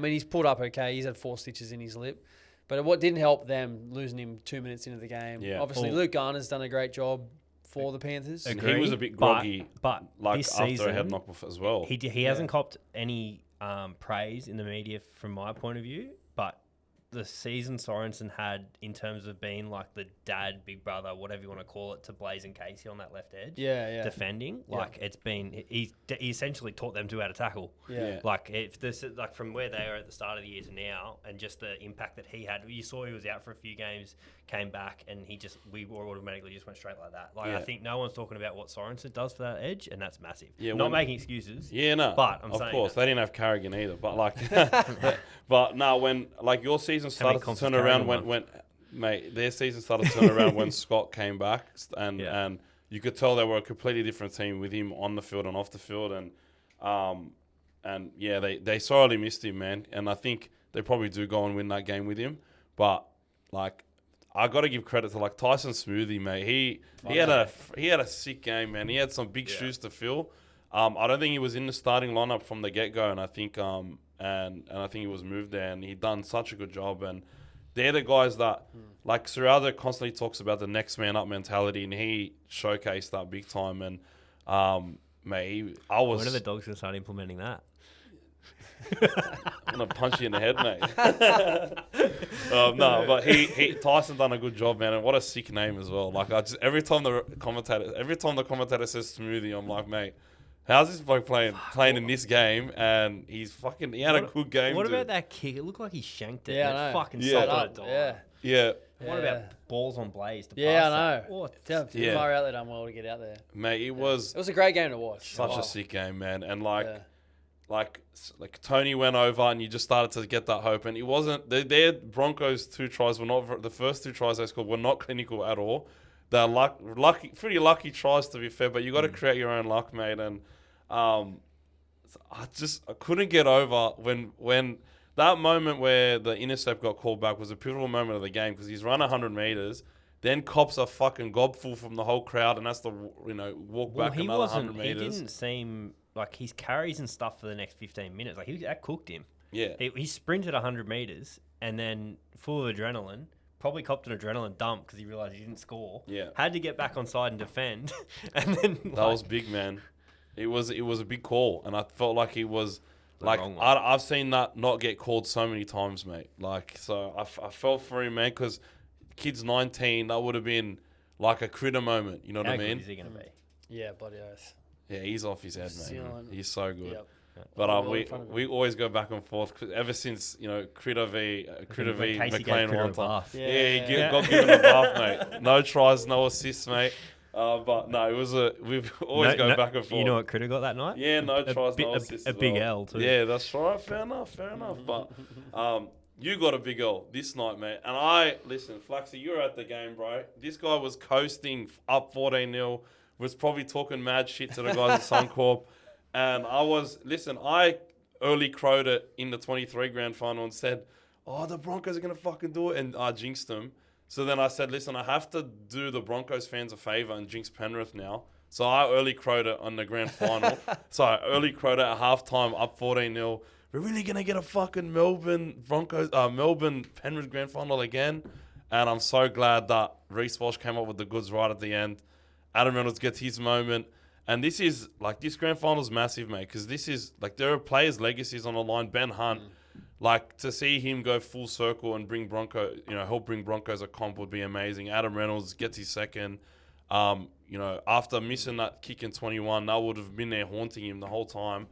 he's pulled up okay. He's had 4 stitches in his lip. But what didn't help them, losing him 2 minutes into the game. Yeah. Obviously, Luke Garner's done a great job for the Panthers. Agreed, he was a bit groggy, but like this after season, a head knock as well. He hasn't copped any praise in the media from my point of view, but the season Sorensen had in terms of being like the dad, big brother, whatever you want to call it, to Blaze and Casey on that left edge, defending, like it's been, he essentially taught them to how to tackle. Like if this, like from where they were at the start of the year to now, and just the impact that he had. You saw he was out for a few games, came back, and we automatically just went straight like that. Like I think no one's talking about what Sorensen does for that edge, and that's massive. Not making excuses. But I'm saying, of course, they didn't have Carrigan either. But like, but no, when like your season started to turn around when their season started to turn around when Scott came back, and you could tell they were a completely different team with him on the field and off the field, and they sorely missed him, man. And I think they probably do go and win that game with him. But like, I got to give credit to like Tyson Smoothie, mate. He had a sick game, man. He had some big shoes to fill. I don't think he was in the starting lineup from the get go, and I think and I think he was moved there, and he done such a good job. And they're the guys that like Serraldo constantly talks about the next man up mentality, and he showcased that big time. And mate, when are the Dogs gonna start implementing that? I'm gonna punch you in the head, mate. No, but Tyson done a good job, man, and what a sick name as well. Like every time the commentator says Smoothie, I'm like, mate, how's this bloke playing in this game? And he had a good game. What about that kick? It looked like he shanked it. Yeah, and I it know. fucking Set sold up, it. yeah. Yeah. What about balls on blaze to Yeah, pass I that? know. What? Damn, far out there done well to get out there. Mate, it was a great game to watch. such a sick game, man. And like Tony went over and you just started to get that hope. And it wasn't, their Broncos 2 tries were not, the first 2 tries they scored were not clinical at all. They're pretty lucky tries to be fair, but you got to create your own luck, mate. And I couldn't get over when that moment where the intercept got called back was a pivotal moment of the game because he's run 100 meters, then cops a fucking gobful from the whole crowd and has to, walk back another 100 meters. He didn't seem like his carries and stuff for the next 15 minutes. Like that cooked him. Yeah. He sprinted 100 meters and then full of adrenaline. Probably copped an adrenaline dump because he realized he didn't score. Yeah. Had to get back on side and defend. And then that was big, man. It was a big call, and I felt like it was like wrong one. I've seen that not get called so many times, mate. Like so, I felt for him, man, because kid's 19. That would have been like a critter moment. You know what How I mean? good is he going to be? Yeah, bloody oath. Yeah, he's off his head, mate. Ceiling. He's so good. Yep. But Well in front of we always go back and forth 'cause ever since Critter v Casey gave McLean Critter one a time. bath. Yeah, he got given a bath, mate. No tries, no assists, mate. But no, we've always go back and forth. You know what Critter got that night? Yeah, no tries, no assists. A big L too. Yeah, that's right. Fair enough. But you got a big L this night, mate. And listen, Flaxy, you were at the game, bro. This guy was coasting up 14-0, was probably talking mad shit to the guys at Suncorp. And I early crowed it in the 23 grand final and said, oh, the Broncos are going to fucking do it. And I jinxed them. So then I said, listen, I have to do the Broncos fans a favour and jinx Penrith now. So I early crowed it on the grand final. So I early crowed it at halftime, up 14-0. We're really going to get a fucking Melbourne Penrith grand final again. And I'm so glad that Reece Walsh came up with the goods right at the end. Adam Reynolds gets his moment. And this is, this grand final is massive, mate, because this is, there are players' legacies on the line. Ben Hunt, to see him go full circle and bring help bring Broncos a comp would be amazing. Adam Reynolds gets his second. After missing that kick in 21, that would have been there haunting him the whole time.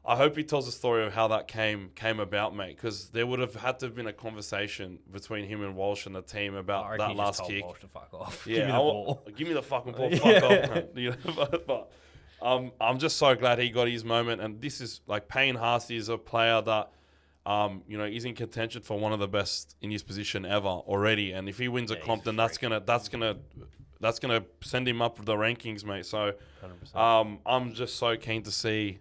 I hope he tells the story of how that came about, mate, because there would have had to have been a conversation between him and Walsh and the team about that last kick. Walsh to fuck off. Yeah, give me the fucking ball. Fuck off, man. But I'm just so glad he got his moment. And this is Payne Hass is a player that he's in contention for one of the best in his position ever already. And if he wins a comp, then that's gonna send him up the rankings, mate. So 100%. I'm just so keen to see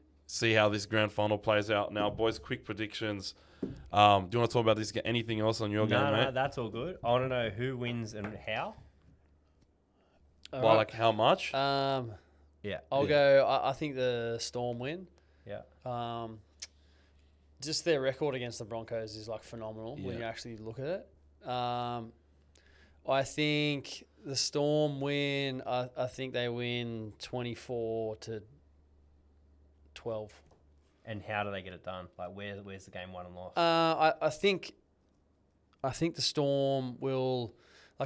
how this grand final plays out. Now, boys, quick predictions. Do you want to talk about this? Anything else on your game, mate? No, that's all good. I want to know who wins and how. How much? Yeah. I'll go. I think the Storm win. Yeah. Just their record against the Broncos is phenomenal when Yeah. you actually look at it. I think the Storm win. I think they win 24-12. And how do they get it done? Where's the game won and lost? I think the Storm will,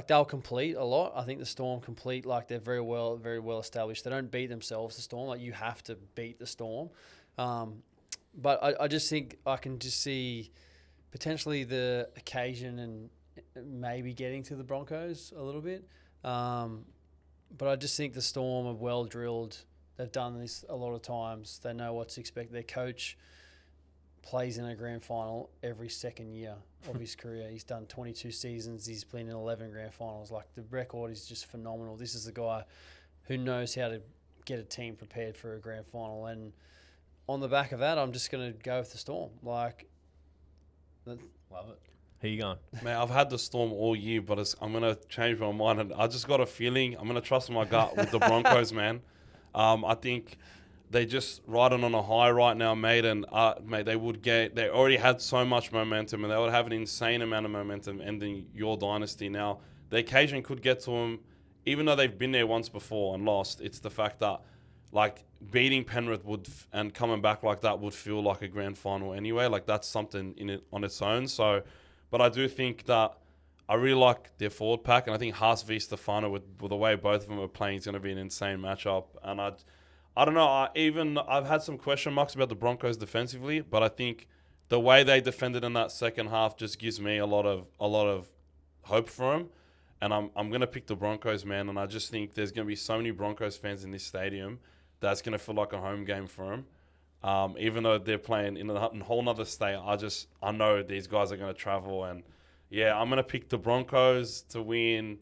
they'll complete a lot. I think the Storm complete, they're very well established. They don't beat themselves, the Storm. You have to beat the Storm. But I just think I can just see potentially the occasion and maybe getting to the Broncos a little bit. But I just think the Storm are well drilled. They've done this a lot of times. They know what's expected. Their coach plays in a grand final every second year of his career. He's done 22 seasons. He's played in 11 grand finals. The record is just phenomenal. This is the guy who knows how to get a team prepared for a grand final. And on the back of that, I'm just going to go with the Storm. Love it. Who you going? Man, I've had the Storm all year, but I'm going to change my mind. And I just got a feeling I'm going to trust my gut with the Broncos, man. I think they just riding on a high right now, mate. And mate, they already had so much momentum, and they would have an insane amount of momentum ending your dynasty. Now, the occasion could get to them, even though they've been there once before and lost. It's the fact that like beating Penrith and coming back like that would feel like a grand final anyway. Like that's something in it on its own. So, but I do think that I really like their forward pack, and I think Haas v Stefano with the way both of them are playing is going to be an insane matchup. And I don't know. I've had some question marks about the Broncos defensively, but I think the way they defended in that second half just gives me a lot of hope for them. And I'm going to pick the Broncos, man. And I just think there's going to be so many Broncos fans in this stadium that's going to feel like a home game for them. Even though they're playing in a whole nother state, I know these guys are going to travel. And, yeah, I'm going to pick the Broncos to win,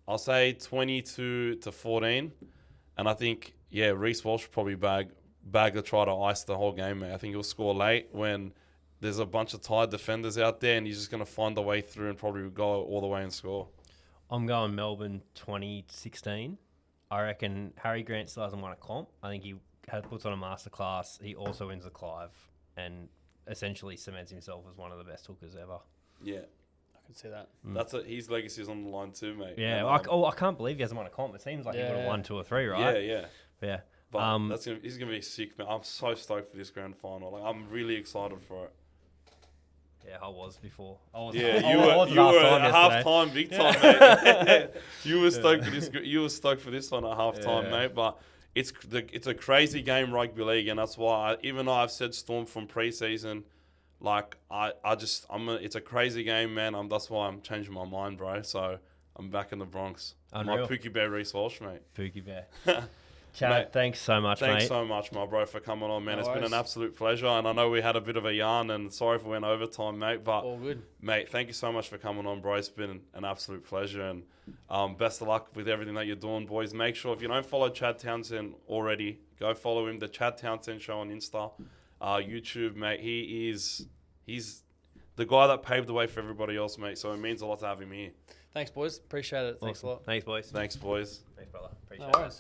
I'll say 22-14. And I think, yeah, Reece Walsh probably bag the try to ice the whole game, mate. I think he'll score late when there's a bunch of tired defenders out there, and he's just going to find a way through and probably go all the way and score. I'm going Melbourne 2016. I reckon Harry Grant still hasn't won a comp. I think he puts on a masterclass. He also wins the Clive and essentially cements himself as one of the best hookers ever. Yeah. I can see that. His legacy is on the line too, mate. Yeah, and, I can't believe he hasn't won a comp. It seems like he would have won 2 or 3, right? Yeah. But he's gonna be sick, man. I'm so stoked for this grand final. Like, I'm really excited for it. Yeah, I was before. You were at half time, big time, mate. You were stoked for this. You were stoked for this one at half time, mate. But it's a crazy game, rugby league, and that's why even though I've said Storm from preseason, like it's a crazy game, man. That's why I'm changing my mind, bro. So I'm back in the Bronx. Unreal. My Pookie Bear Reece Walsh, mate. Pookie Bear. Chad, mate, thanks so much, mate. Thanks so much, my bro, for coming on, man. No It's been worries. an absolute pleasure, and I know we had a bit of a yarn, and sorry if we went overtime, mate. But All good. mate, thank you so much for coming on, bro. It's been an absolute pleasure, and best of luck with everything that you're doing, boys. Make sure if you don't follow Chad Townsend already, go follow him. The Chad Townsend Show on Insta, YouTube, mate. He's the guy that paved the way for everybody else, mate. So it means a lot to have him here. Thanks, boys. Appreciate it. Thanks a lot. Thanks, boys. Thanks, boys. Thanks, brother. Appreciate No it. worries.